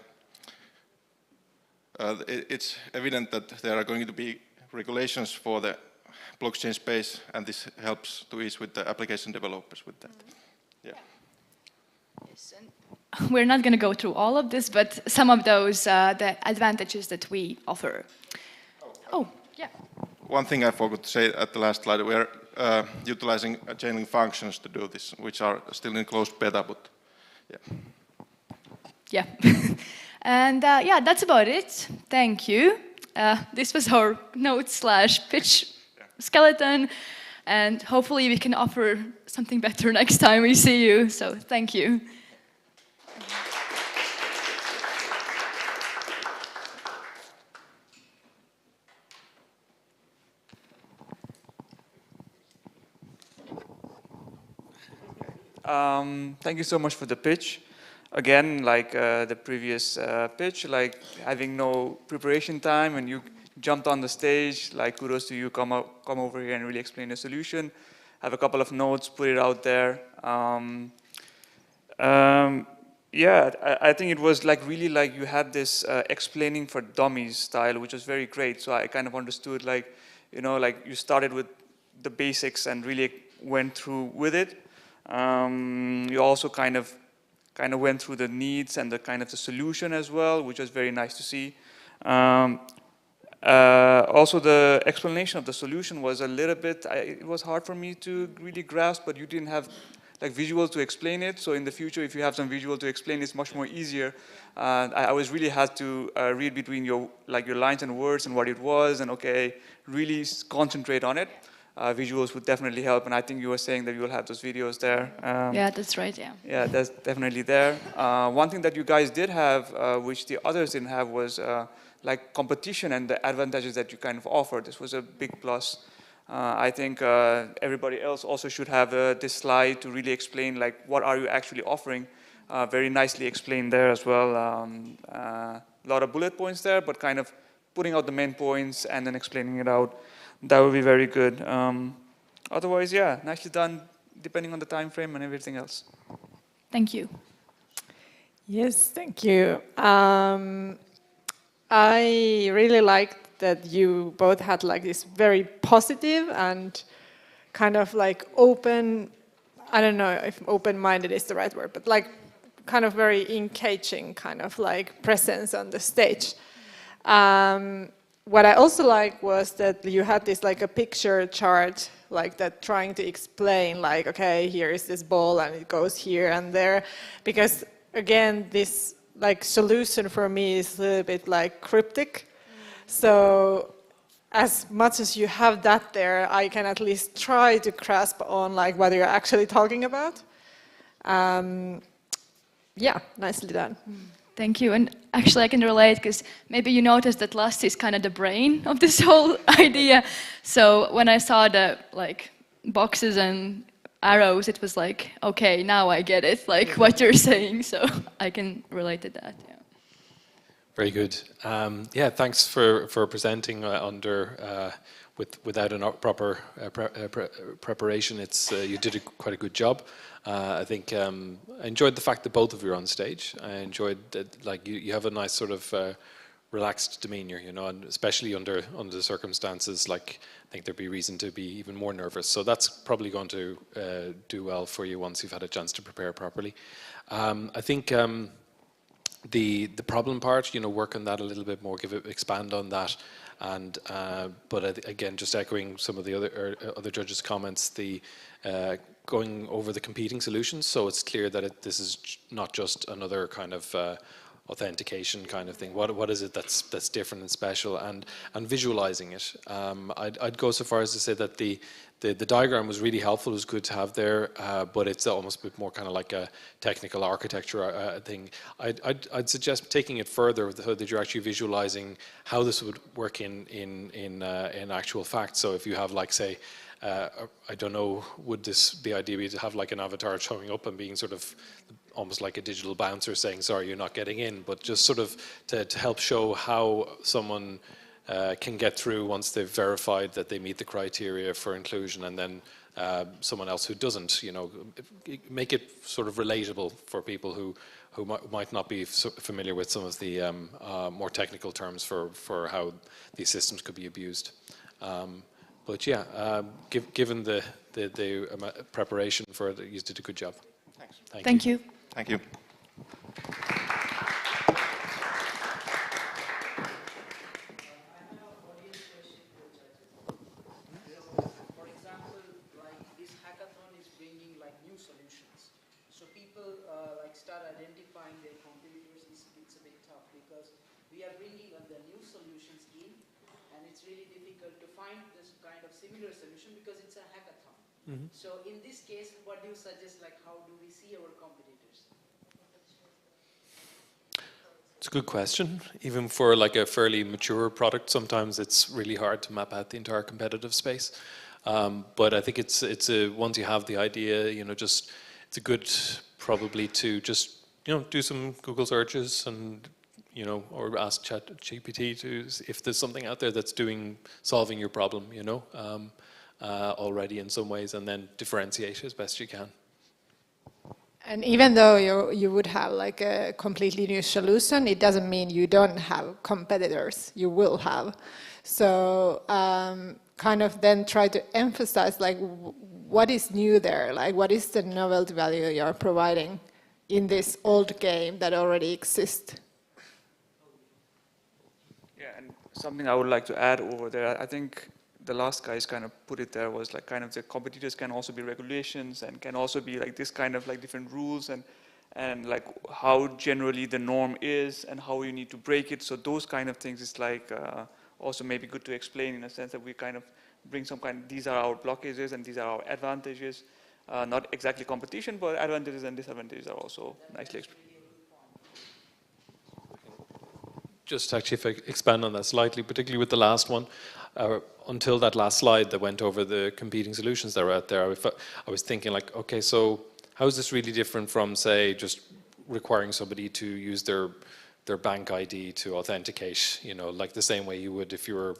it's evident that there are going to be regulations for the blockchain space, and this helps to ease with the application developers with that. Yeah. Yes, and we're not going to go through all of this, but some of those the advantages that we offer. Oh, yeah. One thing I forgot to say at the last slide, we're utilizing chainlink functions to do this, which are still in closed beta, but yeah. Yeah. And yeah, that's about it. Thank you. This was our note/pitch skeleton, and hopefully we can offer something better next time we see you. So thank you. Thank you so much for the pitch. Again, like the previous pitch, like having no preparation time, and you jumped on the stage, like kudos to you, come over here and really explain the solution. Have a couple of notes, put it out there. Yeah, I think it was like really like you had this explaining for dummies style, which was very great. So I kind of understood, like, you know, like you started with the basics and really went through with it. You also kind of went through the needs and the kind of the solution as well, which was very nice to see. Also, the explanation of the solution was a little bit, it was hard for me to really grasp, but you didn't have like visual to explain it. So in the future, if you have some visual to explain, it's much more easier. I was really had to read between your lines and words and what it was, and okay, really concentrate on it. visuals would definitely help. And I think you were saying that you will have those videos there. Yeah, that's right, yeah. Yeah, that's definitely there. One thing that you guys did have, which the others didn't have, was like competition and the advantages that you kind of offer. This was a big plus. I think everybody else also should have this slide to really explain like what are you actually offering. Very nicely explained there as well. A lot of bullet points there, but kind of putting out the main points and then explaining it out. That would be very good. Otherwise, yeah, nicely done, depending on the time frame and everything else. Thank you. Yes, thank you. I really liked that you both had like this very positive and kind of like open, I don't know if open-minded is the right word, but like kind of very engaging kind of like presence on the stage. What I also liked was that you had this like a picture chart like that trying to explain like, okay, here is this ball and it goes here and there, because again, this like solution for me is a little bit like cryptic. So as much as you have that there, I can at least try to grasp on like what you're actually talking about. Yeah, nicely done. Thank you. And actually I can relate because maybe you noticed that Lassi is kind of the brain of this whole idea. So when I saw the like boxes and arrows, it was like, okay, now I get it, like what you're saying. So I can relate to that. Yeah. Very good. Yeah, thanks for presenting without a proper preparation. You did quite a good job. I think I enjoyed the fact that both of you are on stage. I enjoyed that, like you have a nice sort of relaxed demeanor, you know, and especially under the circumstances. Like I think there'd be reason to be even more nervous. So that's probably going to do well for you once you've had a chance to prepare properly. I think. The problem part, you know, work on that a little bit more, expand on that, and but again, just echoing some of the other judges' comments, going over the competing solutions, so it's clear that this is not just another kind of authentication kind of thing. What is it that's different and special, and visualizing it. I'd go so far as to say that the diagram was really helpful. It was good to have there, but it's almost a bit more kind of like a technical architecture thing. I'd suggest taking it further, so that you're actually visualizing how this would work in actual fact. So if you have, like, say, I don't know, would this be idea to have like an avatar showing up and being sort of almost like a digital bouncer saying, sorry, you're not getting in, but just sort of to help show how someone can get through once they've verified that they meet the criteria for inclusion, and then someone else who doesn't, you know, make it sort of relatable for people who might not be familiar with some of the more technical terms for how these systems could be abused. But yeah, given the preparation for it, you did a good job. Thanks. Thank you. Thank you. Start identifying their competitors, it's a bit tough because we are bringing the new solutions in, and it's really difficult to find this kind of similar solution because it's a hackathon. Mm-hmm. So in this case, what do you suggest, like how do we see our competitors? It's a good question. Even for like a fairly mature product, sometimes it's really hard to map out the entire competitive space. But I think it's once you have the idea, you know, just it's a good probably to just, you know, do some Google searches and, you know, or ask ChatGPT if there's something out there that's solving your problem, you know, already in some ways, and then differentiate as best you can. And even though you would have like a completely new solution, it doesn't mean you don't have competitors. You will have. So kind of then try to emphasize like what is new there, like what is the novelty value you're providing in this old game that already exists. Yeah, and something I would like to add over there, I think the last guys kind of put it there, was like kind of the competitors can also be regulations and can also be like this kind of like different rules and like how generally the norm is and how you need to break it. So those kind of things is like also maybe good to explain, in a sense that we kind of bring some kind, these are our blockages and these are our advantages. Not exactly competition, but advantages and disadvantages are also nicely explained. Just actually, if I expand on that slightly, particularly with the last one, until that last slide that went over the competing solutions that are out there, I was thinking like, okay, so how is this really different from, say, just requiring somebody to use their bank ID to authenticate, you know, like the same way you would if you were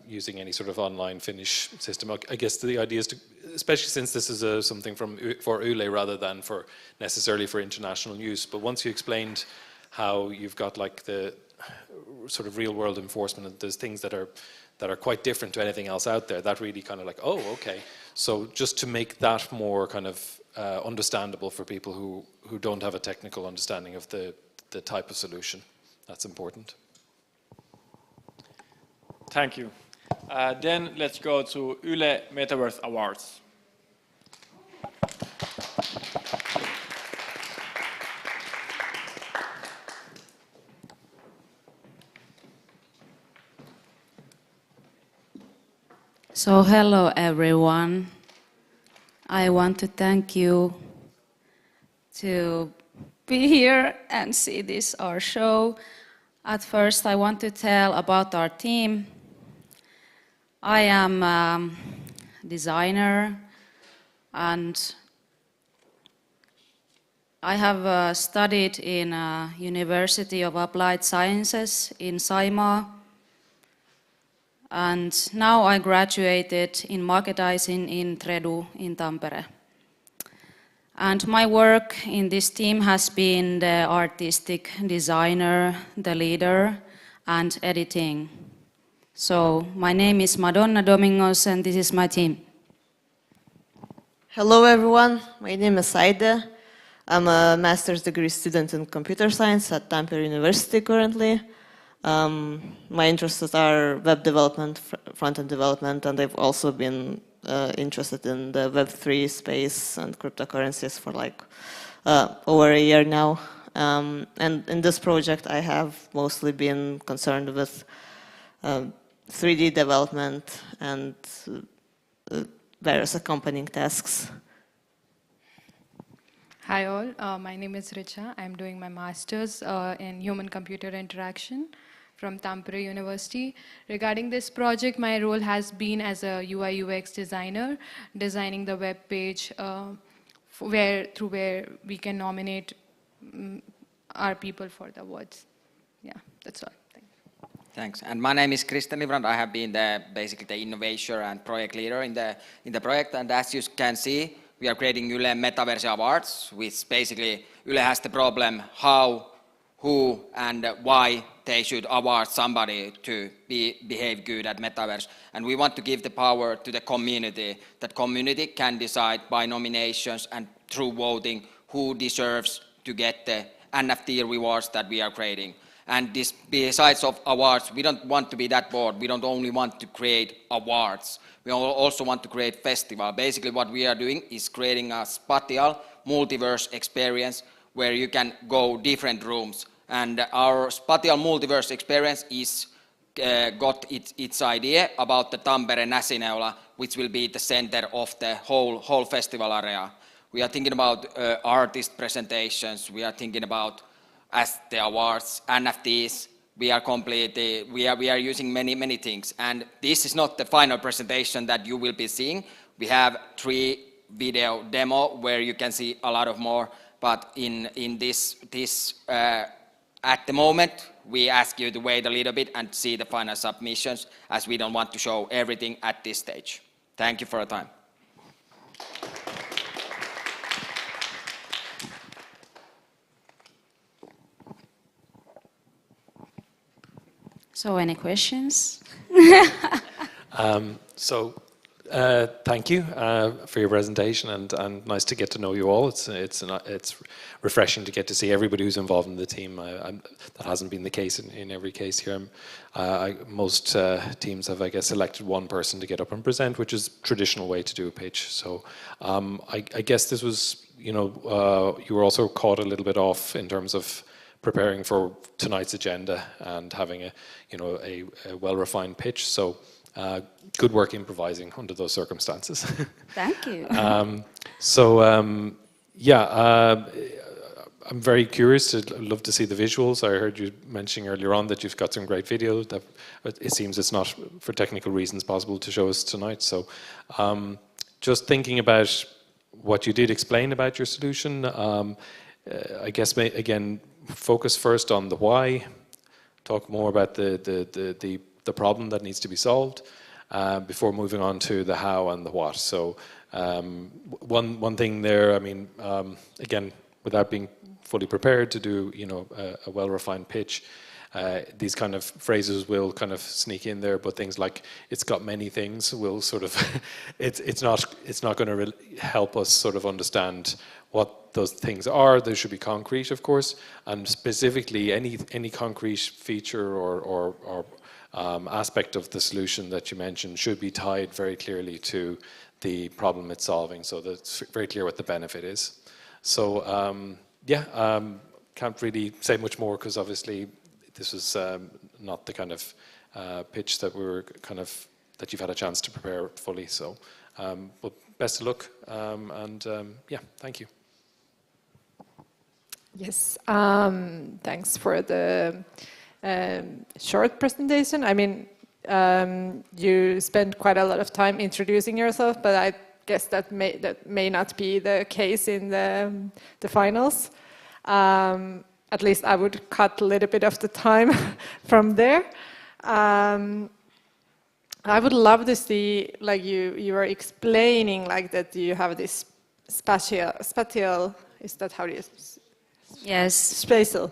using any sort of online Finnish system. I guess the idea is to, especially since this is something for Yle rather than for necessarily for international use, but once you explained how you've got like the sort of real world enforcement and there's things that are quite different to anything else out there, that really kind of like, oh, okay. So just to make that more kind of understandable for people who don't have a technical understanding of the type of solution, that's important. Thank you. Then let's go to Yle Metaverse Awards. So hello everyone. I want to thank you to be here and see this our show. At first I want to tell about our team. I am a designer and I have studied in University of Applied Sciences in Saimaa. And now I graduated in marketing in Tredu in Tampere. And my work in this team has been the artistic designer, the leader, and editing. So my name is Madonna Domingos and this is my team. Hello everyone, my name is Saide. I'm a master's degree student in computer science at Tampere University currently. My interests are web development, front-end development, and I've also been interested in the Web3 space and cryptocurrencies for like over a year now. And in this project I have mostly been concerned with 3D development and various accompanying tasks. Hi all, my name is Richa. I'm doing my master's in human-computer interaction from Tampere University. Regarding this project, my role has been as a UI UX designer, designing the web page through where we can nominate our people for the awards. Yeah, that's all. Thank you. Thanks. And my name is Christian Livrand. I have been basically the innovation and project leader in the project. And as you can see, we are creating Yle Metaverse Awards, which basically Yle has the problem how, who, and why they should award somebody to behave good at Metaverse. And we want to give the power to the community. That community can decide by nominations and through voting who deserves to get the NFT rewards that we are creating. And this, besides of awards, we don't want to be that bored. We don't only want to create awards. We also want to create festival. Basically what we are doing is creating a spatial multiverse experience where you can go different rooms. And our spatial multiverse experience is got its idea about the Tampere Näsineula, which will be the center of the whole festival area. We are thinking about artist presentations. We are thinking about, as the awards, NFTs. We are using many things. And this is not the final presentation that you will be seeing. We have 3 video demo where you can see a lot of more. But in this at the moment, we ask you to wait a little bit and see the final submissions, as we don't want to show everything at this stage. Thank you for your time. So any questions? Thank you for your presentation and nice to get to know you all. It's refreshing to get to see everybody who's involved in the team. That hasn't been the case in every case here. Most teams have, I guess, selected one person to get up and present, which is a traditional way to do a pitch. So I guess this was, you were also caught a little bit off in terms of preparing for tonight's agenda and having a well-refined pitch. So good work improvising under those circumstances. Thank you. I'm very curious. I'd love to see the visuals. I heard you mentioning earlier on that you've got some great video. That it seems it's not, for technical reasons, possible to show us tonight. So, just thinking about what you did explain about your solution, I guess again focus first on the why. Talk more about the problem that needs to be solved before moving on to the how and the what. So, one thing there. I mean, again, without being fully prepared to do, a well-refined pitch. These kind of phrases will kind of sneak in there, but things like "it's got many things" will sort of it's not going to really help us sort of understand what those things are. They should be concrete, of course, and specifically any concrete feature or aspect of the solution that you mentioned should be tied very clearly to the problem it's solving, so that it's very clear what the benefit is. So can't really say much more because obviously this was not the kind of pitch that that you've had a chance to prepare fully. So, but best of luck, and thank you. Yes, thanks for the short presentation. I mean, you spent quite a lot of time introducing yourself, but I guess that may not be the case in the finals. At least I would cut a little bit of the time from there. I would love to see, like you were explaining, like that you have this spatial. Is that how it is? Yes. Spatial.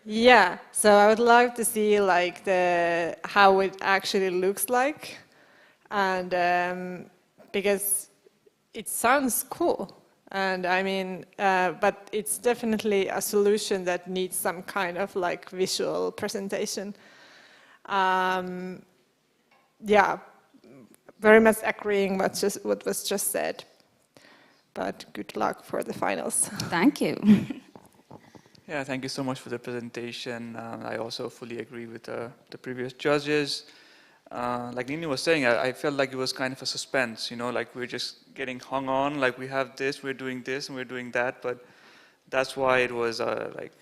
Yeah. So I would love to see like how it actually looks like, and because it sounds cool. And I mean, but it's definitely a solution that needs some kind of like visual presentation. Yeah, very much agreeing what was just said. But good luck for the finals. Thank you. Yeah, thank you so much for the presentation. I also fully agree with the previous judges. Like Nini was saying, I felt like it was kind of a suspense, like we're just getting hung on, like we have this, we're doing this, and we're doing that, but that's why it was like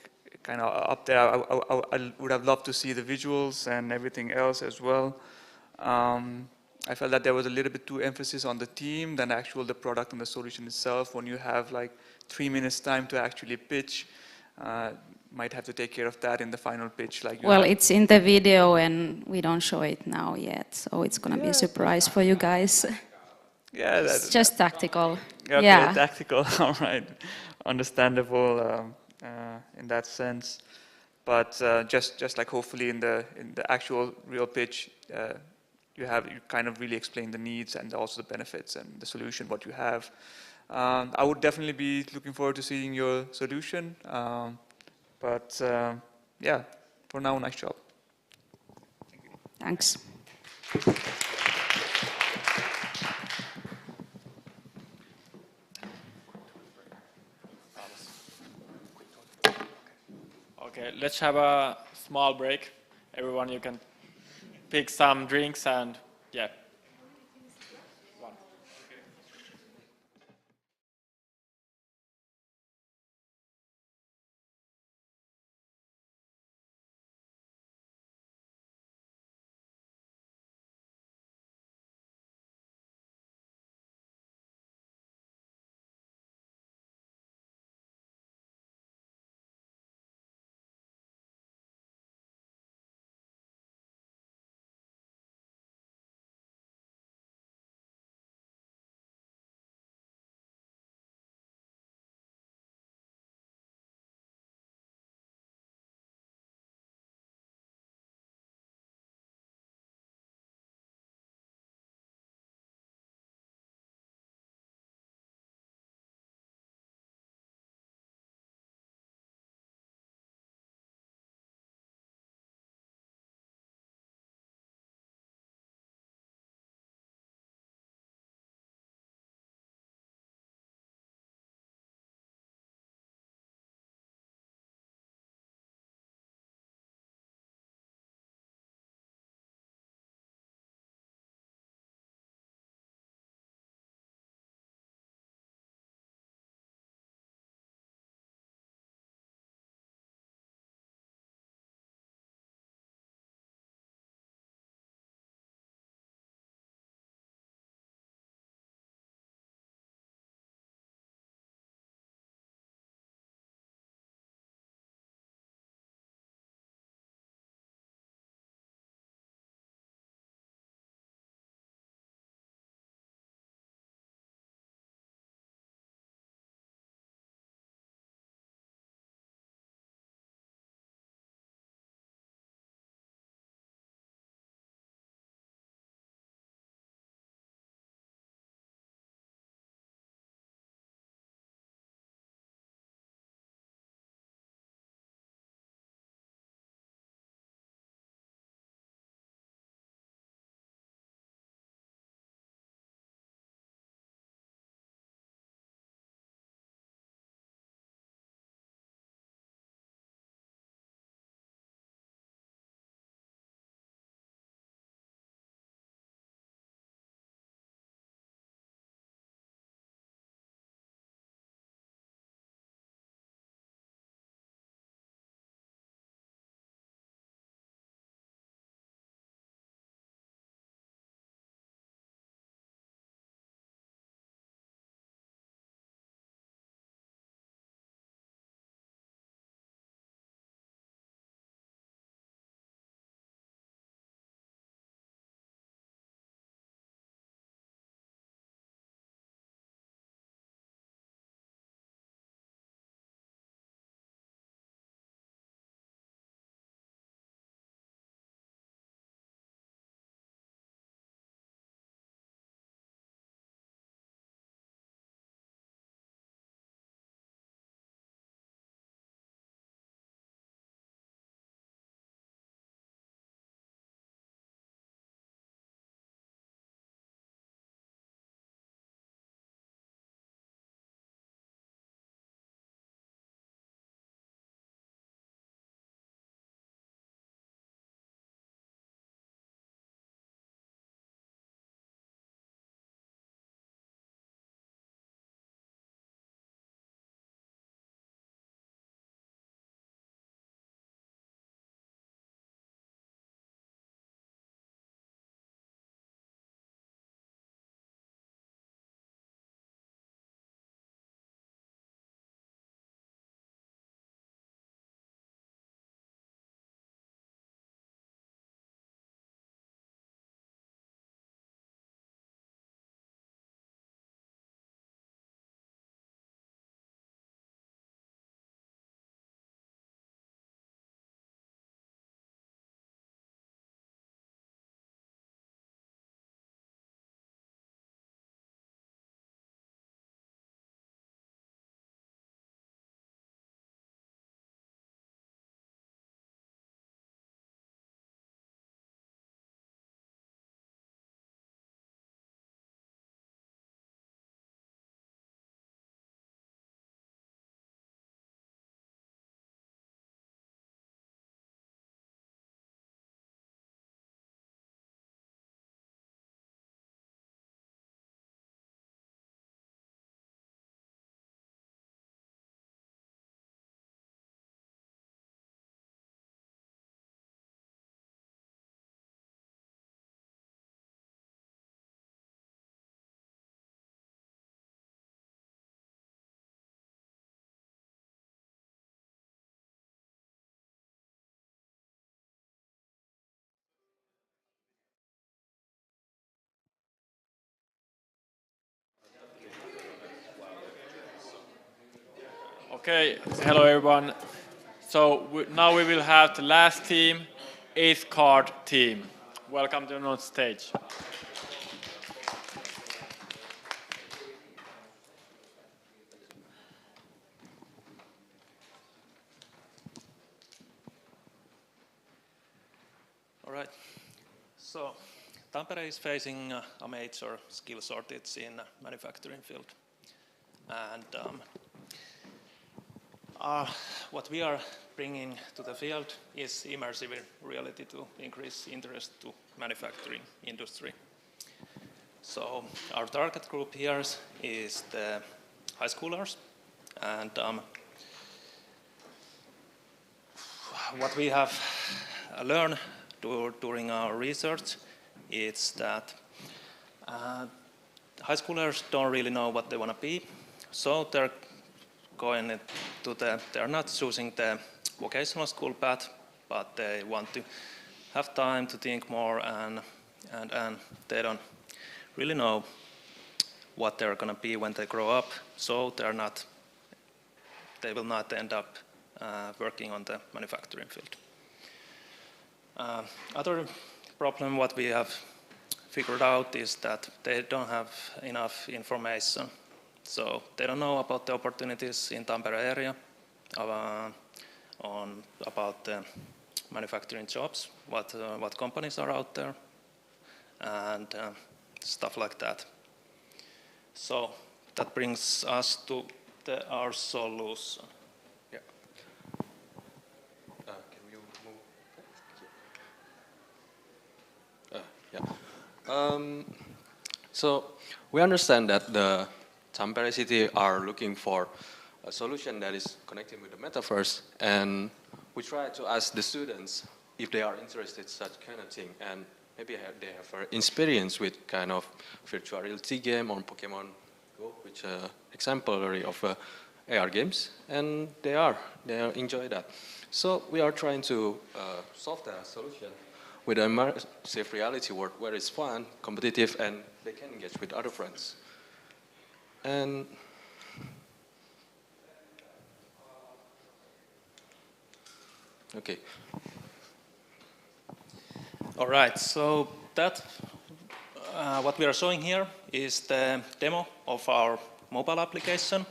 kind of up there. I would have loved to see the visuals and everything else as well. I felt that there was a little bit too emphasis on the team than the product and the solution itself. When you have like 3 minutes time to actually pitch, might have to take care of that in the final pitch. Well, it's in the video and we don't show it now yet, so it's going to be a surprise for you guys. Yeah, it's just tactical. Okay, yeah, tactical. All right, understandable in that sense. But just like hopefully in the actual real pitch, you kind of really explain the needs and also the benefits and the solution what you have. I would definitely be looking forward to seeing your solution. But yeah, for now, nice job. Thanks. Okay, let's have a small break. Everyone, you can pick some drinks and yeah. Okay, hello everyone. So now we will have the last team, 8th card team. Welcome to the stage. All right. So Tampere is facing a major skill shortage in manufacturing field. And what we are bringing to the field is immersive reality to increase interest to manufacturing industry. So our target group here is the high schoolers, and what we have learned during our research is that high schoolers don't really know what they want to be, so they're going to they're not choosing the vocational school path, but they want to have time to think more, and they don't really know what they're going to be when they grow up, so they will not end up working on the manufacturing field. Other problem what we have figured out is that they don't have enough information. So they don't know about the opportunities in Tampere area, about the manufacturing jobs, what companies are out there, and stuff like that. So that brings us to our solution. Yeah. Can you move? Yeah. So we understand that the Tampere city are looking for a solution that is connecting with the metaverse, and we try to ask the students if they are interested in such kind of thing, and maybe they have experience with kind of virtual reality game or Pokemon Go, which exemplary of AR games, and they enjoy that. So we are trying to solve that solution with an immersive reality world where it's fun, competitive, and they can engage with other friends. And okay. All right, so that what we are showing here is the demo of our mobile application.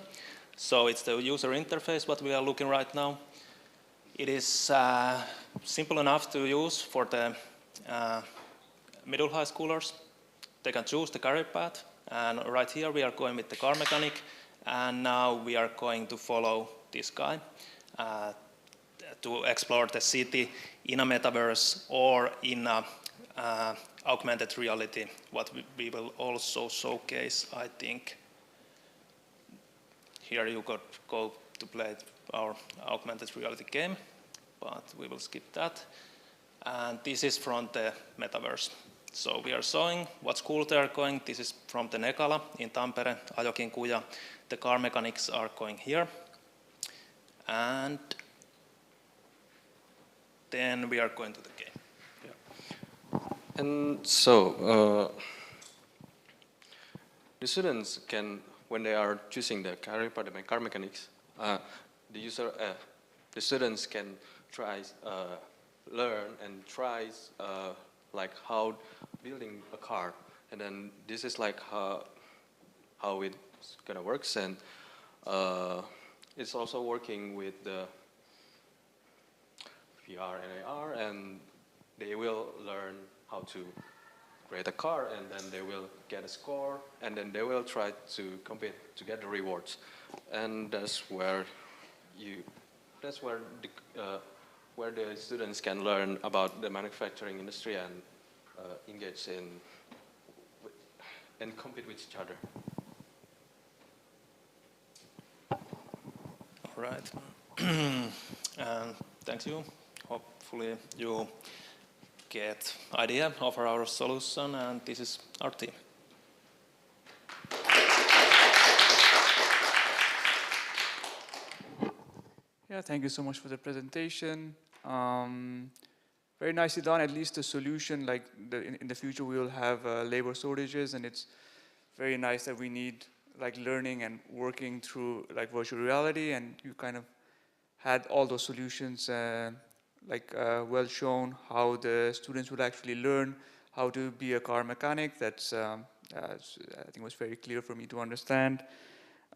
So it's the user interface what we are looking right now. It is simple enough to use for the middle high schoolers. They can choose the career path, and right here we are going with the car mechanic, and now we are going to follow this guy to explore the city in a metaverse or in a augmented reality, what we will also showcase, I think. Here you could go to play our augmented reality game, but we will skip that. And this is from the metaverse. So we are showing what school they are going. This is from the Nekala in Tampere, Ajokin Kuja. The car mechanics are going here. And then we are going to the game. Yeah. And so the students can, when they are choosing the career path, the car mechanics, the students can try, learn and try like how building a car, and then this is like how it's gonna work, and it's also working with the VR and AR, and they will learn how to create a car, and then they will get a score, and then they will try to compete to get the rewards, and that's where the students can learn about the manufacturing industry and engage in and compete with each other. All right. Thank you. Hopefully you get idea of our solution, and this is our team. Yeah, thank you so much for the presentation. Very nicely done. At least the solution, like in the future we will have labor shortages, and it's very nice that we need like learning and working through like virtual reality, and you kind of had all those solutions well shown how the students would actually learn how to be a car mechanic. That's I think was very clear for me to understand.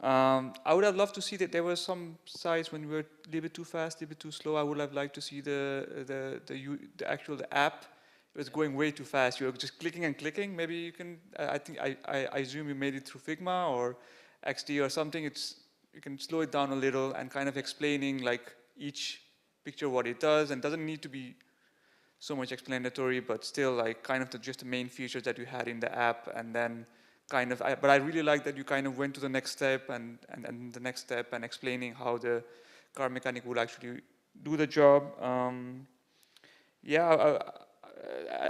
I would have loved to see that there were some sites when we were a little bit too fast, a little bit too slow. I would have liked to see the actual app. It was going way too fast. You were just clicking and clicking. Maybe you can. I assume you made it through Figma or XD or something. You can slow it down a little and kind of explaining like each picture what it does, and doesn't need to be so much explanatory, but still like kind of just the main features that you had in the app, and then kind of. But I really like that you kind of went to the next step and the next step and explaining how the car mechanic would actually do the job.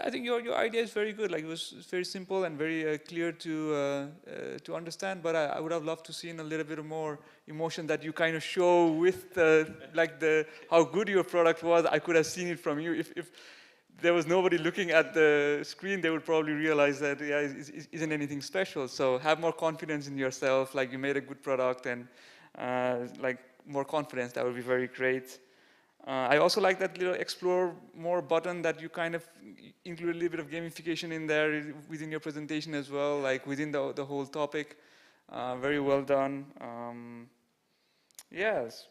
I think your idea is very good. Like it was very simple and very clear to understand. But I would have loved to see a little bit more emotion that you kind of show with how good your product was. I could have seen it from you. If there was nobody looking at the screen, they would probably realize that it isn't anything special. So have more confidence in yourself. Like you made a good product, and like more confidence. That would be very great. I also like that little explore more button that you kind of include a little bit of gamification in there within your presentation as well, like within the whole topic. Very well done. Yes,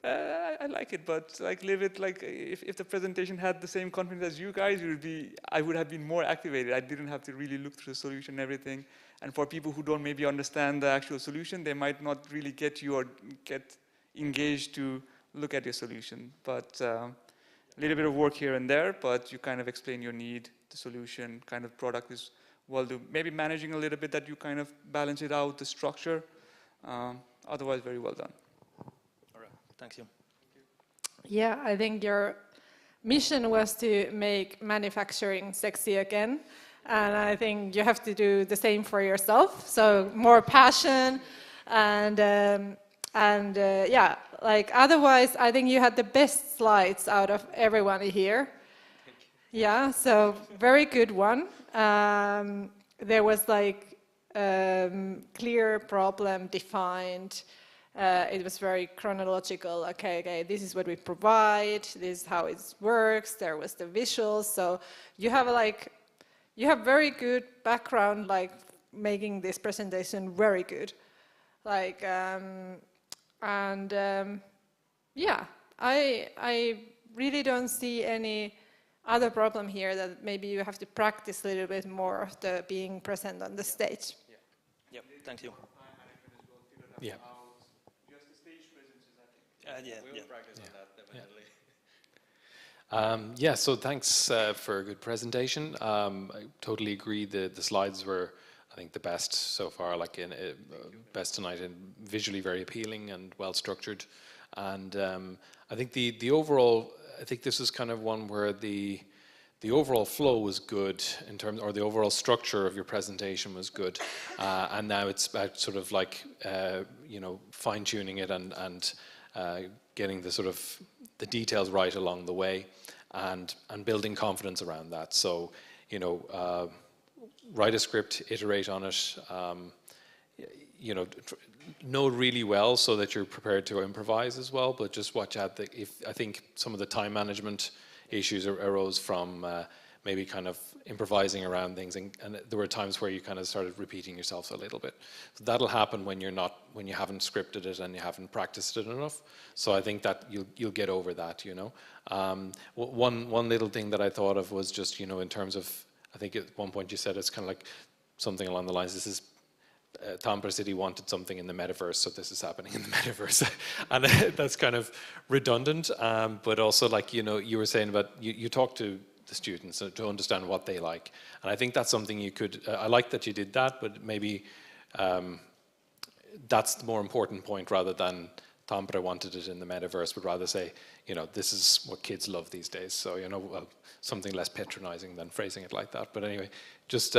I like it, but like leave it like if the presentation had the same content as you guys, I would have been more activated. I didn't have to really look through the solution and everything. And for people who don't maybe understand the actual solution, they might not really get you or get engaged to look at your solution. But a little bit of work here and there, but you kind of explain your need, the solution, kind of product is well done. Maybe managing a little bit that you kind of balance it out, the structure. Otherwise, very well done. All right, thank you. Yeah, I think your mission was to make manufacturing sexy again. And I think you have to do the same for yourself. So more passion and yeah, like otherwise, I think you had the best slides out of everyone here. Yeah, so very good one. There was like clear problem defined. It was very chronological. Okay, this is what we provide. This is how it works. There was the visuals. So you have very good background, like making this presentation very good. Like, yeah, I really don't see any other problem here that maybe you have to practice a little bit more of the being present on the stage. Yeah. Yep. Thank you. Yeah. Just the stage presence is, I think. Yeah. We'll practice on that definitely. Yeah, so thanks for a good presentation. I totally agree that the slides were, I think, the best so far, like best tonight, and visually very appealing and well structured. And I think the overall, I think this is kind of one where the overall flow was good in terms, or the overall structure of your presentation was good. And now it's about sort of like, fine tuning it and getting the sort of the details right along the way, and building confidence around that. So, write a script, iterate on it, know really well so that you're prepared to improvise as well. But just watch out that I think some of the time management issues arose from maybe kind of improvising around things, and there were times where you kind of started repeating yourself a little bit. So that'll happen when you haven't scripted it and you haven't practiced it enough. So I think that you'll get over that. One little thing that I thought of was just in terms of, I think at one point you said it's kind of like something along the lines, this is Tampere City wanted something in the metaverse, so this is happening in the metaverse. And that's kind of redundant, but also like, you were saying about, you talk to the students to understand what they like. And I think that's something you could, I like that you did that, but maybe that's the more important point rather than Tampere wanted it in the metaverse, but rather say, this is what kids love these days. So, well, something less patronizing than phrasing it like that. But anyway, just,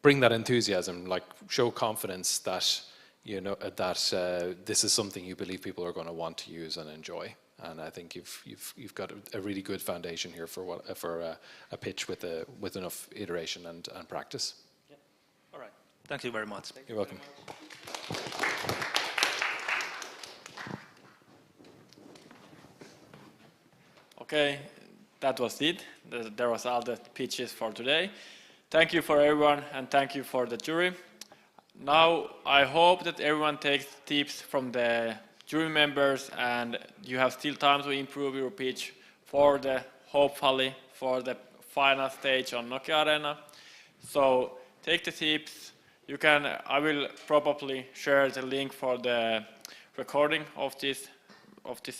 bring that enthusiasm, like show confidence that, that this is something you believe people are going to want to use and enjoy. And I think you've got a really good foundation here for a pitch with enough iteration and practice. Yeah. All right. Thank you very much. You're welcome. Okay, that was it. There was all the pitches for today. Thank you for everyone and thank you for the jury. Now I hope that everyone takes tips from the jury members and you have still time to improve your pitch for the, hopefully, for the final stage on Nokia Arena. So take the tips. You can, I will probably share the link for the recording of this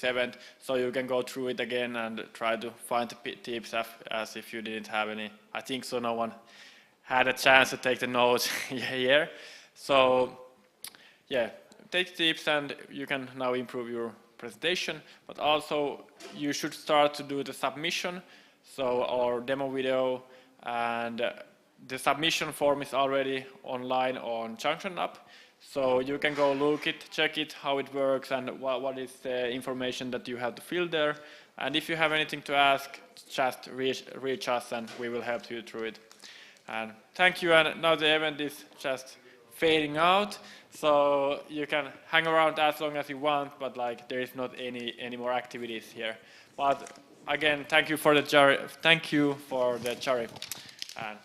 event, so you can go through it again and try to find the tips as if you didn't have any. I think so no one had a chance to take the notes here. So yeah, take tips and you can now improve your presentation, but also you should start to do the submission, so our demo video, and the submission form is already online on Junction app. So you can go look it, check it, how it works, and what is the information that you have to fill there. And if you have anything to ask, just reach us and we will help you through it. And thank you, and now the event is just fading out, so you can hang around as long as you want, but like there is not any more activities here. But again, thank you for the jury. Thank you for the jury. And